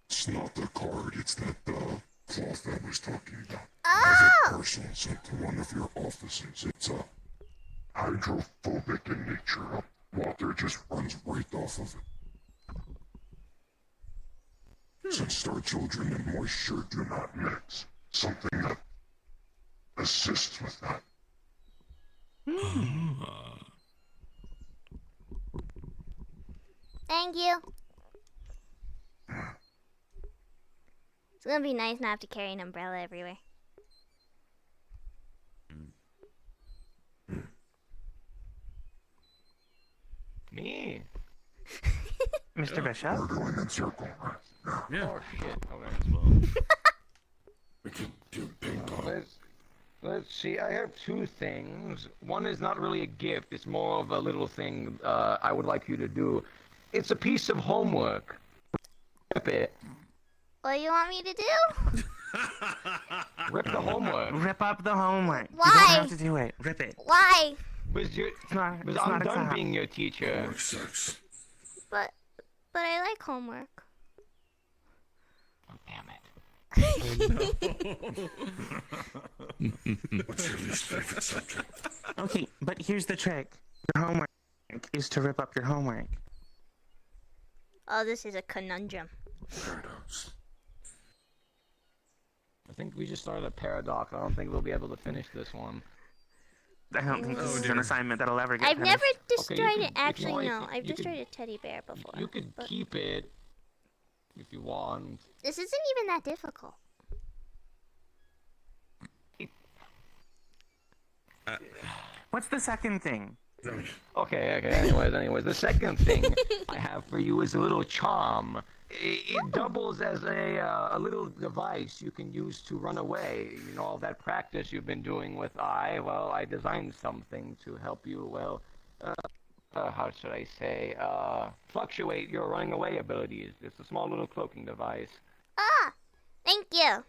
It's not the card, it's that cloth I was talking about. I have it personally sent to one of your offices. It's hydrophobic in nature. Water just runs right off of it. Since our children and moisture do not mix, something that assists with that. Thank you. It's gonna be nice not have to carry an umbrella everywhere. Me? Mr. Bishop? We're going in circle, right? Yeah. Oh shit. Okay. As well. We can do ping pong. Let's see. I have two things. One is not really a gift. It's more of a little thing I would like you to do. It's a piece of homework. Rip it. What do you want me to do? Rip the homework. Rip up the homework. You Why? don't have to do it. Rip it. Why? Because It's not I'm a done class. being your teacher. Homework sucks. But But I like homework. Oh, damn it. What's your least favorite subject? Okay, but here's the trick. Your homework is to rip up your homework. Oh, this is a conundrum. Paradox. I think we just started a paradox. I don't think we'll be able to finish this one. I don't think this is an assignment that'll ever get I've finished. never destroyed Okay, it. Actually, if you no. want, I've you destroyed could- a teddy bear before. You could but keep it if you want. this isn't even that difficult. What's the second thing? Okay. Anyways, the second thing I have for you is a little charm. It doubles as a little device you can use to run away. You know, all that practice you've been doing with well, I designed something to help you, how should I say, fluctuate your running away abilities. It's a small little cloaking device. Ah! Thank you.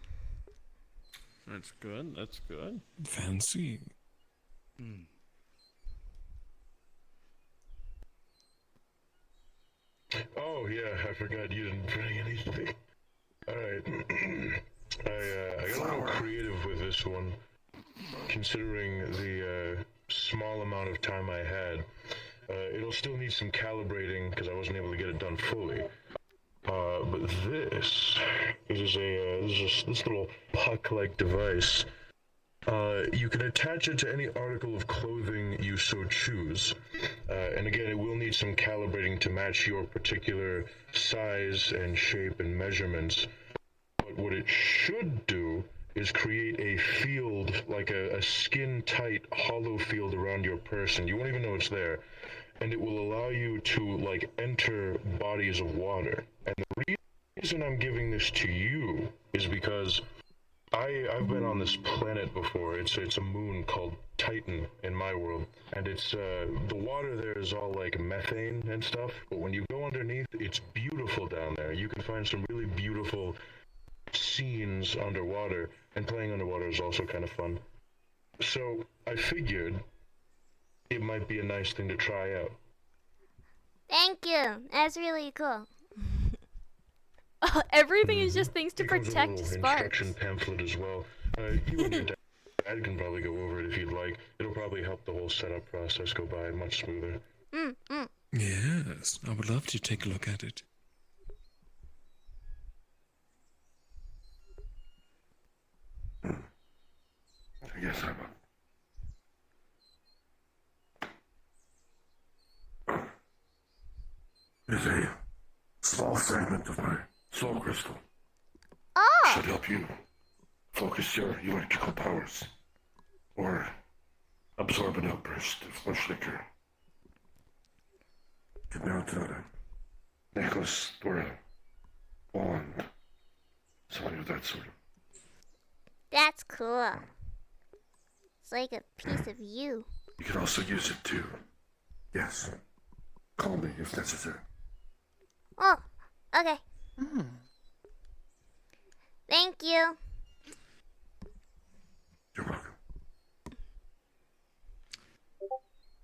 That's good. That's good. Fancy. Oh yeah, I forgot you didn't bring anything. Alright. I got a little creative with this one, considering the small amount of time I had. It'll still need some calibrating because I wasn't able to get it done fully. But this is this little puck-like device. You can attach it to any article of clothing you so choose. And again, it will need some calibrating to match your particular size and shape and measurements. But what it should do is create a field, like a skin-tight hollow field around your person. You won't even know it's there. And it will allow you to, like, enter bodies of water. And the reason I'm giving this to you is because I've been on this planet before. It's a moon called Titan in my world, and it's the water there is all like methane and stuff. But when you go underneath, it's beautiful down there. You can find some really beautiful scenes underwater, and playing underwater is also kind of fun. So I figured it might be a nice thing to try out. Thank you. That's really cool. Everything is just things to It comes with a protect little Sparks. instruction pamphlet as well. You and your dad can probably go over it if you'd like. It'll probably help the whole setup process go by much smoother. Yes, I would love to take a look at it. Yes, I'm Is a small fragment of my soul crystal. Oh! Should help you focus your electrical powers. Or absorb an outburst of much liquor. Get down to a necklace or a wand. Something of that sort. That's cool. It's like a piece of you. You can also use it to, yes, call me if necessary. Oh, okay. Thank you. You're welcome.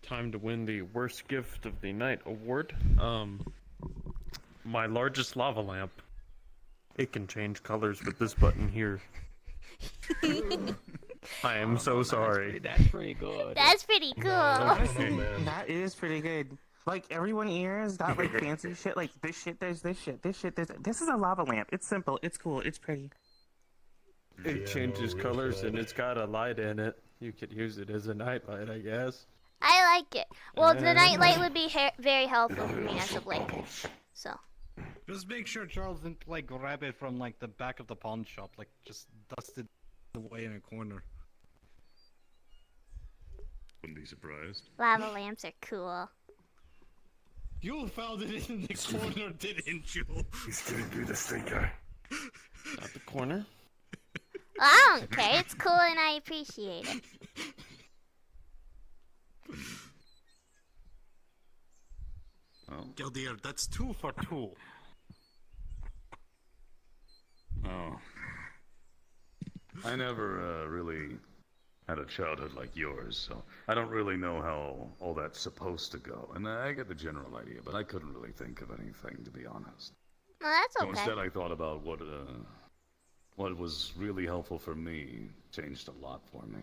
Time to win the worst gift of the night award. My largest lava lamp. It can change colors with this button here. I am so sorry. That's pretty good. That's pretty cool. Honestly, that is pretty good. Like, everyone here has got, like, fancy shit, like, this shit, there's this shit, this shit, there's... This is a lava lamp. It's simple, it's cool, it's pretty. It changes colors and it's got a light in it. You could use it as a nightlight, I guess. I like it. Well, the nightlight would be very helpful for me as of late. So. Just make sure Charles didn't, like, grab it from, like, the back of the pawn shop. Like, just dust it away in a corner. Wouldn't be surprised. Lava lamps are cool. You found it in the corner, didn't you? He's gonna do this thing, guy. Not the corner. Well, I don't care. It's cool and I appreciate it. Oh. Gildir, that's 2 for 2. Oh. I never really had a childhood like yours, so I don't really know how all that's supposed to go. And I get the general idea, but I couldn't really think of anything, to be honest. Well, that's So okay. instead I thought about what was really helpful for me changed a lot for me.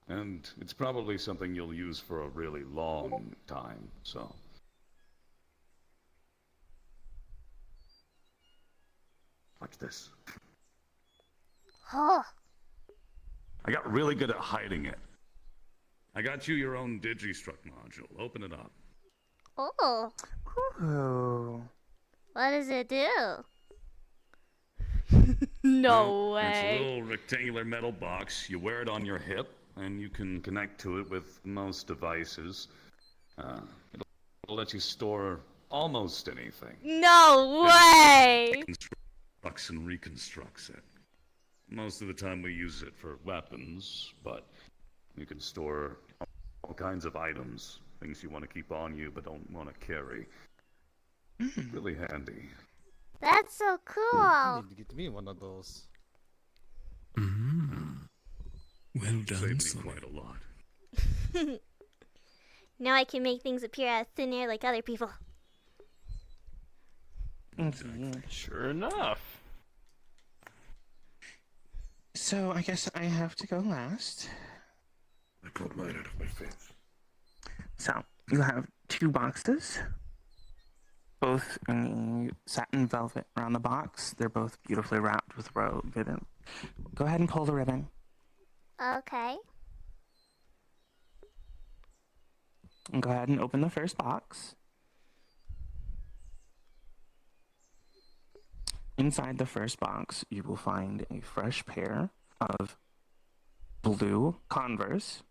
And it's probably something you'll use for a really long time, so... Watch this. Oh. I got really good at hiding it. I got you your own Digistruct module. Open it up. Oh. Ooh. What does it do? No It's a way. little rectangular metal box. You wear it on your hip, and you can connect to it with most devices. It'll let you store almost anything. No way. Constructs and reconstructs it. Most of the time we use it for weapons, but you can store all kinds of items, things you want to keep on you but don't want to carry. Really handy. That's so cool. Need to get me one of those. Well done, Saved me son. quite a lot. Now I can make things appear out of thin air like other people. Exactly. Sure enough. So I guess I have to go last. I pulled mine out of my face. So you have 2 boxes, both in a satin velvet around the box. They're both beautifully wrapped with ribbon. Go ahead and pull the ribbon. Okay. And go ahead and open the first box. Inside the first box, you will find a fresh pair of blue Converse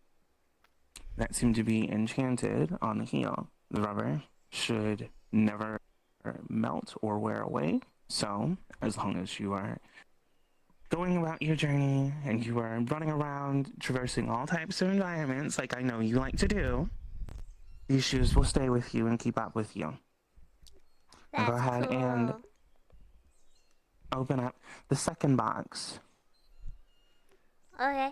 that seem to be enchanted on the heel. The rubber should never melt or wear away. So, as long as you are going about your journey and you are running around, traversing all types of environments like I know you like to do, these shoes will stay with you and keep up with you. Now That's go ahead cool. and open up the second box. Okay.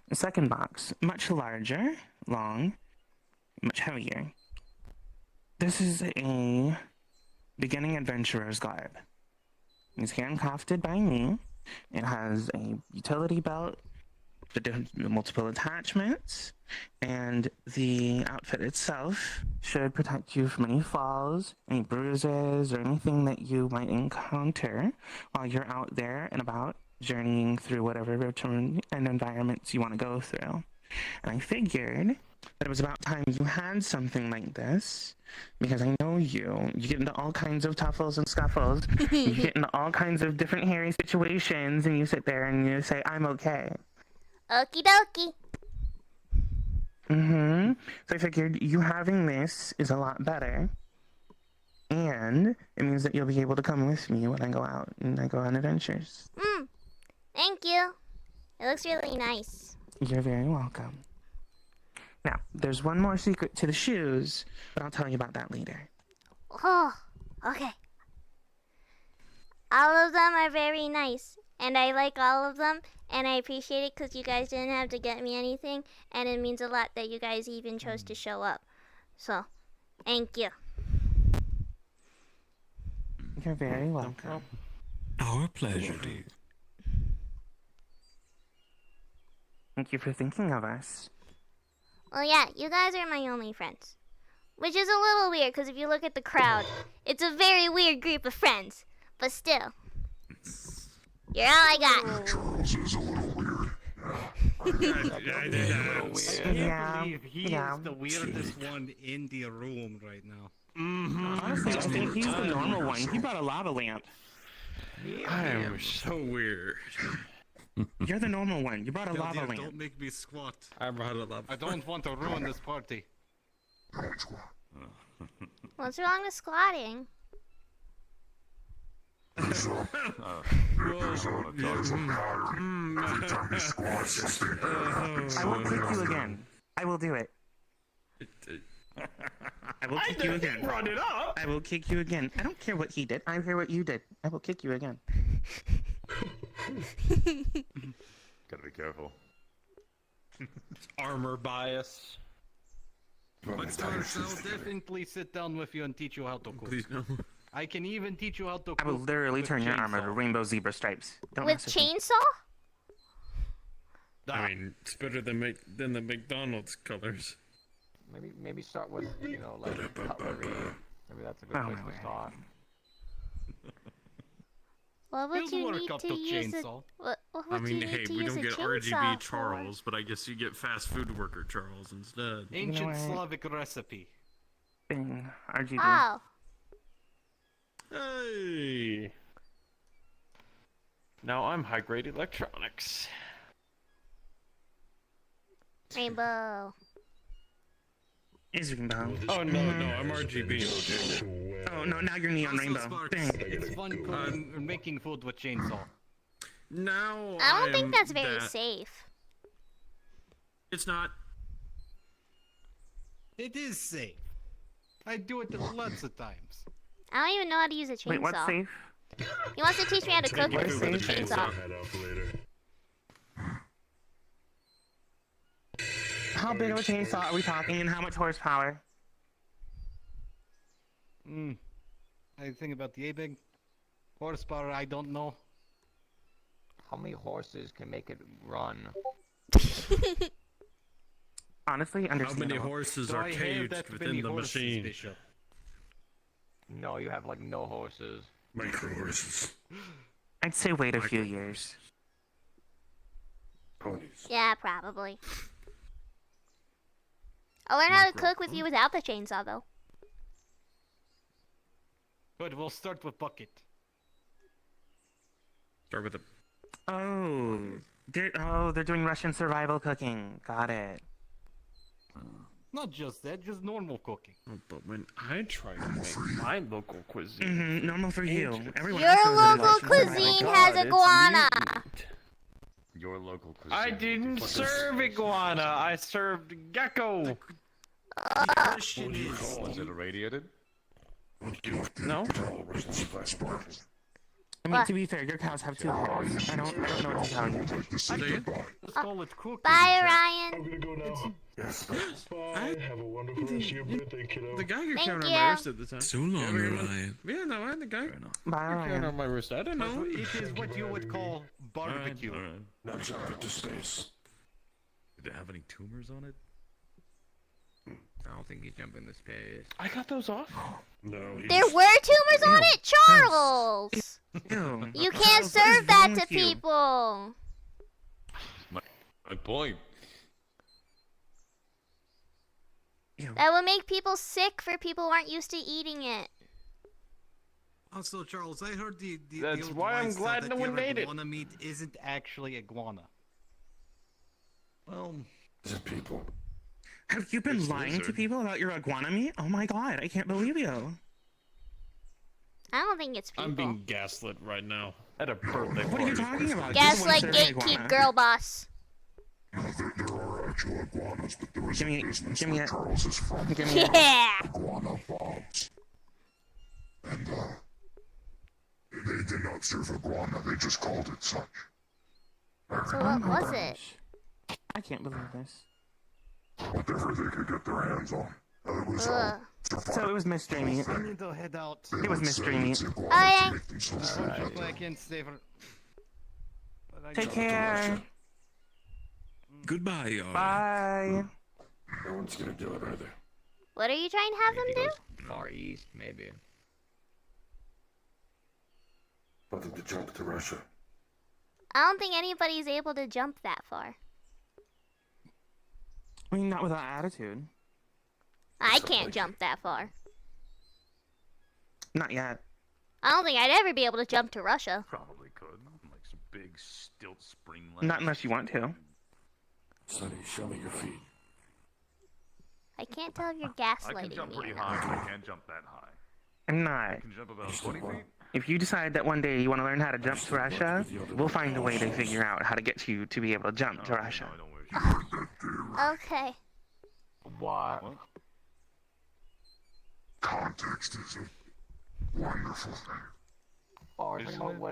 The second box, much larger, long, much heavier. This is a beginning adventurer's garb. It's handcrafted by me. It has a utility belt, the multiple attachments, and the outfit itself should protect you from any falls, any bruises, or anything that you might encounter while you're out there and about journeying through whatever return and environments you want to go through. And I figured that it was about time you had something like this, because I know you get into all kinds of tuffles and scuffles, you get into all kinds of different hairy situations, and you sit there and you say, I'm okay. Okie dokie. So I figured you having this is a lot better. And it means that you'll be able to come with me when I go out and I go on adventures. Thank you. It looks really nice. You're very welcome. Now, there's one more secret to the shoes, but I'll tell you about that later. Oh, okay. All of them are very nice, and I like all of them, and I appreciate it because you guys didn't have to get me anything, and it means a lot that you guys even chose to show up. So, thank you. You're very welcome. Our pleasure, dear. Thank you for thinking of us. Well, yeah, you guys are my only friends. Which is a little weird, because if you look at the crowd, it's a very weird group of friends. But still, you're all I got. Charles is a little weird. I can't Yeah, believe he yeah. is the weirdest one in the room right now. Honestly, I think he's the normal one. He brought a lava lamp. I am so weird. You're the normal one. You brought a Yo, lava dear, lamp. don't make me squat. I brought a lava. I don't want to ruin this party. What's wrong with squatting? There's a every time he squats, he'll stand I will kick you again. I will do it. I will kick you again. Brought it up. I will kick you again. I don't care what he did. I care what you did. I will kick you again. Gotta be careful. Armor bias. But Stars, I'll definitely sit down with you and teach you how to cook. Please no. I can even teach you how to cook. I will literally with turn your armor to chainsaw. rainbow zebra stripes. Don't With mess with me. chainsaw? I mean, it's better than the McDonald's colors. Maybe start with like cutlery. Maybe that's a good place to start. What would He'll you work need up to to use chainsaw. what would I mean, you need hey, to we use don't a get chainsaw RGB for? Charles, but I guess you get fast food worker Charles instead. Ancient Slavic recipe. Bing. RGB. Oh. Hey. Now I'm high grade electronics. Rainbow. Is rainbow. Oh no, I'm RGB. Oh no, now you're neon rainbow. Bing. It's fun cooking and making food with chainsaw. Now I don't think that's very safe. It's not. It is safe. I do it lots of times. I don't even know how to use a chainsaw. Wait, what's safe? He wants to teach me how to cook with a chainsaw. How big of a chainsaw are we talking and how much horsepower? I think about the A-Big. Horsepower, I don't know. How many horses can make it run? Honestly, How many horses are caged within the machine? Bishop? No, you have like no horses. Micro horses. I'd say wait a few years. Ponies. Yeah, probably. I'll learn how to cook with you without the chainsaw, though. Good, we'll start with bucket. Start with the. They're doing Russian survival cooking. Got it. Not just that, just normal cooking. But when I try to make my local cuisine, normal for you. Everyone Your else does local Russian survival. cuisine has iguana. Your local cuisine. I didn't serve iguana. I served gecko. Was it irradiated? No. I mean, to be fair, your cows have 2 heads. I don't know what to tell you. Let's call it cooking. Bye, Ryan. I'm gonna go now. Bye. Have a wonderful rest of your birthday, kiddo. The Geiger Thank counter on you. my wrist at the time. So long, Ryan. Yeah, no, I had the Geiger Bye, counter on my wrist. I don't know. It is what you would call barbecue. Now jump into space. Did it have any tumors on it? I don't think he's jumping the space. I got those off. No. There were tumors on it, Charles. Ew. You can't serve that to people. My point. That would make people sick for people who aren't used to eating it. Also, Charles, I heard the That's old why I'm wise glad that no one your made it. iguana meat isn't actually iguana. Well, Is it people? Have you been lying to people about your iguana meat? Oh my god, I can't believe you. I don't think it's people. I'm being gaslit right now at a birthday What are you party. talking about? Gaslight, You're the one serving gatekeep, iguana. girl boss. There are actual iguanas, but there is Give me- a business give me that it. Charles is from. Give me it. Yeah. Iguana bombs. And, they did not serve iguana, they just called it such. So what was it? I can't believe this. Whatever they could get their hands on. It was, Ugh. So it was mystery meat. I need to head out. It was mystery meat. Oh yeah. Check back in, Staver. Take care. Goodbye, y'all. Bye. No one's gonna do it, are they? What are you trying to have them Maybe do? goes Far east, maybe. Nothing to jump to Russia. I don't think anybody's able to jump that far. I mean, not without attitude. I can't jump that far. Not yet. I don't think I'd ever be able to jump to Russia. Probably could. Like some big stilt spring. Not unless you want to. Sonny, show me your feet. I can't tell if you're I gaslighting can jump me pretty or high, not. but I can't jump that high. I'm not. I can jump about 20 feet. If you decide that one day you want to learn how to jump to Russia, we'll find a way to figure out how to get you to be able to jump to Russia. No, I don't wish. Okay. What? Context is a wonderful thing. Oh, we're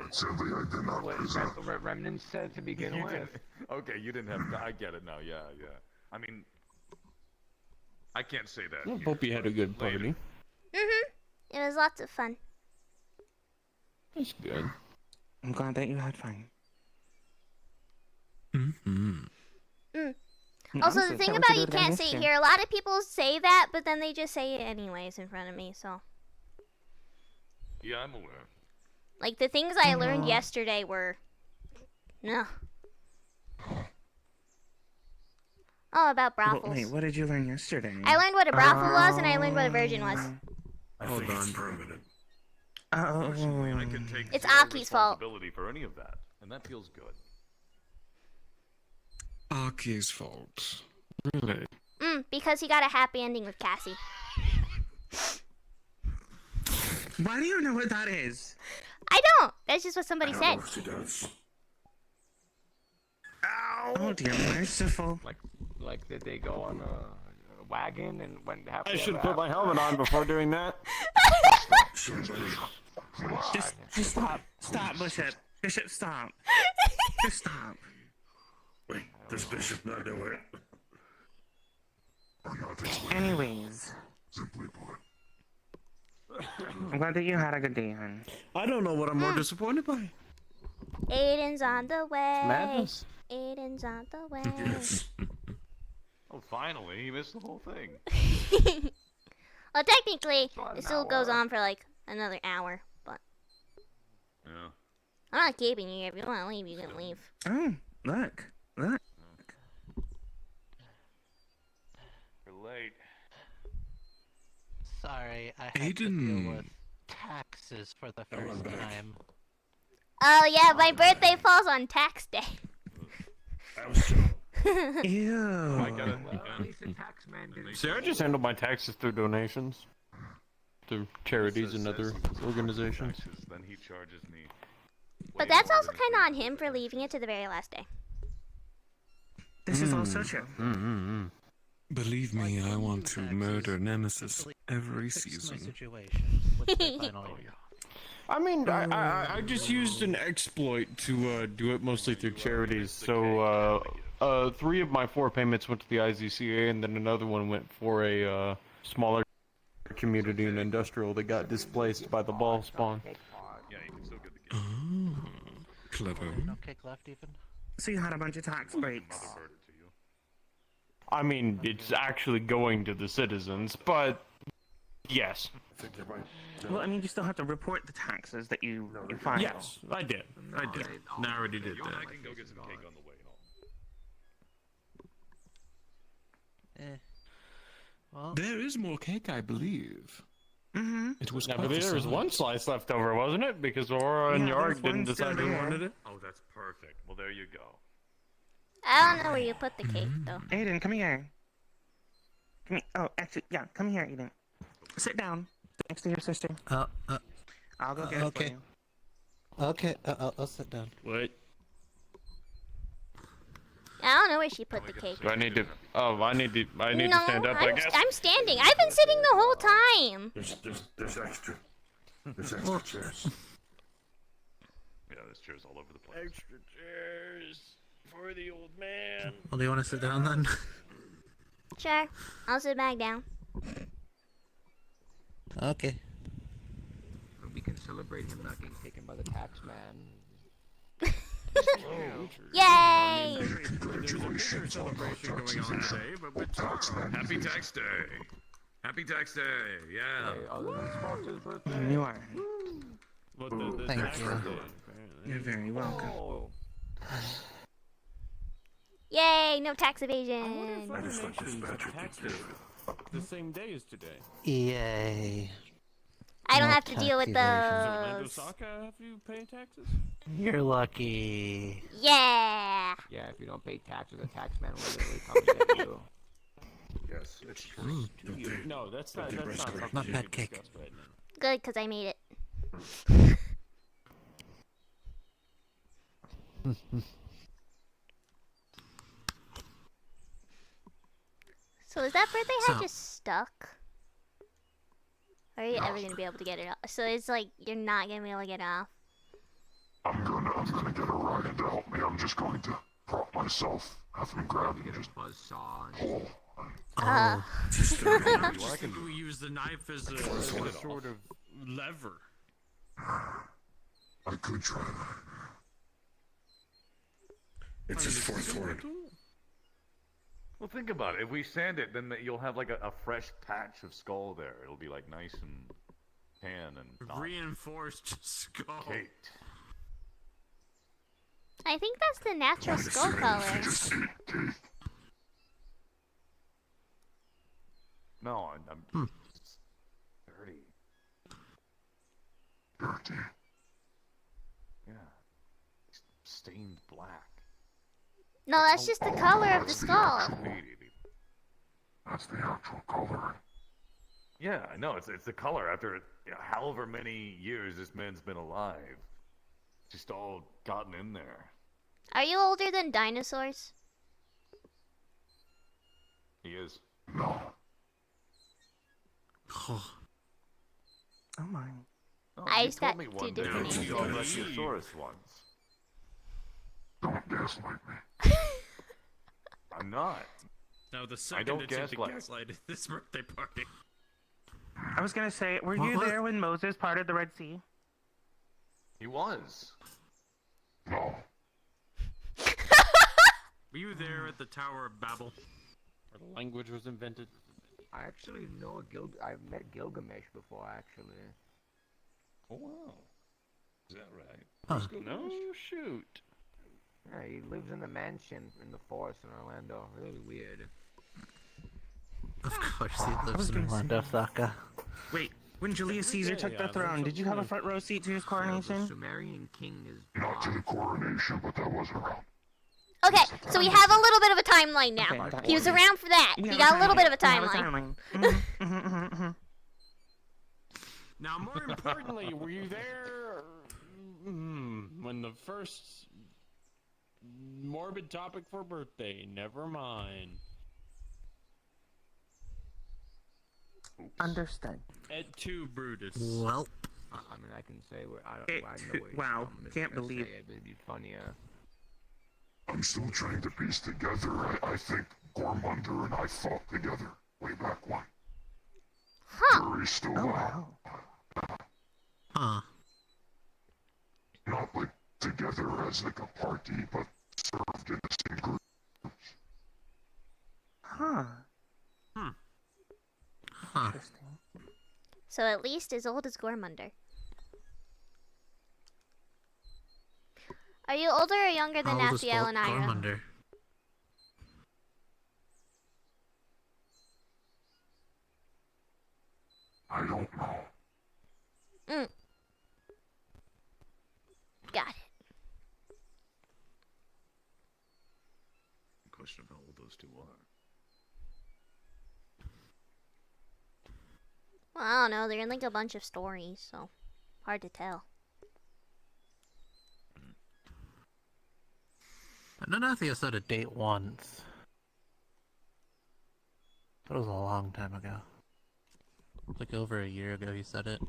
talking about what the remnants said to begin with. Okay, you didn't have. I get it now. Yeah. I mean, I can't say that. I hope you had a good party. It was lots of fun. That's good. I'm glad that you had fun. Also, Honestly, the thing can't wait to about do you it again can't this say it year. here, a lot of people say that, but then they just say it anyways in front of me, so. Yeah, I'm aware. Like, the things I learned yesterday were... No. Oh, about brothels. Wait, what did you learn yesterday? I learned what a brothel was, and I learned what a virgin was. Hold on. Permanent. Personally, I can take It's zero Aki's fault. responsibility for any of that, and that feels good. Aki's fault. Really? Because he got a happy ending with Cassie. Why do you know what that is? I don't! That's just what somebody said. Oh dear, merciful. Like did they go on a wagon and went happy? I should have put my helmet on before doing that. Just stop. Stop, Bishop. Bishop, stop. Just stop. Wait, does Bishop not know it? Anyways. I'm glad that you had a good day, hon. I don't know what I'm more disappointed by. Aiden's on the way. Madness. Aiden's on the way. Oh, finally, he missed the whole thing. Well, technically, it still goes on for like another hour, but Yeah. I'm not keeping you here. If you want to leave, you can leave. Oh, look. You're late. Sorry, I had to deal with taxes for the first time. Oh yeah, my birthday falls on tax day. Ew. See, I just handle my taxes through donations. Through charities and other organizations. Then he charges me. But that's also kind of on him for leaving it to the very last day. This is also true. Believe me, I want to murder Nemesis every season. I mean, I just used an exploit to do it mostly through charities. So 3 of my 4 payments went to the IZCA, and then another one went for a smaller community and industrial that got displaced by the ball spawn. Yeah, you can still get the game. Oh, clever. No cake left even? So you had a bunch of tax breaks. I mean, it's actually going to the citizens, but yes. Well, I mean, you still have to report the taxes that you file. Yes, I did. I already did that. I can go get some cake on the way home. Well, There is more cake, I believe. It was I quite believe the there was size. one slice left over, wasn't it? Because Aurora and Yeah, Yarg there's one didn't decide still they there. wanted it. Oh, that's perfect. Well, there you go. I don't know where you put the cake though. Aiden, come here. Oh, actually, yeah, come here, Aiden. Sit down next to your sister. I'll go get it for you. Okay, I'll sit down. Wait. I don't know where she put the cake. Do I need to? Oh, I need to stand up. I guess. I'm standing. I've been sitting the whole time. There's extra. There's extra chairs. Yeah, there's chairs all over the place. Extra chairs for the old man. Well, do you want to sit down then? Sure. I'll sit back down. Okay. We can celebrate him not getting taken by the tax man. Yay! There's a bigger celebration going on today, but with tomorrow. Happy Tax Day! Happy Tax Day! Yeah. You are. Thank you. You're very welcome. Yay! No tax evasion. I just like this badger. The same day as today. Yay. I don't No have to deal with Orlando those. Saka have you pay taxes? You're lucky. Yeah. Yeah, if you don't pay taxes, the tax man will literally come and get you. Yes, it's true. No, that's not. That's not something Not to bad be cake. discussed right now. Good, because I made it. So is that birthday hat So- just stuck? Or are you ever going to be able to get it off? So it's like you're not going to be able to get it off? one's gonna get a Ryan to help me, I'm just going to prop myself, have him grab and just buzzsaw. pull. Just I can use the knife as a sort of lever. I could try that. It's his fourth sword. Well, think about it. If we sand it, then you'll have like a fresh patch of skull there. It'll be like nice and tan and not Reinforced skull. caked. I think that's the natural skull color. No, I'm it's dirty. Dirty. Yeah. Stained black. No, that's just the color of the skull. That's the actual color. Yeah, I know. It's the color after however many years this man's been alive. Just all gotten in there. Are you older than dinosaurs? He is. No. Oh my. Oh, I you just told got me two one day different you saw a ages. Brachiosaurus once. Don't gaslight me. I'm not. Now the I second don't attempt to gaslight. gaslight at this birthday party. I was gonna say, were you there when Moses parted the Red Sea? He was. No. Were you there at the Tower of Babel? Where the language was invented. I actually know I've met Gilgamesh before, actually. Oh wow. Is that right? Huh. No shoot. Yeah, he lives in a mansion in the forest in Orlando. Really weird. Of course he lives in Orlando, Thaka. Wait, when Julius Caesar took the throne, did you have a front row seat to his The coronation? Sumerian king is Not to the coronation, but that wasn't around. Okay, so we have a little bit of a timeline now. Okay, He was around for that. We He have got a little bit of a we have timeline. timeline. Now, more Importantly, were you there when the first morbid topic for birthday? Never mind. Understood. at 2 Brutus. Well. I mean, I can say what I It- know what wow, I'm can't gonna believe- say it, but it'd be funnier. I'm still trying to piece together. I think Gormunder and I fought together way back when. Huh. Jury's still Oh, out. Huh. Not like together as like a party, but served in the same group. Huh. Huh. Interesting. So at least as old as Gormunder. Are you older or younger than How old is Nathiel and Ira? Gormunder? I don't know. Got it. Question of how old those two are. Well, I don't know. They're in like a bunch of stories, so hard to tell. I know Nathia said a date once. That was a long time ago. Like over a year ago he said it.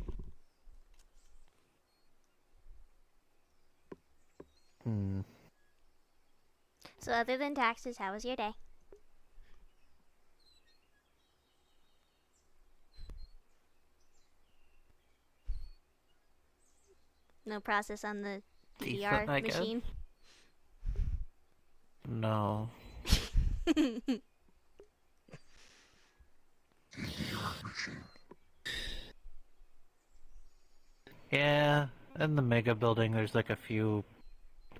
So other than taxes, how was your day? No process on the DDR Decent, I guess. machine? No. Yeah, in the mega building there's like a few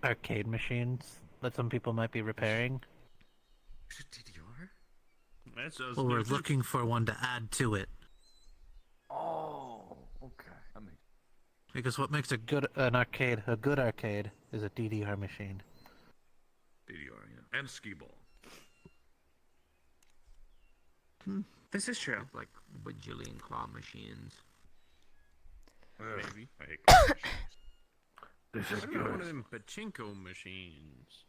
arcade machines that some people might be repairing. DDR? That sounds Well, we're nuisance. looking for one to add to it. Oh, okay. That makes Because what makes a good arcade is a DDR machine. DDR, yeah. And skee ball. This is true. Like bajillion claw machines. Maybe. I hate claw machines. This is What about one of good. them pachinko machines?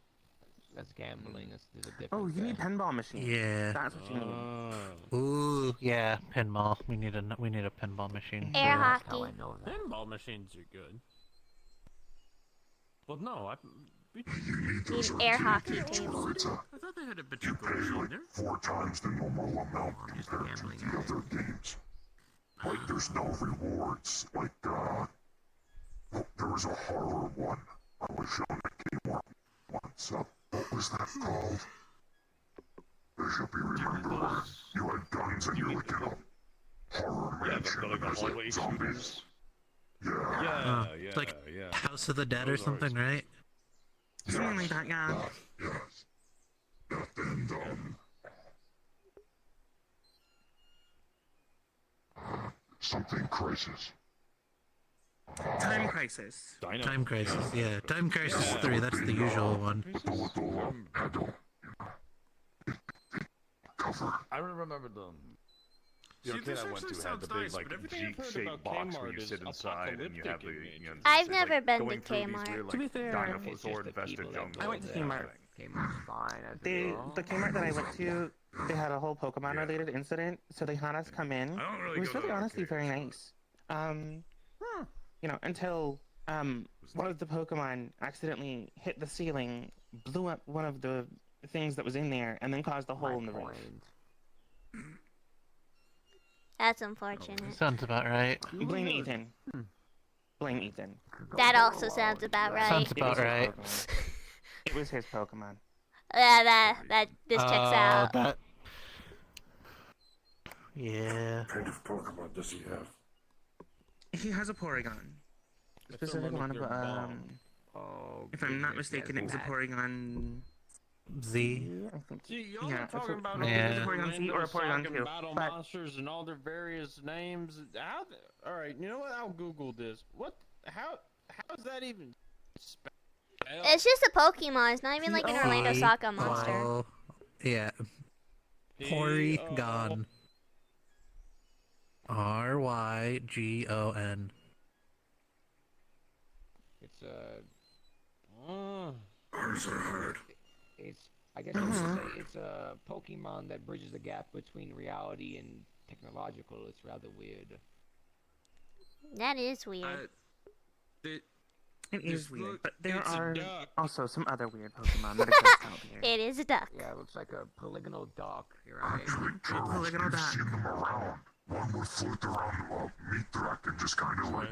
That's gambling. There's a difference. Oh, you need there. pinball machines. Yeah. That's what you need. Ooh, yeah, pinball. We need a pinball machine. Air That's hockey. how I know that. Pinball machines are good. Well, no, Need an air hockey table. I thought they had a pachinko machine there. 4 times the normal amount compared to the other games. Like, there's no rewards. Like, oh, there was a horror one. I was shown at Kmart once. What was that called? Bishop, you remember? You had guns and you would get a horror mansion. Like the hallway shooters. Yeah. It's like House of the Dead or something, right? Something like that, yeah. Yes. And, something crisis. Time Crisis. Time Crisis, yeah. Time Crisis 3, that's the usual one. I remember them. The arcade I went to had the big, like, Jeep-shaped box where you sit inside and you have the, I've it's never like been to going through these Kmart. weird, To be like, fair, dinosaur-infested jungle. I went to Kmart. Kmart's fine. The Kmart that I went to, they had a whole Pokemon-related incident, so they had us come in. It was really honestly very nice. You know, until one of the Pokemon accidentally hit the ceiling, blew up one of the things that was in there, and then caused a hole in the roof. That's unfortunate. Sounds about right. Blame Ethan. Blame Ethan. That also sounds about right. Sounds about right. It was his Pokemon. Yeah, this checks out. That... Yeah. What kind of Pokemon does he have? He has a Porygon. A specific one of, if I'm not mistaken, it was a Porygon... Z. I think. See, y'all Yeah, are talking about a Porygon Z or a Porygon 2. battle But monsters and all their various names. All right, you know what? I'll Google this. What? How is that even spelled? It's just a Pokemon. It's not even like an Orlando Soccer monster. Oh, yeah. Porygon. Rygon. It's Ours are hard. I guess you could say it's a Pokemon that bridges the gap between reality and technological. It's rather weird. That is weird. it is weird, but there are also some other weird Pokemon that exist out there. It is a duck. Yeah, it looks like a polygonal duck. You're right. Polygonal duck. Seen them around. One would float around the meat rack and just kind of like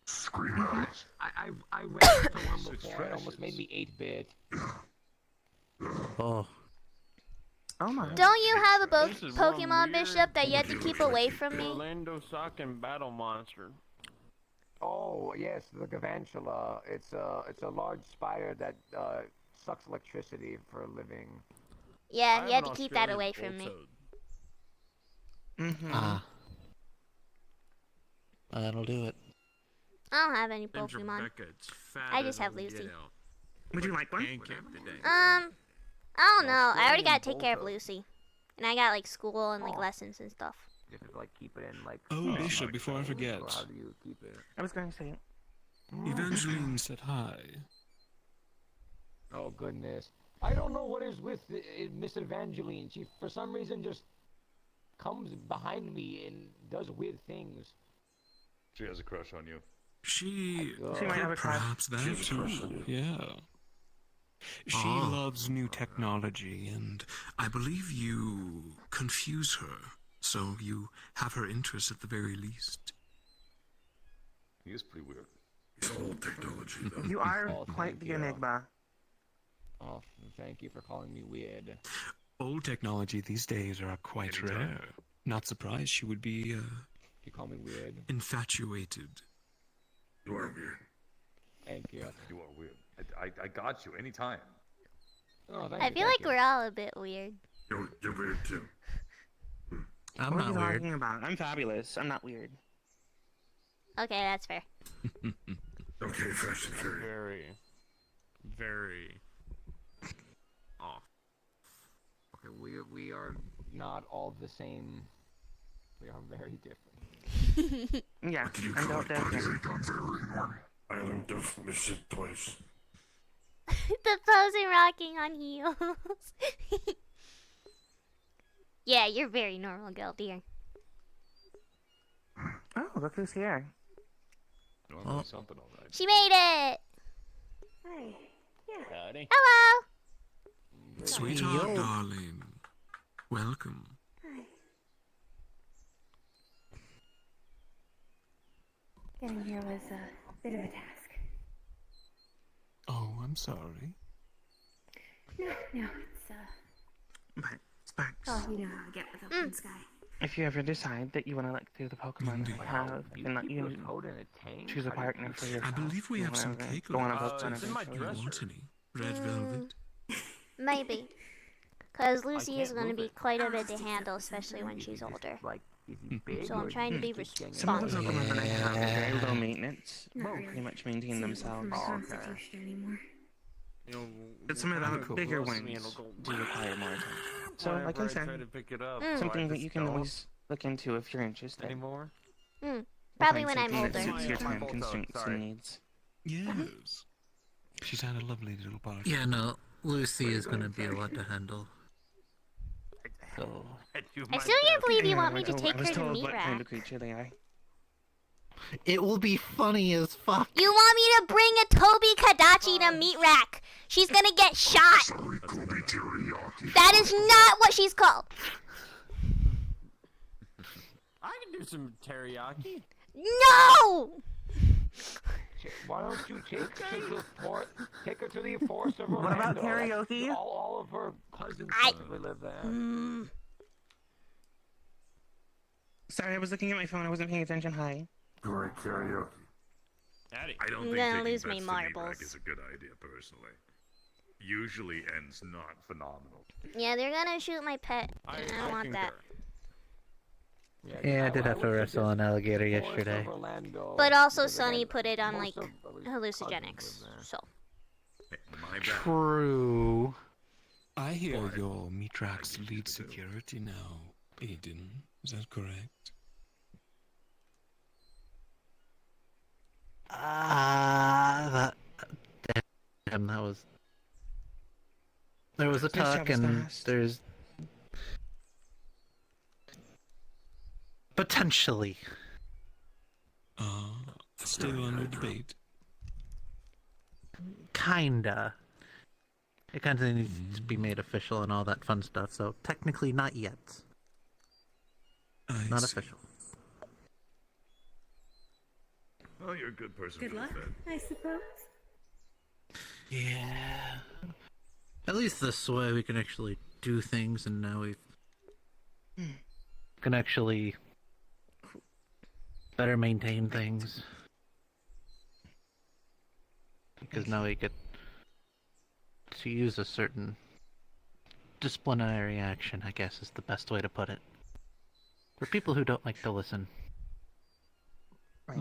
scream at us. I ran into one before. It almost made me 8-bit. Oh. Oh my. Don't you have a Pokemon Bishop that you have to keep away from me? Orlando Sock and Battle Monster. Oh yes, the Gavantula. It's a large spider that sucks electricity for a living. Yeah, you have to keep that away from me. Ah. That'll do it. I don't have any Pokemon. I just have Lucy. Would you like one? I don't know. I already gotta take care of Lucy. And I got like school and like lessons and stuff. You have to like keep it in like. Oh, Bishop, before I forget. How do you keep it? I was going to say. Evangeline said hi. Oh goodness. I don't know what is with Miss Evangeline. She for some reason just comes behind me and does weird things. She has a crush on you. She might have a crush. perhaps that too. Yeah. She loves new technology, and I believe you confuse her, so you have her interest at the very least. He is pretty weird. It's old technology, though. You are quite the enigma. Oh, thank you for calling me weird. Old technology these days are quite rare. Not surprised she would be, You call me weird. infatuated. You are weird. Thank you. You are weird. I got you anytime. Oh, thank I you, feel thank like we're all a bit weird. You're weird too. I'm What are not you weird. talking about? I'm fabulous. I'm not weird. Okay, that's fair. Okay, Fast and Furious. Very off. Okay, we are not all the same. We are very different. Yeah, What did you I'm call built it? different. Polygon Fairy. I learned of miss it twice. The posing rocking on heels. Yeah, you're very normal, girl, dear. Oh, look who's here. Normally something all right. She made it! Hi. Yeah. Howdy. Hello. Sweetheart, darling. Welcome. Hi. Getting here was a bit of a task. Oh, I'm sorry. No, it's But, Sparks, oh, you know how I get with open sky. if you ever decide that you want to look through the Pokemon that we have and let you choose a partner for yourself, I believe we have some cake go on a left. boat Do you want any? Red velvet? Maybe. Because Lucy is going to be quite a bit to handle, especially when she's older. So I'm trying to be some of the responsible. Pokemon that I have are very low maintenance. Not really. Pretty much maintain Suitable themselves. for my constitution anymore. But some of the bigger ones do require more attention. So, like I said, something that you can always look into if you're interested. Anymore? Probably when I'm That older. suits your time constraints and needs. Yes. She's had a lovely little party. Yeah, no, Lucy is gonna be a lot to handle. So. I still can't believe you want me to take I was her to told meet what kind Rack. of creature they are. It will be funny as fuck. You want me to bring a Toby Kadachi to meet Rack? She's gonna get shot. That is not what she's called. I can do some teriyaki. No! Why don't you take her to the forest of Orlando? What about karaoke? All of her cousins probably live there. Sorry, I was looking at my phone. I wasn't paying attention. Hi. During karaoke. I don't I'm think gonna taking lose my bets to meet marbles. Rack is a good idea, personally. Usually ends not phenomenal. Yeah, they're gonna shoot my pet. And I don't want that. Yeah, I did have to wrestle an alligator yesterday. But also, Sonny put it on like hallucinogenics. So. My bad. True. I hear you're Mitrak's lead security now, Aiden. Is that correct? Damn, that was. There was a This job talk, is and fast. there's. Potentially. Still under debate. Kinda. It kinda needs to be made official and all that fun stuff, so technically not yet. Not official. Oh, you're a good person Good for luck, the Fed. I suppose. Yeah. At least this way we can actually do things, and now we can actually better maintain things. Because now we get to use a certain disciplinary action, I guess is the best way to put it. For people who don't like to listen. Right.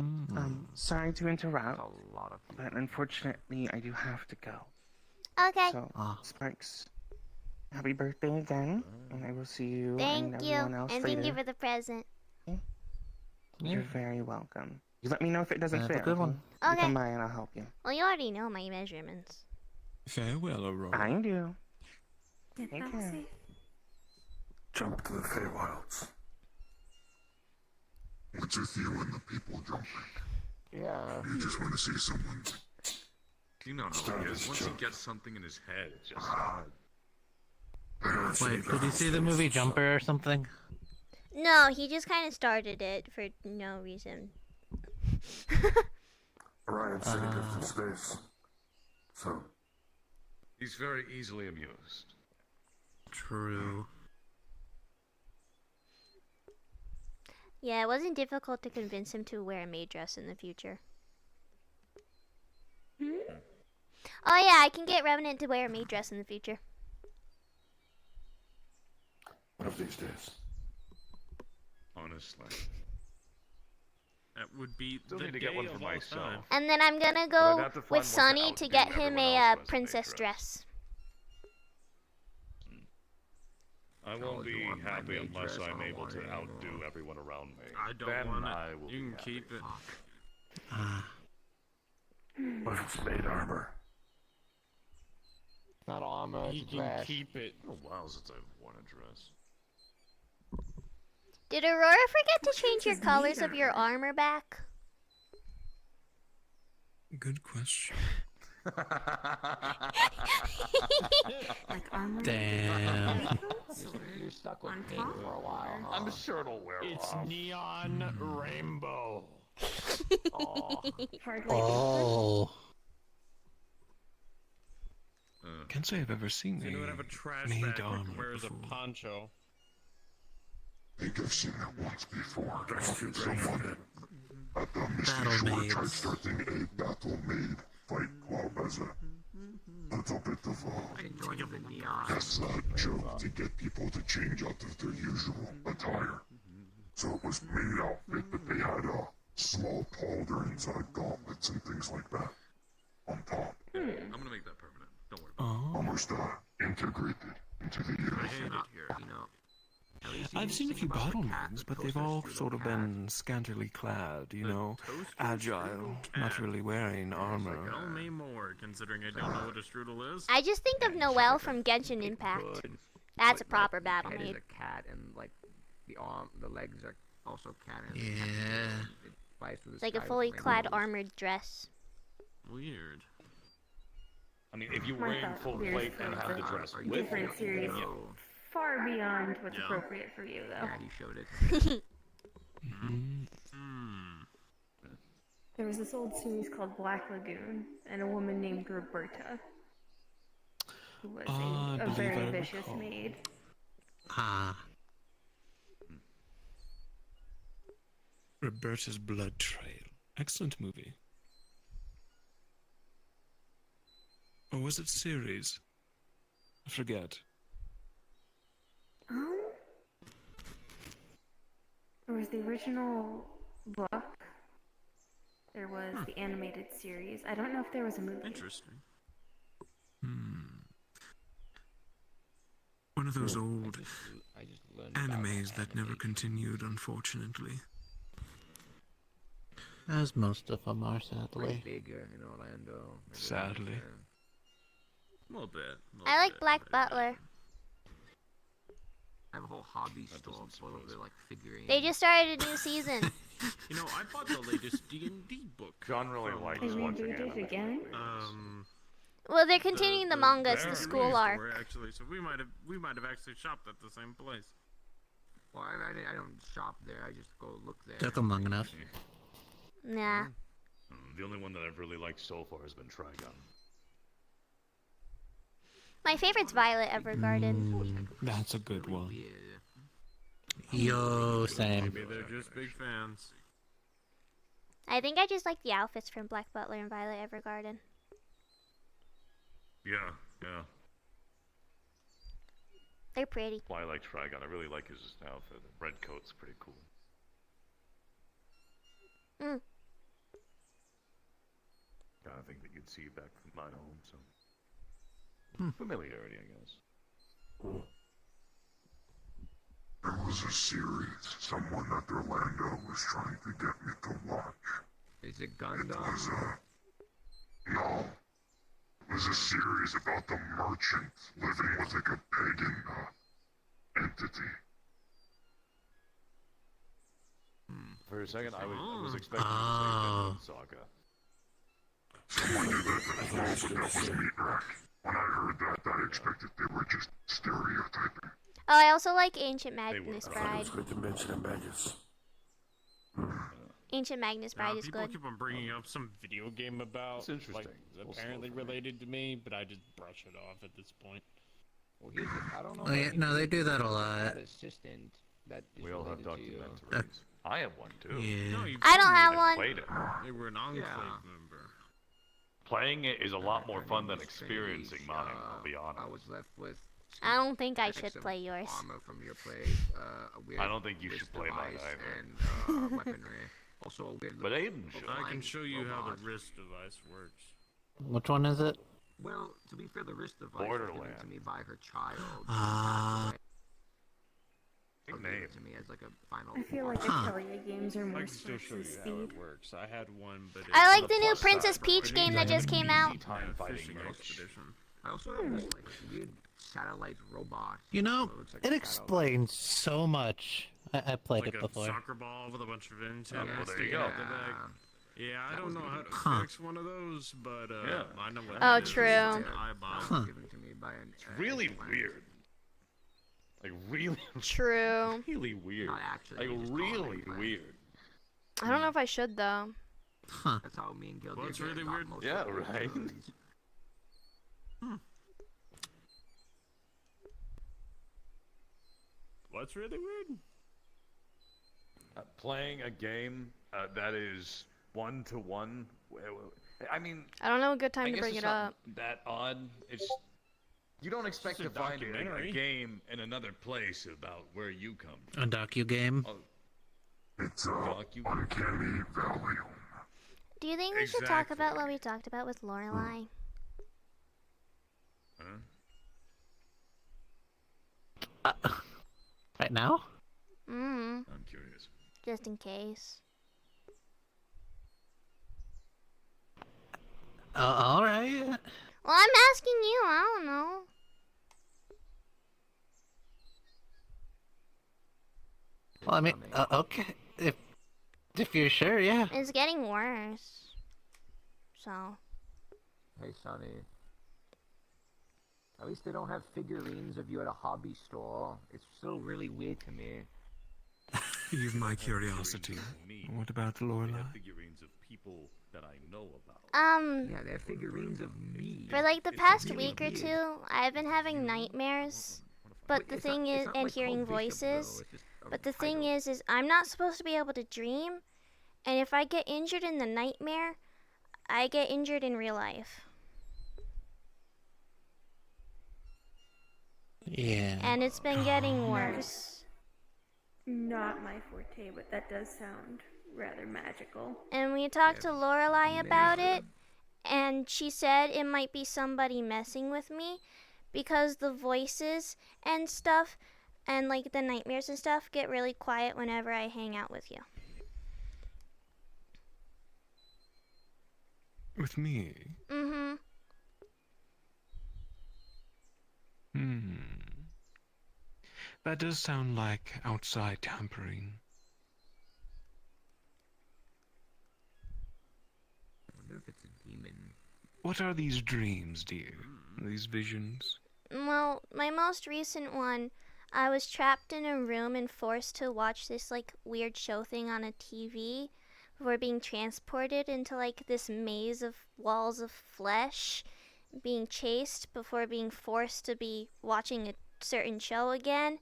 Sorry to interrupt, but unfortunately I do have to go. Okay. So, Sparks, happy birthday again, and I will see you and Thank you. everyone else And later. thank you for the present. You're very welcome. You let me know if it doesn't Have a fit. good one. You Okay. come by and I'll help you. Well, you already know my measurements. Farewell, Aurora. I do. Get Take back care. safe. Jump to the Feywilds. What's with you and the people jumping? Yeah. You just want to see someone. You know how he is. Once he gets something in his head, it just... Wait, did you see the movie Jumper or something? No, he just kind of started it for no reason. Orion saved us from space. So, He's very easily amused. True. Yeah, it wasn't difficult to convince him to wear a maid dress in the future. Oh yeah, I can get Revenant to wear a maid dress in the future. one of these days. Honestly. That would be Still the need to day get one of for all myself. time. And then I'm gonna I'd go have to find one with to Sonny to outdo get him everyone a else who has a maid princess dress. dress. I won't be happy unless I'm able to outdo everyone around me. I don't then want I it. will You be can happy. keep it. What if it's made armor? Not armor, You it's can trash. keep it. It's been a while since I've worn a dress. Did Aurora forget to change your colors of your armor back? Good question. Like armor. Damn. You're stuck with On pink top? for a while. Huh? I'm sure it'll wear It's off. neon rainbow. Oh. Hardly. Oh. Can't say I've ever seen So you would have a trash maid bag that armor wears a before. poncho. I think I've seen it once before. Someone at the Battle Mystic Shore maids. tried starting a battle maid fight club as a little bit of a facade joke to get people to change out of their usual attire. So it was maid outfit, but they had small pauldrons, gauntlets, and things like that on top. I'm gonna make that permanent. Don't worry about Oh. Almost integrated into the it. I hate it here. I've seen a few battle maids, but they've all sort of been scantily clad, you know, agile, not really wearing armor. Tell me more, considering I don't know what a strudel is. I just think of Noelle from Genshin Impact. That's a proper battle Head is maid. a cat, and like the legs are also cat. And Yeah. it flies through the It's like a sky fully with clad rainbows. armored dress. Weird. I mean, if you were My wearing thought full weird plate and for have the the dress with different it, series. yeah. Far beyond what's Yeah. appropriate for you, though. Yeah, he showed it. There was this old series called Black Lagoon, and a woman named Roberta, who was I a believe very I vicious recall. maid. Ah. Roberta's Blood Trail. Excellent movie. Or was it series? I forget. There was the original book. There was the animated series. I don't know if there was a movie. Interesting. One of those old I just learned about animes that never continued, unfortunately. As most of them are, Way sadly. bigger in Orlando. Sadly. A little bit. I like Black Butler. I have a whole hobby store full of like figurines. They just started a new season. You know, I bought the latest D&D book. John really from, likes They watching rebooted anime. again? Well, they're continuing the manga. It's the Japanese school store, arc. actually, so we might have actually shopped at the same place. Well, I don't shop there. I just go look there. Took them long enough. Nah. The only one that I've really liked so far has been Trigun. My favorite's Violet Evergarden. That's a good one. Yo, same. Maybe they're just big fans. I think I just like the outfits from Black Butler and Violet Evergarden. Yeah, yeah. They're pretty. Well, I like Trigun. I really like his outfit. The red coat's pretty cool. Mm. Kind of thing that you'd see back from my home, so. Familiarity, I guess. There was a series someone at Orlando was trying to get me to watch. Is it It Gundam? was no. It was a series about the merchant living with like a pagan entity. For a second, I was expecting you to say Vinland Saga. Someone knew that but also that was meat rack. When I heard that, I expected they were just stereotyping. Oh, I also like Ancient Magnus It Bride. was good to mention in Vegas. Ancient Magnus Bride is People good. keep on bringing up some video game about, It's interesting. like, apparently related to me, but I just brush it off at this point. Well, I don't know. Oh, yeah, no, they do that a lot. Assistant that is We all have related to you. documentaries. I have one too. Yeah. No, you I don't told me have that. one. Played it. They were an Enclave Yeah. member. Playing it is a lot more fun than Trinity, experiencing mine, I'll be honest. I was left with. I don't think I schematics should of play yours. Armor from your place, a weird I don't think you wrist should play mine device, either. And weaponry. Also a weird. But little Aiden should. I can flying show you how robot. the wrist device works. Which one is it? Well, to be fair, the wrist device was given to Borderlands. me by her child. Ah. Big Gave name. it to me as like a final. I feel like the Huh. Atelier games are I more can still sports show than you how speed. it works. I had one, but I it's like the new plus Princess side, Peach but game that just came out. Time fighting fishing merch. expedition. I also have this like weird satellite robot. You know, So it looks like it a explains so much. I played Like it a before. soccer ball with a bunch of antennas well, there you sticking go. out the back. Yeah, I don't know how to fix one of those, but I know what Oh, that is. true. It's an eyeball. Huh. Given to me by an, It's really weird. Like really. True. Really weird. Not actually, Like they just really tolerate my- weird. I don't know if I should though. That's how me and Gildy What's get really about weird? most Yeah, of the right. abilities. What's really weird? Playing a game that is 1-to-1. I mean, I don't know a good time I to guess bring it's it not up. that odd. It's you don't expect It's to a find a documentary. game in another place about where you come from. A docu game. Oh, It's docu. Uncanny Valley. Do you think we should talk about Exactly. what we talked about with Lorelai? Huh? Right now? Mm. I'm curious. Just in case. All right. Well, I'm asking you. I don't know. Well, I mean, okay. If you're sure, yeah. It's getting worse. So. Hey, Sonny. At least they don't have figurines of you at a hobby store. It's still really weird to me. You've my curiosity. What about Lorelai? Figurines of people that I know about. Yeah, they're figurines of me. For like the past week or two, I've been having nightmares. But the thing is, and hearing voices. But the thing is I'm not supposed to be able to dream. And if I get injured in the nightmare, I get injured in real life. Yeah. And it's been getting worse. Not my forte, but that does sound rather magical. And we talked to Lorelai about it, and she said it might be somebody messing with me because the voices and stuff and like the nightmares and stuff get really quiet whenever I hang out with you. With me? Mm-hmm. That does sound like outside tampering. I wonder if it's a demon. What are these dreams, dear? These visions? Well, my most recent one, I was trapped in a room and forced to watch this like weird show thing on a TV before being transported into like this maze of walls of flesh, being chased before being forced to be watching a certain show again,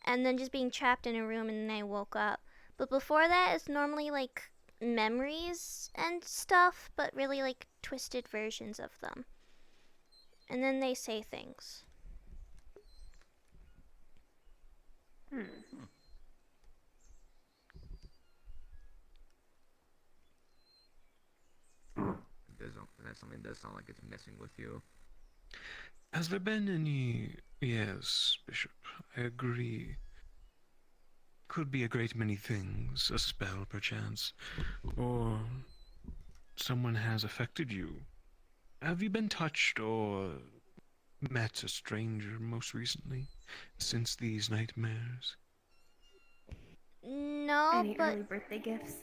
and then just being trapped in a room and then I woke up. But before that, it's normally like memories and stuff, but really like twisted versions of them. And then they say things. That something does sound like it's messing with you. Has there been any... Yes, Bishop, I agree. Could be a great many things. A spell, perchance. Or... someone has affected you. Have you been touched or... met a stranger most recently? Since these nightmares? No, Any but early birthday gifts?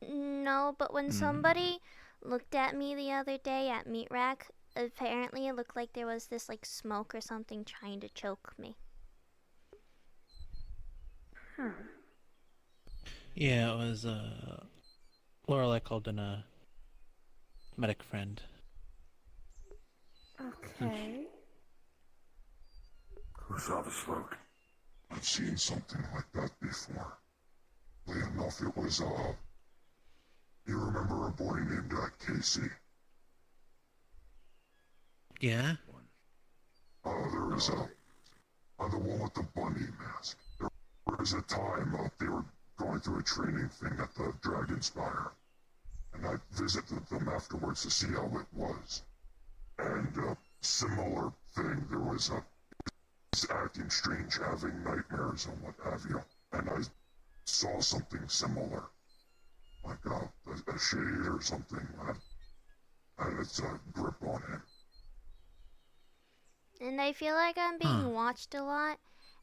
no, but when somebody looked at me the other day at Meat Rack, apparently it looked like there was this like smoke or something trying to choke me. Yeah, it was Lorelai called in a medic friend. Okay. Who's saw the smoke? I've seen something like that before. Funny enough, it was, you remember a boy named, Casey? Yeah? There was the one with the bunny mask. There was a time, they were going through a training thing at the Dragon Spire. And I visited them afterwards to see how it was. And, similar thing, there was acting strange, having nightmares and what have you. And I saw something similar, like a shade or something that had its grip on him. And I feel like I'm being watched a lot,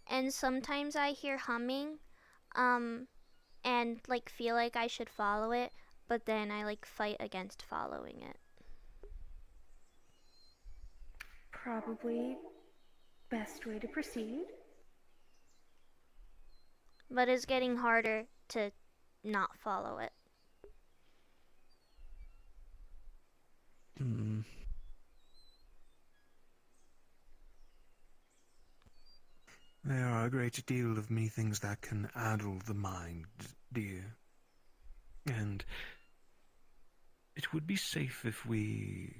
and sometimes I hear humming, and like feel like I should follow it. but then I like fight against following it. Probably best way to proceed. But it's getting harder to not follow it. Hmm. There are a great deal of many things that can addle the mind, dear. And it would be safe if we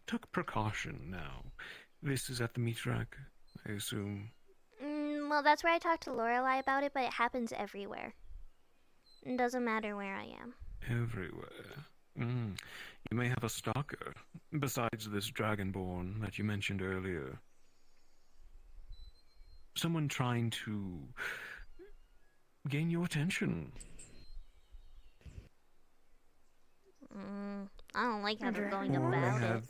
took precaution now. This is at the meat rack, I assume. Well, that's where I talked to Lorelai about it, but it happens everywhere. It doesn't matter where I am. Everywhere. You may have a stalker, besides this dragonborn that you mentioned earlier. Someone trying to gain your attention. I don't like how they're going about it.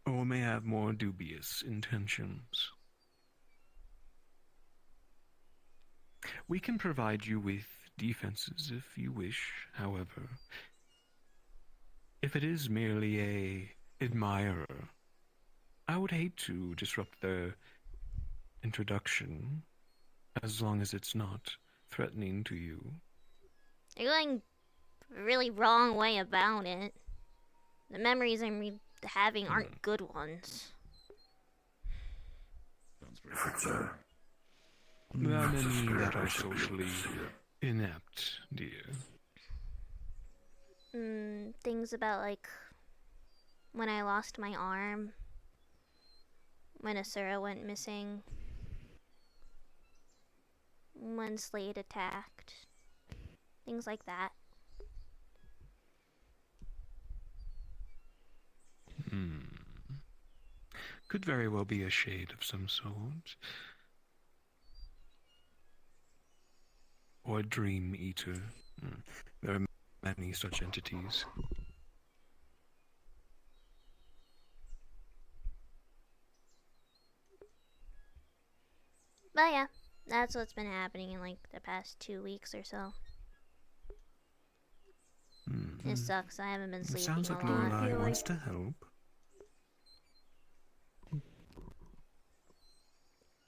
Or may have more dubious intentions. We can provide you with defenses if you wish, however. If it is merely a admirer, I would hate to disrupt their introduction, as long as it's not threatening to you. You're going a really wrong way about it. The memories I'm having aren't good ones. There are many that are socially inept, dear. Things about like when I lost my arm, when Asura went missing, when Slade attacked, things like that. Could very well be a shade of some sort. Or a dream eater. There are many such entities. But yeah, that's what's been happening in like the past 2 weeks or so. It sucks. I haven't been sleeping Sounds like a lot. Lorelai wants to help.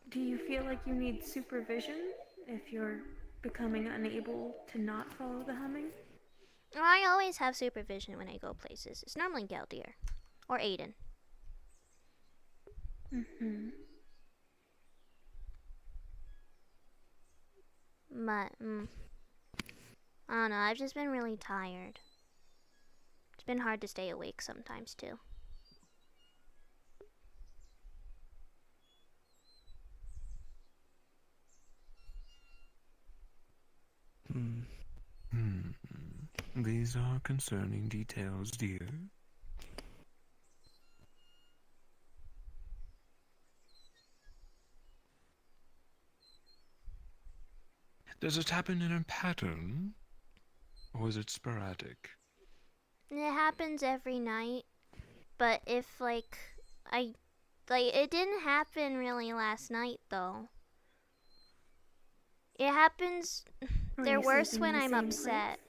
Do you feel like you need supervision if you're becoming unable to not follow the humming? I always have supervision when I go places. It's normally Galdir. Or Aiden. But, I don't know, I've just been really tired. It's been hard to stay awake sometimes, too. These are concerning details, dear. Does it happen in a pattern? Or is it sporadic? It happens every night. But if, like, it didn't happen really last night, though. It happens... They're worse when I'm upset.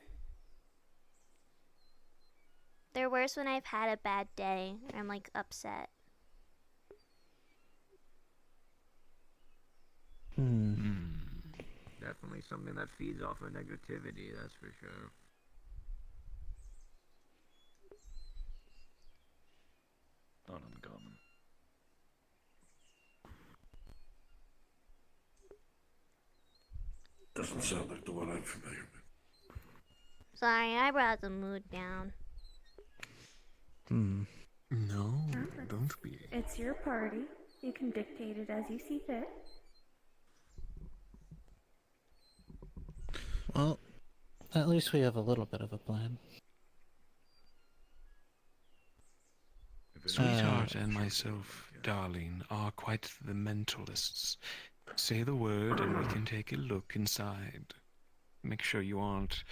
They're worse when I've had a bad day. I'm, like, upset. Definitely something that feeds off of negativity, that's for sure. Not uncommon. Doesn't sound like the one I'm familiar with. Sorry, I brought the mood down. No, don't be. It's your party. You can dictate it as you see fit. Well, at least we have a little bit of a plan. Sweetheart and myself, darling, are quite the mentalists. Say the word and we can take a look inside. Make sure you aren't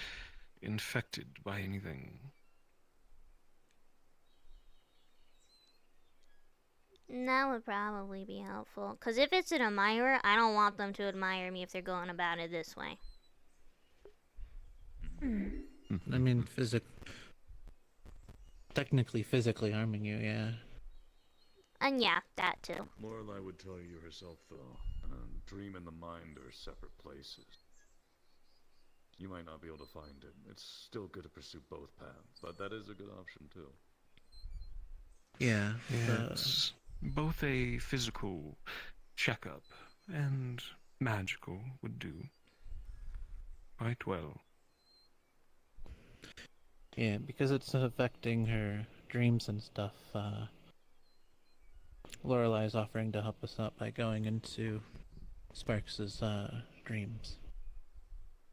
infected by anything. That would probably be helpful. Because if it's an admirer, I don't want them to admire me if they're going about it this way. I mean, technically physically harming you, yeah. And yeah, that too. Lorelai would tell you herself, though, dream and the mind are separate places. You might not be able to find it. It's still good to pursue both paths, but that is a good option, too. Yeah. Yes. Both a physical checkup and magical would do quite well. Yeah, because it's affecting her dreams and stuff, Lorelai's offering to help us out by going into Sparks' dreams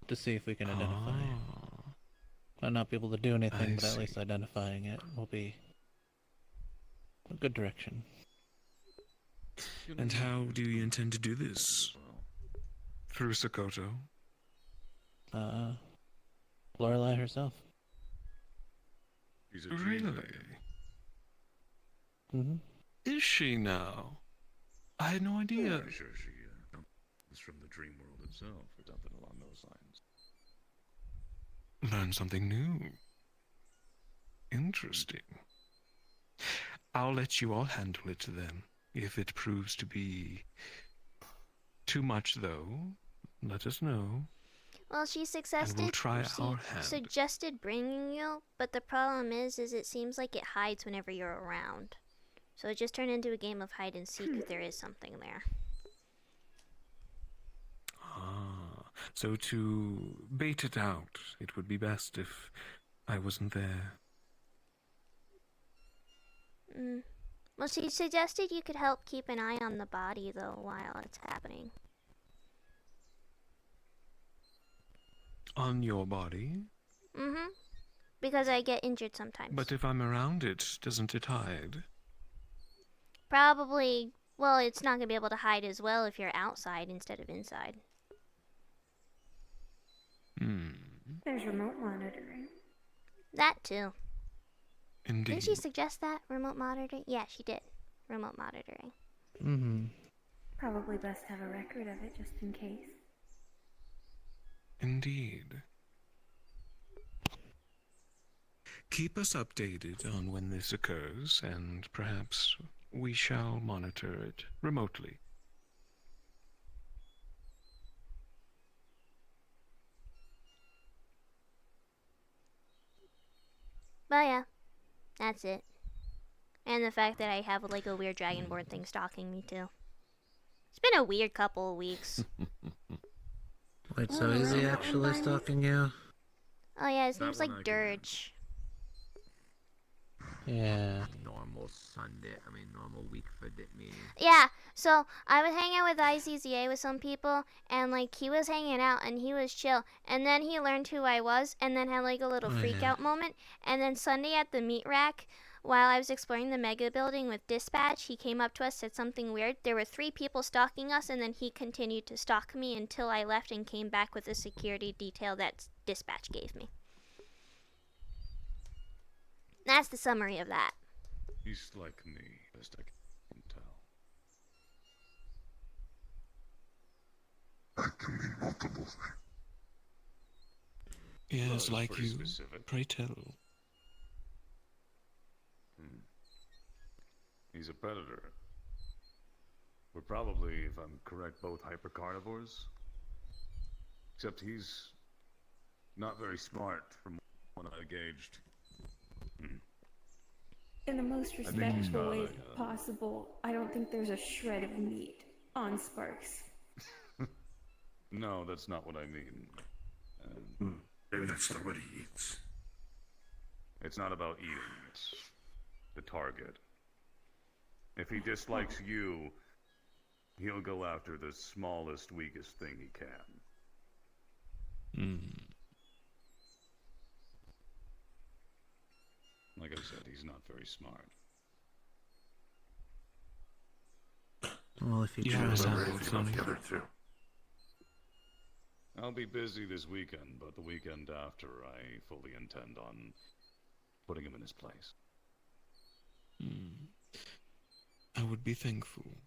to see if we can identify it. Might not be able to do anything, but at least identifying it will be a good direction. And how do you intend to do this? Through Sokoto? Lorelai herself. Really? Mm-hmm. Is she now? I had no idea. I'm sure she is from the dream world itself, or something along those lines. Learn something new. Interesting. I'll let you all handle it then. If it proves to be too much, though, let us know. Well, she suggested suggested bringing you, but the problem is it seems like it hides whenever you're around. So it just turned into a game of hide and seek if there is something there. So to bait it out, it would be best if I wasn't there. Well, she suggested you could help keep an eye on the body, though, while it's happening. On your body? Mm-hmm. Because I get injured sometimes. But if I'm around it, doesn't it hide? Probably, well, it's not going to be able to hide as well if you're outside instead of inside. There's remote monitoring. That too. Indeed. Didn't she suggest that? Remote monitoring? Yeah, she did. Remote monitoring. Mm-hmm. Probably best to have a record of it just in case. Indeed. Keep us updated on when this occurs, and perhaps we shall monitor it remotely. But yeah, that's it. And the fact that I have like a weird dragonborn thing stalking me too. It's been a weird couple of weeks. Wait, so is he actually stalking you? Oh yeah, his name's like Dirge. Yeah. Normal normal week for me. Yeah, so I was hanging out with ICZA with some people, and like he was hanging out and he was chill, and then he learned who I was, and then had like a little freak out moment, and then Sunday at the meat rack, while I was exploring the mega building with Dispatch, he came up to us, said something weird. There were 3 people stalking us, and then he continued to stalk me until I left and came back with a security detail that Dispatch gave me. That's the summary of that. He's like me, best I can tell. That can mean multiple things. Yes, Well, like you. Specific. Pray tell. He's a predator. We're probably, if I'm correct, both hypercarnivores. Except he's not very smart from what I gauged. In the most respectful way possible, I don't think there's a shred of meat on Sparks. No, that's not what I mean. Maybe that's not what he eats. It's not about eating, it's the target. If he dislikes you, he'll go after the smallest, weakest thing he can. Like I said, he's not very smart. Well, if you choose together too. I'll be busy this weekend, but the weekend after, I fully intend on putting him in his place. I would be thankful.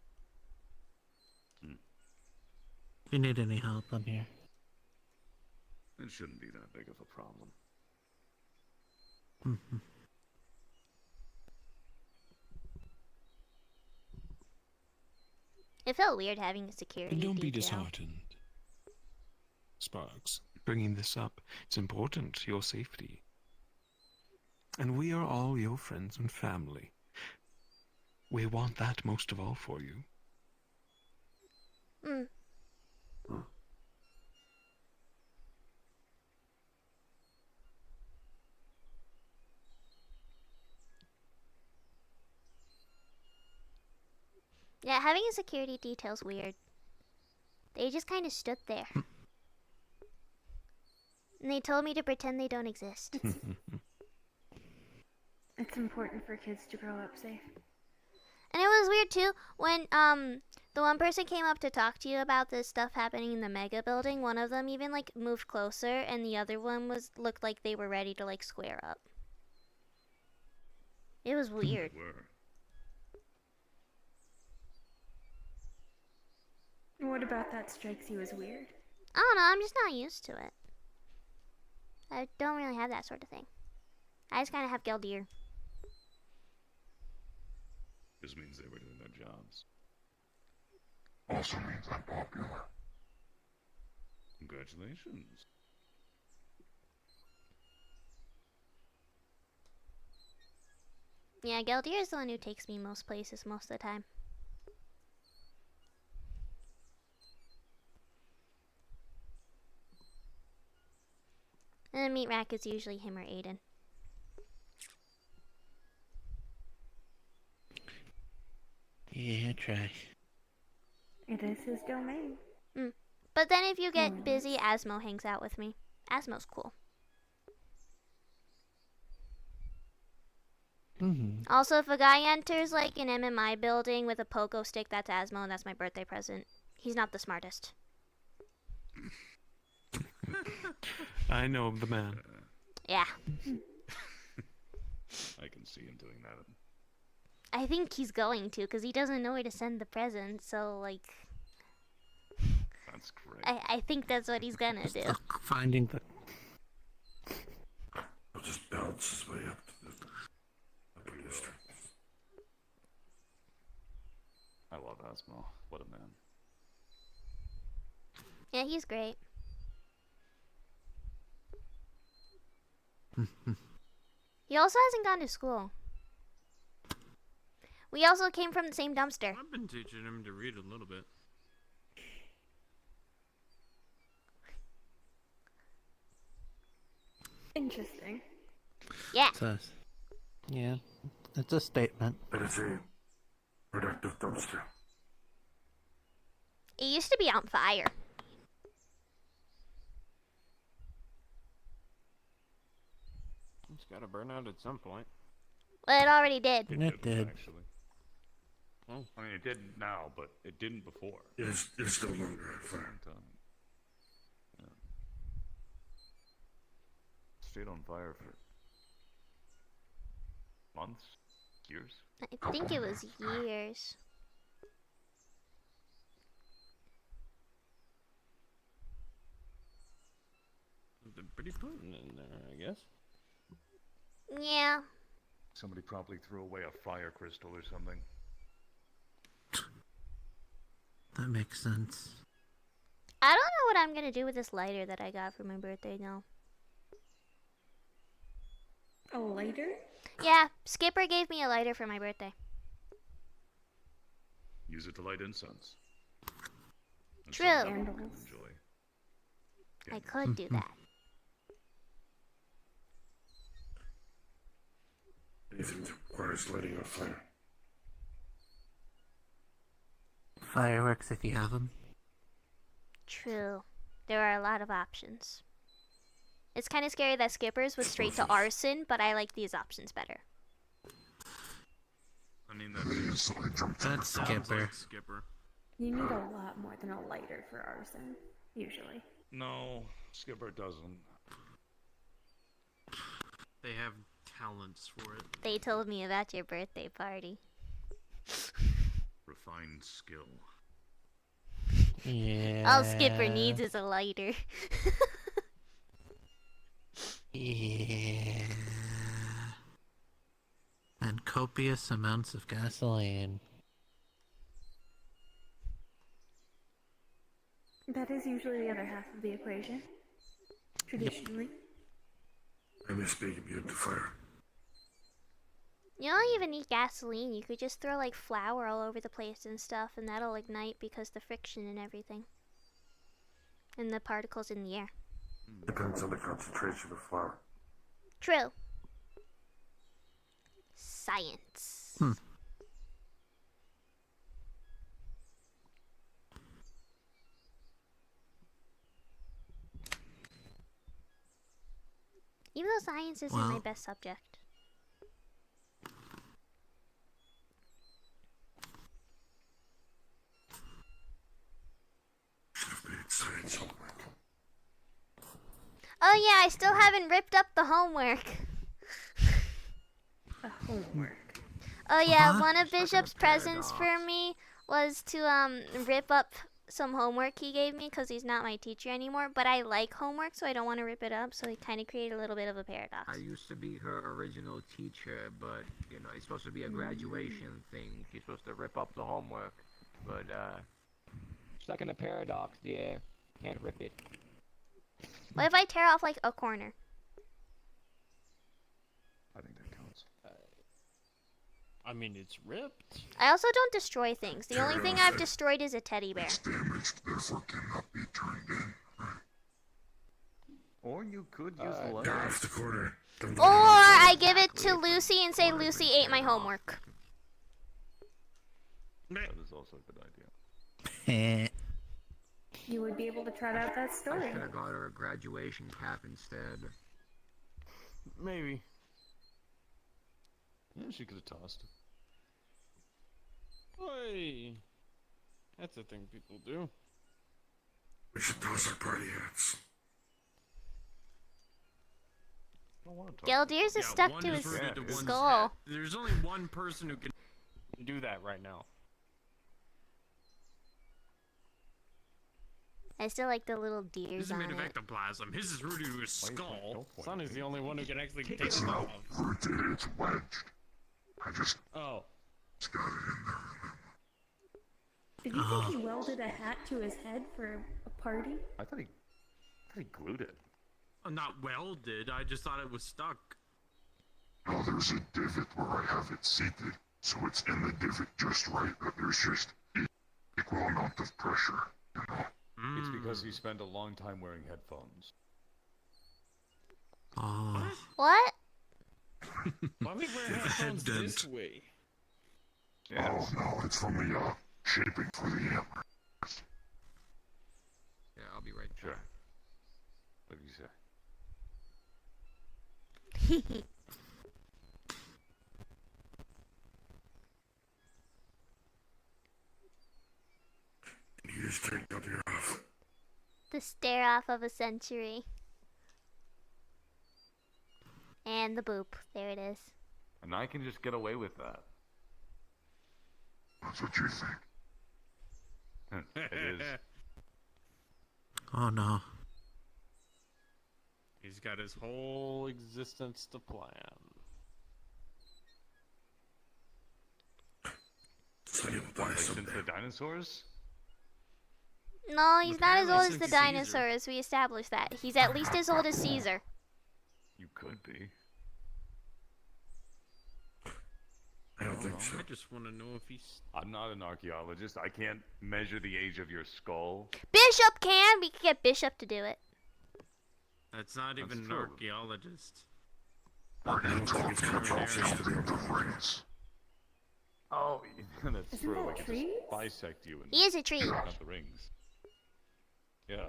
If you need any help, I'm here. It shouldn't be that big of a problem. It felt weird having a security And don't be detail. disheartened. Sparks, bringing this up, it's important, your safety. And we are all your friends and family. We want that most of all for you. Yeah, having a security detail's weird. They just kind of stood there. And they told me to pretend they don't exist. It's important for kids to grow up safe. And it was weird too when the one person came up to talk to you about this stuff happening in the mega building. One of them even like moved closer, and the other one looked like they were ready to like square up. It was weird. What about that strikes you as weird? I don't know. I'm just not used to it. I don't really have that sort of thing. I just kind of have Geldir. Just means they were doing their jobs. Also means I'm popular. Congratulations. Yeah, Geldir is the one who takes me most places most of the time. And the meat rack is usually him or Aiden. Yeah, try. It is his domain. But then if you get busy, Asmo hangs out with me. Asmo's cool. Also, if a guy enters like an MMI building with a pogo stick, that's Asmo, and that's my birthday present. He's not the smartest. I know the man. Yeah. I can see him doing that. I think he's going to, because he doesn't know where to send the present, so, like... That's great. I think that's what he's gonna do. Finding the... I'll just bounce his way up to the upper district. I love Asmo. What a man. Yeah, he's great. He also hasn't gone to school. We also came from the same dumpster. I've been teaching him to read a little bit. Interesting. Yeah. Yeah, it's a statement. But it's a productive dumpster. It used to be on fire. It's gotta burn out at some point. Well, it already did. It did. Actually. Well, I mean, it did now, but it didn't before. It's still longer at fire. Yeah. Stayed on fire for months, years. I think it was years. They're pretty potent in there, I guess. Yeah. Somebody probably threw away a fire crystal or something. That makes sense. I don't know what I'm gonna do with this lighter that I got for my birthday now. A lighter? Yeah, Skipper gave me a lighter for my birthday. Use it to light incense. And True. some people can enjoy. I could do that. Anything that requires lighting a fire. Fireworks if you have them. True. There are a lot of options. It's kind of scary that Skipper's was straight to arson, but I like these options better. I mean, That's Skipper. Skipper. You need a lot more than a lighter for arson, usually. No, Skipper doesn't. They have talents for it. They told me about your birthday party. Refined skill. Yeah. All Skipper needs is a lighter. Yeah. And copious amounts of gasoline. That is usually the other half of the equation. Traditionally. I may speak immune to fire. You don't even need gasoline. You could just throw like flour all over the place and stuff, and that'll ignite because the friction and everything. And the particles in the air. Depends on the concentration of flour. True. Science. Even though science isn't my best subject. Should have made science homework. Oh yeah, I still haven't ripped up the homework. The homework. Oh yeah, one of Bishop's presents for me was to rip up some homework he gave me because he's not my teacher anymore. But I like homework, so I don't want to rip it up. So he kind of created a little bit of a paradox. I used to be her original teacher, but you know it's supposed to be a graduation thing. She's supposed to rip up the homework, but stuck in a paradox. Yeah, can't rip it. What if I tear off like a corner? I think that counts. I mean, it's ripped. I also don't destroy things. The only thing I've destroyed is a teddy bear. Damaged, therefore cannot be turned in. Or you could use the Get letter. off the corner. Or I give it to Lucy and say Lucy ate my homework. That is also a good idea. You would be able to trot out that I story. should have got her a graduation cap instead. Maybe. Yeah, she could have tossed it. Hey, that's a thing people do. We should toss our party hats. I don't want to Gildeer's is stuck one to is his rooted to one's skull. head. There's only one person who can do that right now. I still like the little This deers is on made of it. ectoplasm. His is rooted to his skull. Son is the only one who can actually take it It's off. not rooted, it's wedged. I just Oh. got it in there. Did you think he welded a hat to his head for a party? I thought he glued it. Not welded. I just thought it was stuck. Now there's a divot where I have it seated, so it's in the divot just right, but there's just equal amount of pressure, you know? It's because he spent a long time wearing headphones. What? Why we wear headphones this way? Oh no, it's from the shaping for the antler. Yeah, I'll be right back. Sure. What did you say? You just take up your off. The stare off of a century. And the boop. There it is. And I can just get away with that. That's what you think. It is. Oh no. He's got his whole existence to plan. What, like since the dinosaurs? No, he's not as old as the Caesar. dinosaurs. We established that. He's at least as old as Caesar. You could be. I don't think so. I just want to know if he's. I'm not an archaeologist. I can't measure the age of your skull. Bishop can. We could get Bishop to do it. That's not even an true. archaeologist. Or do you think it's gonna drop just to the rings? Oh, that's Isn't true. that I could trees? just bisect you and He is a tree. not the rings. Yeah.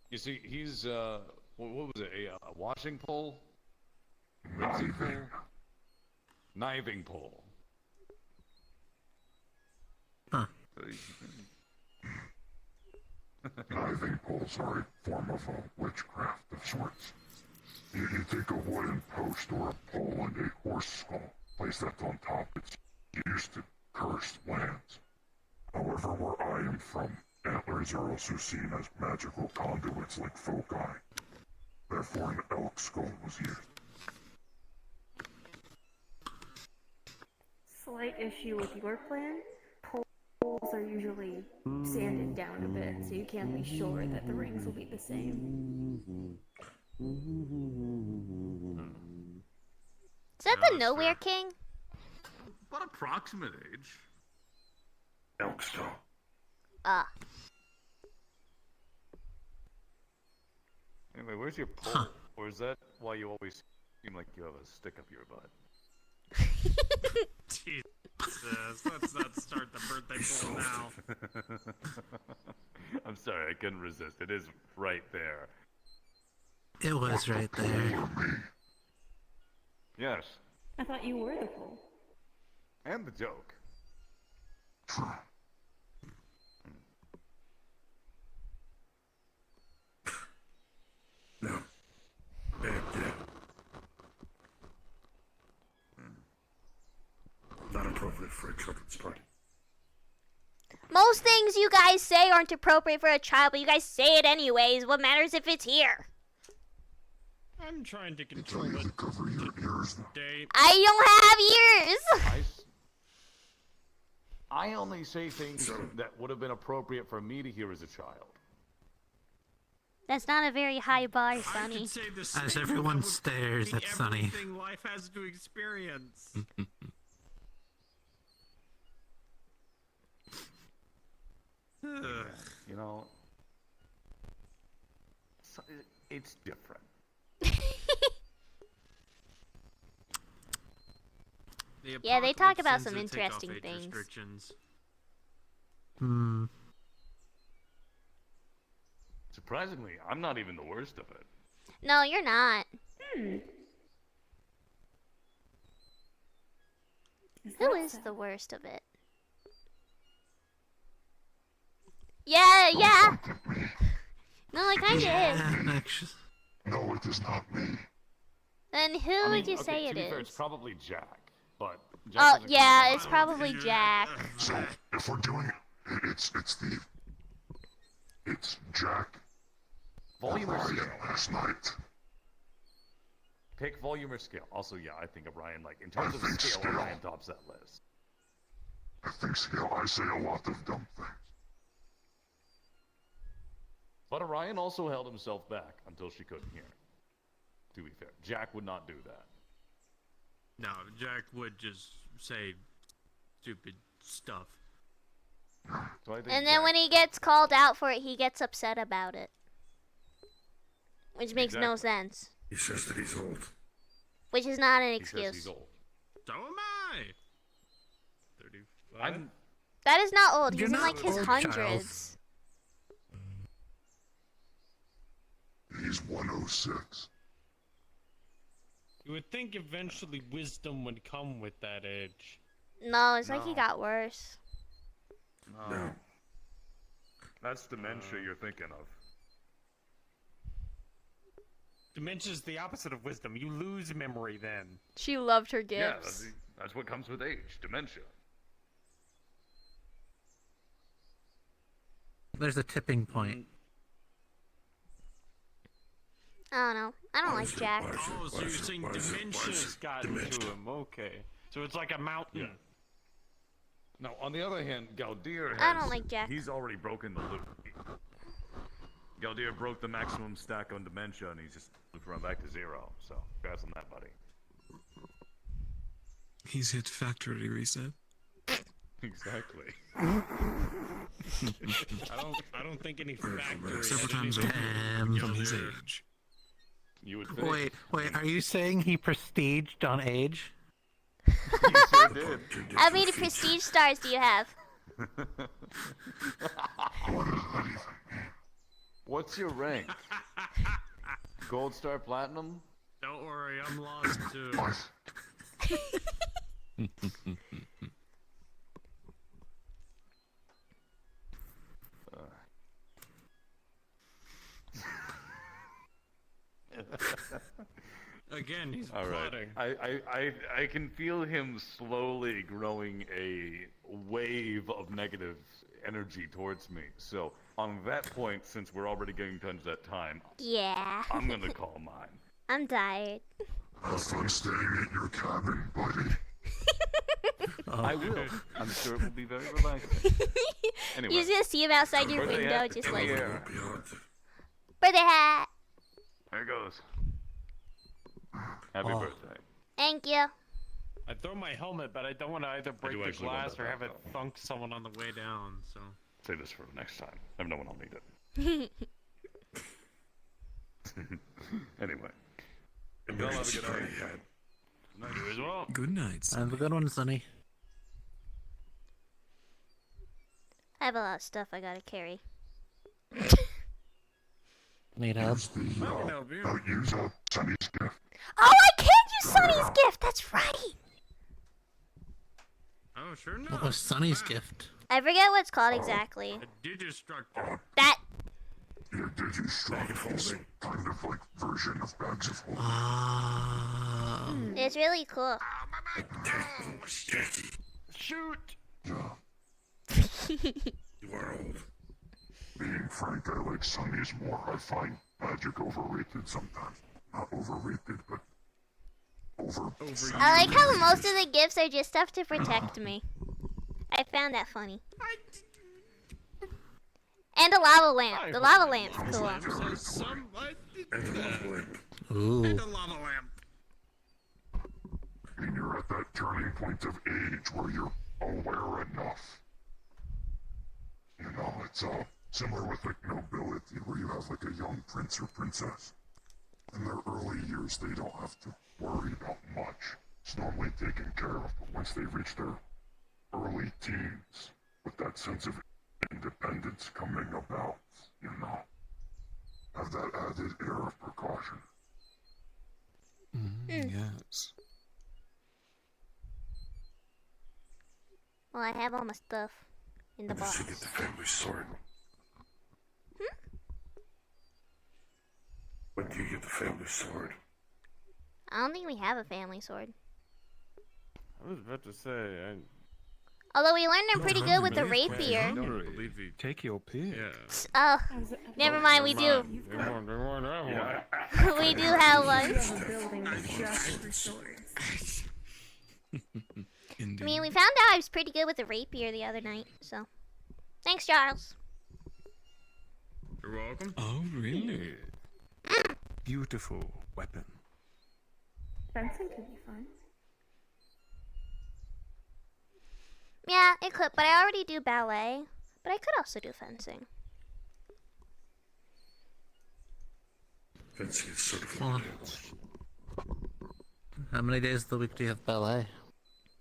You see, he's what was it? A washing pole, rinsing pole, kniving pole. Huh. Kniving poles are a form of witchcraft of sorts. You take a wooden post or a pole and a horse skull, place that on top. It's used to curse lands. However, where I am from, antlers are also seen as magical conduits like foci. There Therefore, an elk skull was used. Slight issue with your plan. Poles are usually sanded down a bit, so you can't be sure that the rings will be the same. Is that No, the that's Nowhere fair. King? What approximate age? Elk skull. Ah. Anyway, where's your pole? Or is that why you always seem like you have a stick up your butt? Jesus, let's not start the birthday poll now. I'm sorry, I couldn't resist. It is right there. It was right there. Yes. I thought you were the pole. And the joke. No. Bad deal. Not appropriate for a children's party. Most things you guys say aren't appropriate for a child, but you guys say it anyways. What matters if it's here? I'm trying to control it. Today. I don't have ears! I only say things that would have been appropriate for me to hear as a child. That's not a very high bar, I Sonny. could say the As same everyone about stares at Sonny. everything life has to experience. Ugh. You know, it's different. Yeah, they talk apocalypse about tends some to take off interesting age things. restrictions. Hmm. Surprisingly, I'm not even the worst of it. No, you're not. Who is the worst of it? Yeah, yeah. No, it kinda is. No, it is not me. Then who I mean, would you okay, say to it be fair, is? it's probably Jack, but Jack Oh, doesn't yeah, come it's probably Jack. So, if we're doing it, it's Jack. Volume or Ryan scale? last night. Pick volume or scale. Also, yeah, I think Orion, like, in terms of I think scale, scale. Orion tops that list. I think scale. I say a lot of dumb things. But Orion also held himself back until she couldn't hear. To be fair, Jack would not do that. No, Jack would just say stupid stuff. So I think And then Jack- when he gets called out for it, he gets upset about it. Which makes no sense. He says that he's old. Which is not an He says excuse. he's old. So am I. 35. That is not old. You're He's in not like his old, hundreds. He's 106. You would think eventually wisdom would come with that age. No, it's like he No. got worse. No. That's dementia you're thinking of. Dementia's the opposite of wisdom. You lose memory then. She loved her Yeah, gifts. that's what comes with age, dementia. There's a tipping point. I don't know. I don't like Jack. Oh, so you're saying dementia's gotten to him. Okay. So it's like a mountain. Yeah. Now, on the other hand, Galdir has... I don't like Jack. He's already broken the loop. Galdir broke the maximum stack on dementia, and he's just run back to 0. So, congrats on that, buddy. He's hit factory reset. Exactly. I don't think any factory Several had times anything over to do from with his Galdir. age. You would think. Wait, are you saying he prestiged on age? He sure did. How many prestige stars do you have? What's your rank? Gold star platinum? Don't worry, I'm lost too. Again, he's All right. plotting. I can feel him slowly growing a wave of negative energy towards me. So on that point, since we're already getting done to that time, Yeah. I'm gonna call mine. I'm tired. Have fun staying at your cabin, buddy. I will. I'm sure it will be very relaxing. Anyway. You're just gonna see him outside your Birthday window, hat just in like the air. birthday hat. There it goes. Happy birthday. Thank you. I throw my helmet, but I don't want to either break do the actually want glass that or have back, it thunk someone on the way down. So. Say this for next time. I know when I'll need it. Anyway. Y'all have a good night. You as well. Good night. Have a good one, Sonny. I have a lot of stuff I gotta carry. Need help? Use Sunny's gift. Oh, I can use Sonny's gift. That's right. Oh, sure enough. What was Sonny's gift? I forget what it's called exactly. A Digistructor. That. Your Digistruct is kind of like version of bags of holding. It's really cool. Shoot! You are old. Being frank, I like Sunny's more. I find magic overrated sometimes. Not overrated, but I like how most of the gifts are just stuff to protect me. I found that funny. And a lava lamp. The lava lamp's cool. Ooh. And you're at that turning point of age where you're aware enough. You know, it's similar with like nobility, where you have like a young prince or princess. In their early years, they don't have to worry about much. It's normally taken care of, but once they reach their early teens, with that sense of independence coming about, you know, have that added air of precaution. Yes. Well, I have all my stuff in the box. You get the family sword. When do you get the family sword? I don't think we have a family sword. I was about to say, Although we learned they're pretty good with the rapier. Take your pick. Oh, never mind, we do. We do have one. I mean, we found out I was pretty good with the rapier the other night, so. Thanks, Charles. You're welcome. Oh, really? Beautiful weapon. Fencing could be fun. Yeah, it could, but I already do ballet. But I could also do fencing. Fencing is sort of Well, how many days of the week do you have ballet?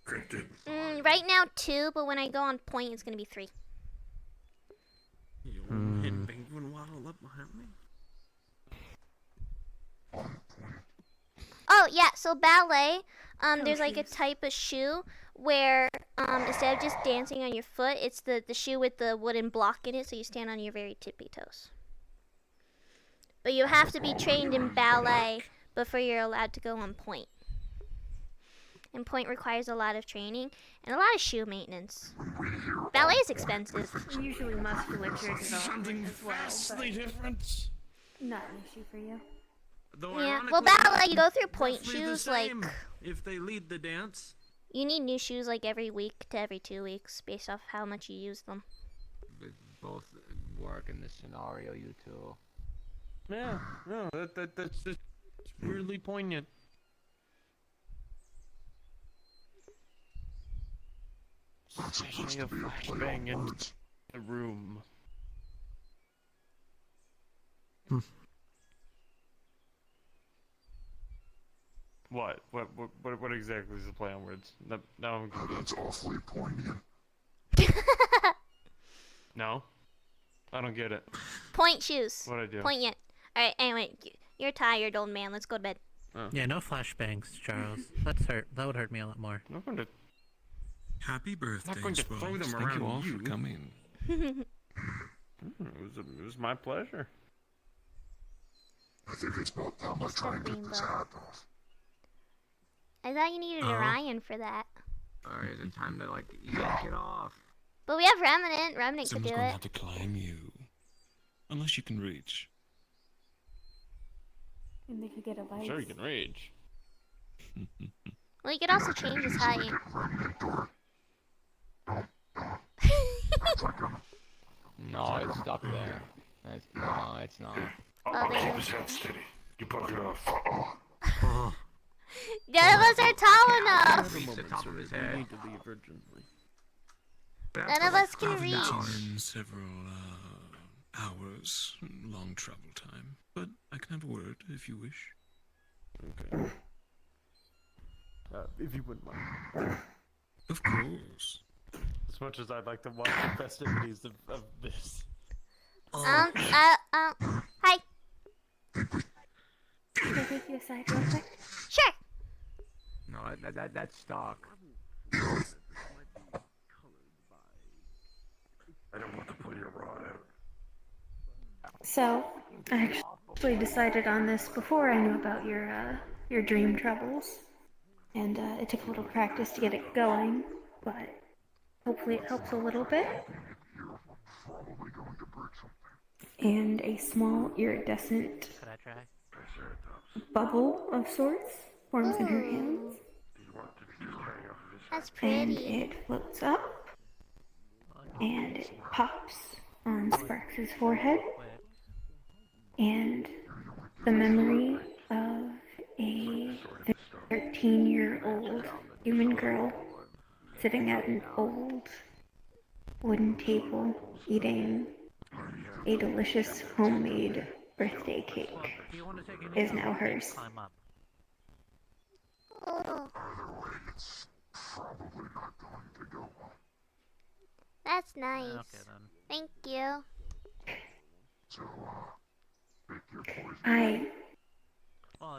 Right now 2, but when I go on point, it's gonna be 3. You want hidden penguin waddle up behind me? Oh yeah, so ballet, there's like a type of shoe where instead of just dancing on your foot, it's the shoe with the wooden block in it, so you stand on your very tippy toes. But you have to be trained in ballet before you're allowed to go on point. And point requires a lot of training and a lot of shoe maintenance. Ballet is expensive. Usually musculature development as well, vastly but different. not an issue for you. Though Yeah, well, ballet, you go through point roughly the shoes, like, same if they lead the dance. you need new shoes like every week to every 2 weeks based off how much you use them. They both work in this scenario, you two. Yeah, no, that's just weirdly poignant. Especially a flashbang in the room. What exactly is the play on words? Now I'm confused. That's awfully poignant. No? I don't get it. Point shoes. What'd I do? Point yet. Alright, anyway, you're tired, old man. Let's go to bed. Yeah, no flashbangs, Charles. That would hurt me a lot more. I'm not going to. Happy birthday, Not going to throw Sparks. them Thank around you all you. for coming. It was my pleasure. I think it's about time I try and get this hat off. I thought you needed Orion for that. Or is it time to like yank it off? But we have Remnant. Remnant could Someone's do going to it. have to climb you. Unless you can reach. And they could get a I'm bite. sure you can rage. Well, you could also change his height. No, it's stuck there. No, it's not. Oh, Keep his head steady. You bug it off. None of us are tall enough. Reach the top of his head. need to leave urgently. None of us can reach. In several hours, long travel time. But I can have a word if you wish. Okay. If you wouldn't mind. Of course. As much as I'd like to watch the festivities of this. Hi. Can I take you aside real quick? Sure. No, that's stock. I don't want to pull your rod out. So, I actually decided on this before I knew about your dream troubles. And it took a little practice to get it going, but hopefully it helps a little bit. And a small iridescent bubble of sorts forms in her hands. That's And pretty. it floats up. And it pops on Sparks' forehead. And the memory of a 13-year-old human girl sitting at an old wooden table eating a delicious homemade birthday cake is now hers. Oh. That's nice. Okay then. Thank you.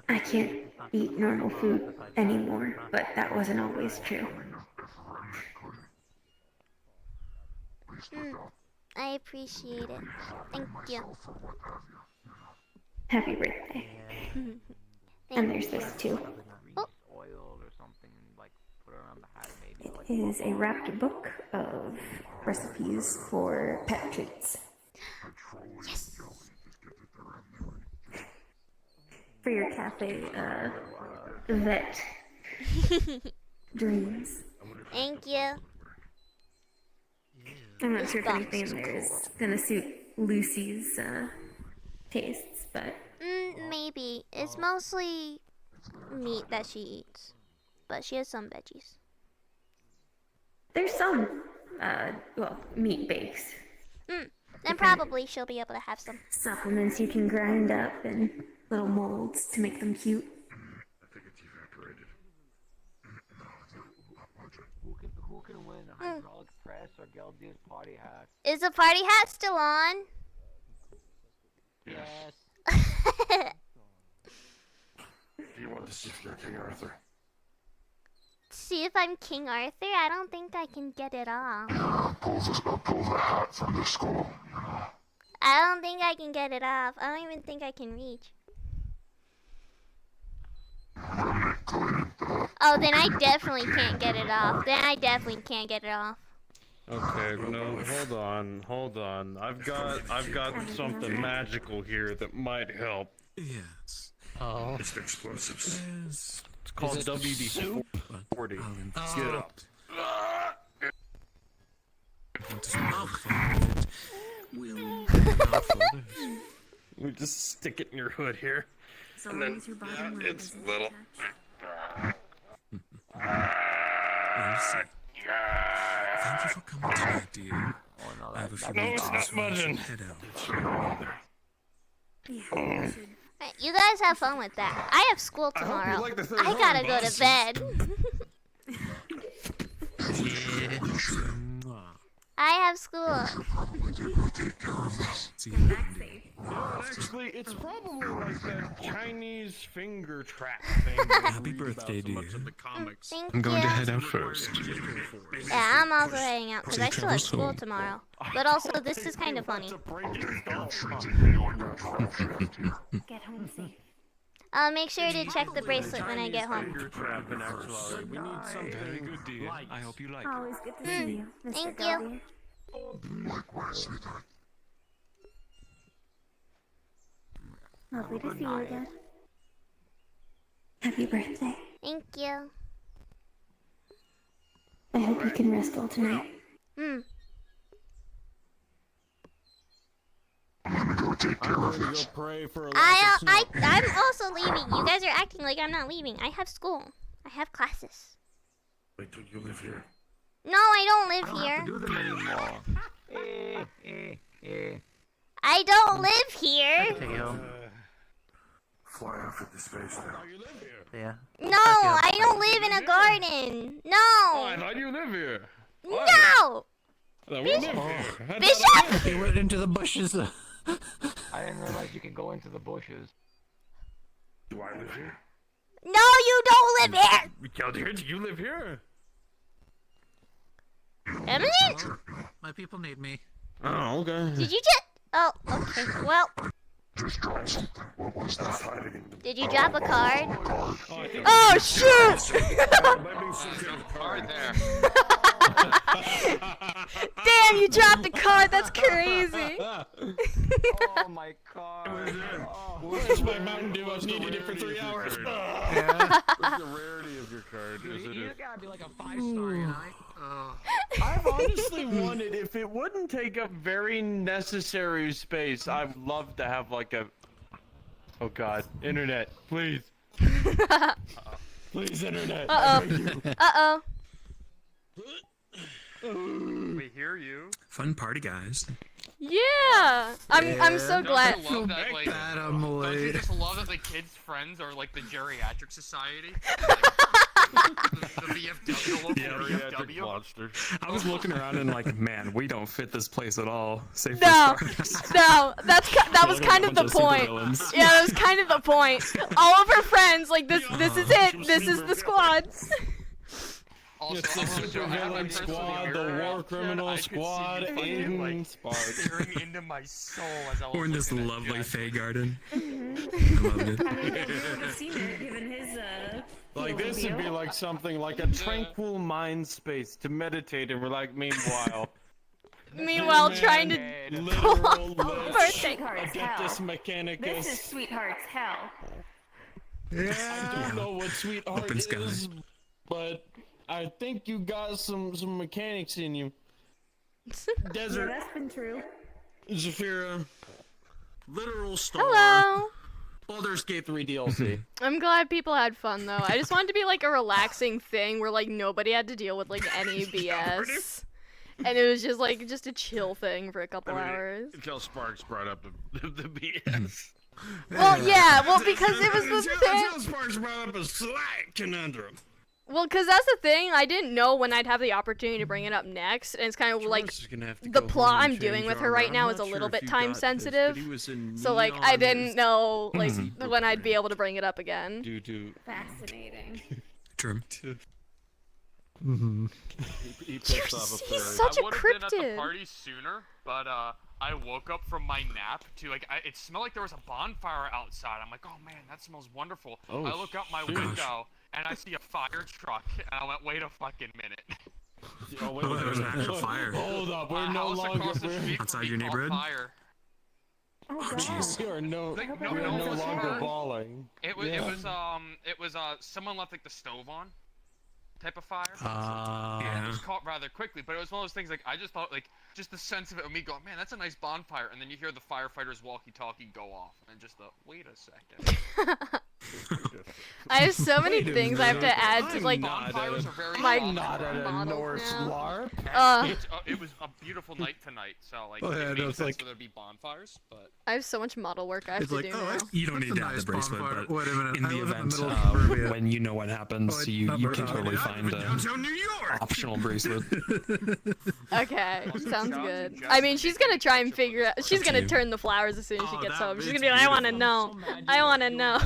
I can't eat normal food anymore, but that wasn't always true. I appreciate it. Thank you. Happy birthday. And there's this too. Oil or something and like put it around the hat maybe. It is a wrapped book of recipes for pet treats. Yes. For your cafe, vet dreams. Thank you. I'm not This sure if box anything is in there is gonna suit Lucy's tastes, but Maybe. It's mostly meat that she eats. But she has some veggies. there's some, meat base. Then probably she'll be able to have some. Supplements you can grind up in little molds to make them cute. Who can win, a hydraulic press or Geldir's party hat? Is the party hat still on? Yes. Do you want to see if you're King Arthur? See if I'm King Arthur? I don't think I can get it off. Pull the hat from the skull. I don't think I can get it off. I don't even think I can reach. Oh, then I definitely can't get it off. Then I definitely can't get it off. Okay, no, hold on. I've got something magical here that might help. Yes. Oh. It's explosives. Yes. It's called WD-40. Get up. We just stick it in your hood here. So and long then as your bottom lip it's isn't little. Thank you for coming tonight, dear. I have a few minutes it's not budging. head out. Alright, you guys have fun with that. I have school tomorrow. like the third I gotta one, go boss. to bed. I have school. Actually, it's probably like that Chinese finger trap thing. Happy birthday, dear. Thank I'm going you. to head out first. Yeah, I'm also heading out because I still have school home. tomorrow. But also, this is kind of funny. Get home safe. I'll make sure to check the bracelet when I get home. We need something. Very good, dear. I hope you like Always good to see you, Mr. Thank you. Gallier. Likewise, sweetheart. Lovely to see you again. Happy birthday. Thank you. I hope you can rest well tonight. Hmm. I'm gonna go take care of this. Pray for a I'm also leaving. You guys are acting like I'm not leaving. I have school. I have classes. Wait till you live here. No, I don't live I don't here. have to do them anymore. I don't live here. Fly off into space now. Yeah. No, I don't live in a garden. Oh, No. I thought you live here. No. Bishop! He went into the bushes. I didn't realize you can go into the bushes. Do I live here? No, you don't live here. Keldir, do you live here? Emily? My people need me. Oh, okay. Did you just... Oh, okay. Well, Just drop something. What was that? Hiding in the did you drop a card? Oh shoot! Card there. Damn, you dropped a card. That's crazy. Oh my god. Where's my Mountain Dew? I've needed it for 3 hours. What's the rarity of your card? Is it You gotta be like a 5-star, you know? I've honestly wanted, if it wouldn't take up very necessary space, I'd love to have like a... Oh god, internet, please. Please, internet. Uh-oh. We hear you. Fun party, guys. Yeah. I'm so glad. Don't you love that, like, don't you just love that the kids' friends are like the geriatric society? The VFW, local VFW. Monster. I was looking around and like, man, we don't fit this place at all. Save for No, stars. no, that was Look at kind a of the bunch of point. supervillains. Yeah, that was kind of the point. All of her friends, like this is it. This is the squads. Also, It's the I'm gonna show- I have my supervillain personal squad, the mirror war out, criminal I could see squad, you fucking, in like, Spark. staring into my soul as I was Or in this looking at lovely you. Fey garden. Mm-hmm. I loved it. I mean, you would have seen it given his, Like field this would be view. like something like a tranquil mind space to meditate and relax. Meanwhile, Meanwhile, trying to literal Birthday cards, Adeptus hell. Mechanicus. This is sweetheart's hell. I don't know what sweetheart Open sky. is, but I think you got some mechanics in you. Yeah, Desert, that's been true. Zafira, literal star. Hello. Baldur's Gate 3 DLC. I'm glad people had fun though. I just wanted to be like a relaxing thing where like nobody had to deal with like any BS. And it was just like just a chill thing for a couple hours. Until Sparks brought up the BS. Well, yeah, well because it was the thing. Until Sparks brought up a slight conundrum. Well, because that's the thing. I didn't know when I'd have the opportunity to bring it up next, and it's kind of like the plot I'm doing with her right now is a little bit time sensitive. So like I didn't know like when I'd be able to bring it up again. Due to Fascinating. True. He pissed off a He's fairy. such a I would have been at the cryptid. party sooner, but I woke up from my nap to like it smelled like there was a bonfire outside. I'm like, oh man, that smells wonderful. Oh, I look out my shoot. window and I see a fire truck, and I went, wait a fucking minute. Oh, wait, Oh, there was an actual wait, fire. Hold up, My we're no house longer across the street from Outside me your caught neighborhood? Fire. Oh, God. jeez. We are no, Like, we no, are no no one was longer hurt. bawling. It was someone left like the stove on, type of fire. It Yeah. was caught rather quickly, but it was one of those things like I just thought like just the sense of it of me going, man, that's a nice bonfire, and then you hear the firefighter's walkie-talkie go off, and just wait a second. I have so many things I have to add to like Bonfires are very my common. Not at a models Norse now. LARP. It was a beautiful night tonight, so like Oh, yeah, it no, made it's sense like- for there to be bonfires, but I have so much model work I have It's to like, do oh, now. you don't That's need a to have nice the bracelet, bonfire. but Wait a minute, in I the live in the event middle of suburbia. when you know what happens, you can totally find a downtown New York. optional bracelet. Okay, Also, sounds John good. and I Jess mean, are she's making gonna a try and picture for figure out. this She's Up gonna to you. turn the flowers as soon as she Oh, gets that home. She's bitch gonna be like, I want to beautiful. know. I want to know.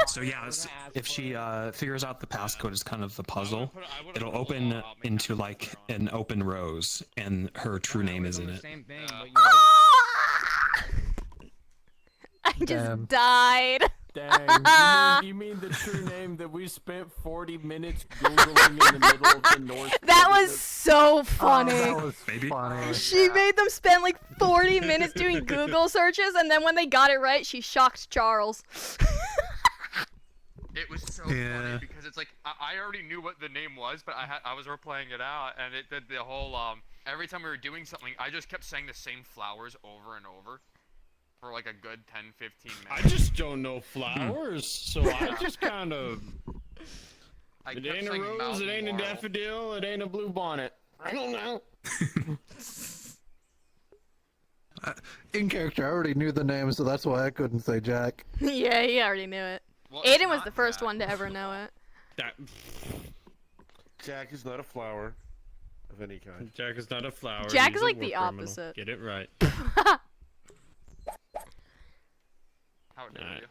So yeah, if she figures out the passcode is kind of the puzzle, it'll open into like an open rose, and her true name is in it. Same thing, but I just Damn. died. Dang. You mean the true name that we spent 40 minutes Googling in the middle of the North? That was so funny. that was funny. She made them spend like 40 minutes doing Google searches, and then when they got it right, she shocked Charles. It was so funny because it's like I already knew what the name was, but I was replaying it out, and it did the whole every time we were doing something, I just kept saying the same flowers over and over for like a good 10-15 minutes. I just don't know flowers, so I just kind of. It ain't a rose, it ain't a daffodil, it ain't a blue bonnet. I don't know. In character, I already knew the name, so that's why I couldn't say Jack. Yeah, he already knew it. Well, Aiden was the first one to ever know it. Jack is not a flower of any kind. Jack is not a flower. Jack He's is a like war the criminal. opposite. Get it right. How dare you?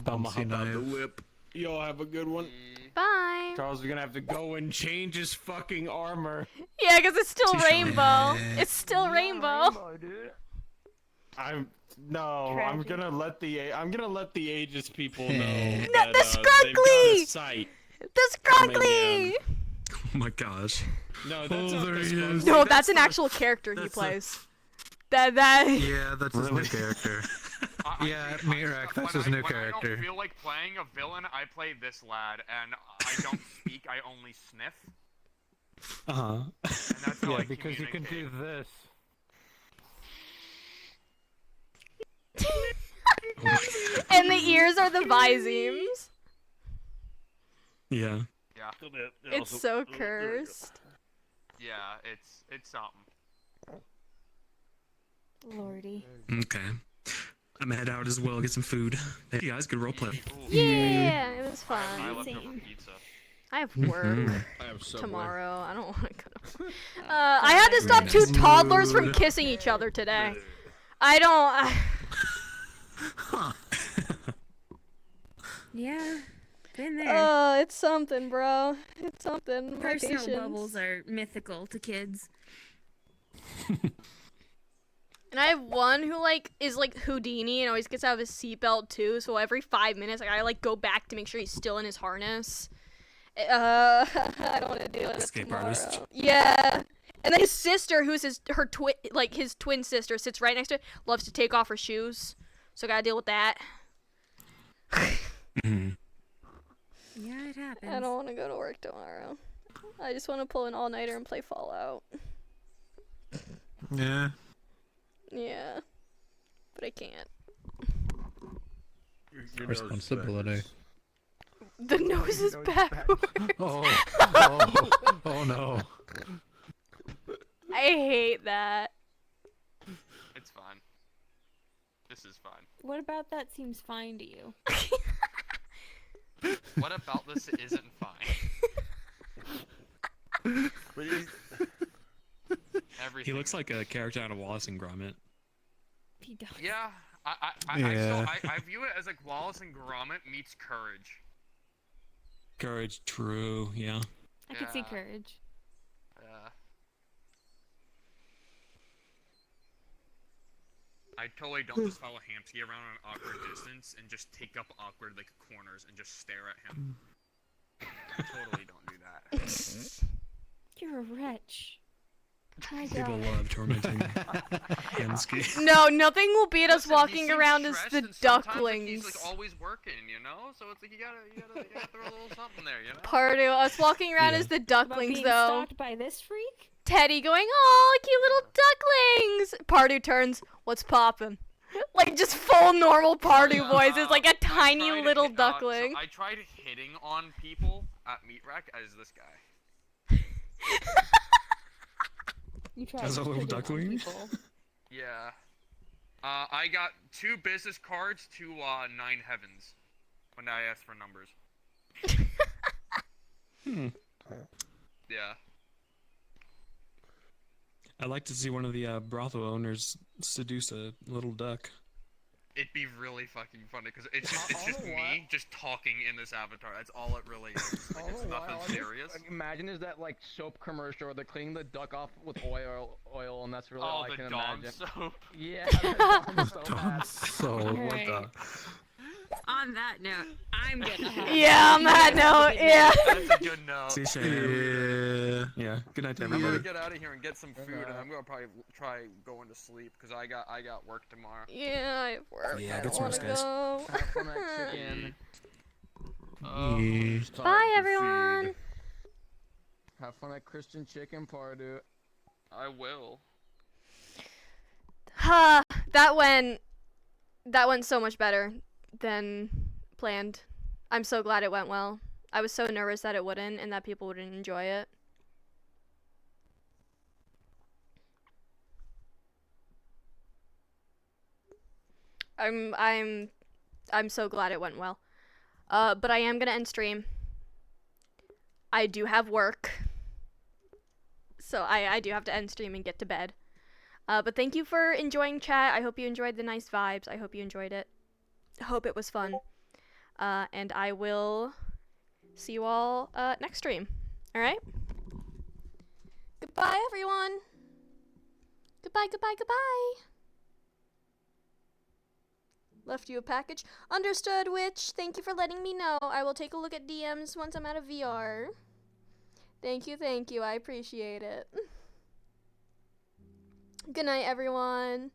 I'ma hop out the whip. Y'all have a good one. Bye. Charles is gonna have to go and change his fucking armor. Yeah, because it's still rainbow. It's still rainbow. I'm gonna let the Aegis people know. No, that, the they've got a Scrunkly! sight The Scrunkly! Oh my gosh. No, that's not there the he Scrunkly. is. No, that's an actual character he plays. That. Yeah, that's his new character. Yeah, Mirak, that's his new When I character. don't feel like playing a villain, I play this lad, and I don't speak, I only sniff. Uh-huh. And that's how Yeah, I because you can communicate. do this. And the ears are the Visemes. Yeah. Yeah. It's so cursed. Yeah, it's something. Lordy. Okay. I'm gonna head out as well, get some food. Hey guys, good roleplay. Yeah, it was I fun. left over pizza. I have work I have Subway. tomorrow. I don't want to go. I had to stop two toddlers from kissing each other today. I don't. Yeah, been there. It's something, bro. It's something. My Personal patience. bubbles are mythical to kids. And I have one who is like Houdini and always gets out of his seatbelt too. So every 5 minutes, I go back to make sure he's still in his harness. I don't want to do it. Escape tomorrow. artist. Yeah. And then his sister, who's his twin sister, sits right next to it, loves to take off her shoes. So I gotta deal with that. Yeah, it happens. I don't want to go to work tomorrow. I just want to pull an all-nighter and play Fallout. Yeah. Yeah. But I can't. Responsibility. The nose is backwards. Oh no. I hate that. It's fine. This is fine. What about that seems fine to you? What about this isn't fine? Everything. He looks like a character out of Wallace and Gromit. He does. Yeah, I view it as like Wallace and Gromit meets Courage. Courage, true, yeah. I could see courage. Yeah. I totally don't just follow Hamsky around an awkward distance and just take up awkward like corners and just stare at him. I totally don't do that. You're a wretch. My People God. love tormenting Hamsky. No, nothing will beat us Listen, he walking seems around as stressed the and sometimes, like, ducklings. he's like always working, you know? So it's like you gotta throw a little something there, you know? Part of us walking around Yeah. as the About ducklings, being though. stalked by this freak? Teddy going, "Oh, cute little ducklings!" Pardu turns, "What's poppin'?" Like just full normal Pardu voices, like a tiny little duckling. So I tried hitting on people at Meat Rack as this guy. You tried As a little hitting on duckling? people. Yeah. I got 2 business cards to 9 heavens when I asked for numbers. Yeah. I'd like to see one of the brothel owners seduce a little duck. It'd be really fucking funny because it's just me just talking in this avatar. That's all it really is. Like, it's nothing serious. Imagine is that like soap commercial where they're cleaning the duck off with oil, and that's really all I the can Dawn imagine. soap. Yeah, the Dawn soap. So what the? On that note, I'm gonna have Yeah, on that note, yeah. That's a good note. See you, Shan. Yeah. Good night, I'm everyone. gonna get out of here and get some food, and I'm gonna probably try going to sleep because I got work tomorrow. Yeah, I have work. Yeah, I get don't some wanna rest, guys. go. Have fun at chicken. Bye, everyone. Have fun at Christian chicken party. I will. That went so much better than planned. I'm so glad it went well. I was so nervous that it wouldn't and that people wouldn't enjoy it. I'm so glad it went well. But I am gonna end stream. I do have work. So I do have to end stream and get to bed. But thank you for enjoying chat. I hope you enjoyed the nice vibes. I hope you enjoyed it. I hope it was fun. And I will see you all next stream. Alright? Goodbye, everyone. Goodbye, goodbye, goodbye. Left you a package. Understood, Witch. Thank you for letting me know. I will take a look at DMs once I'm out of VR. Thank you. I appreciate it. Good night, everyone.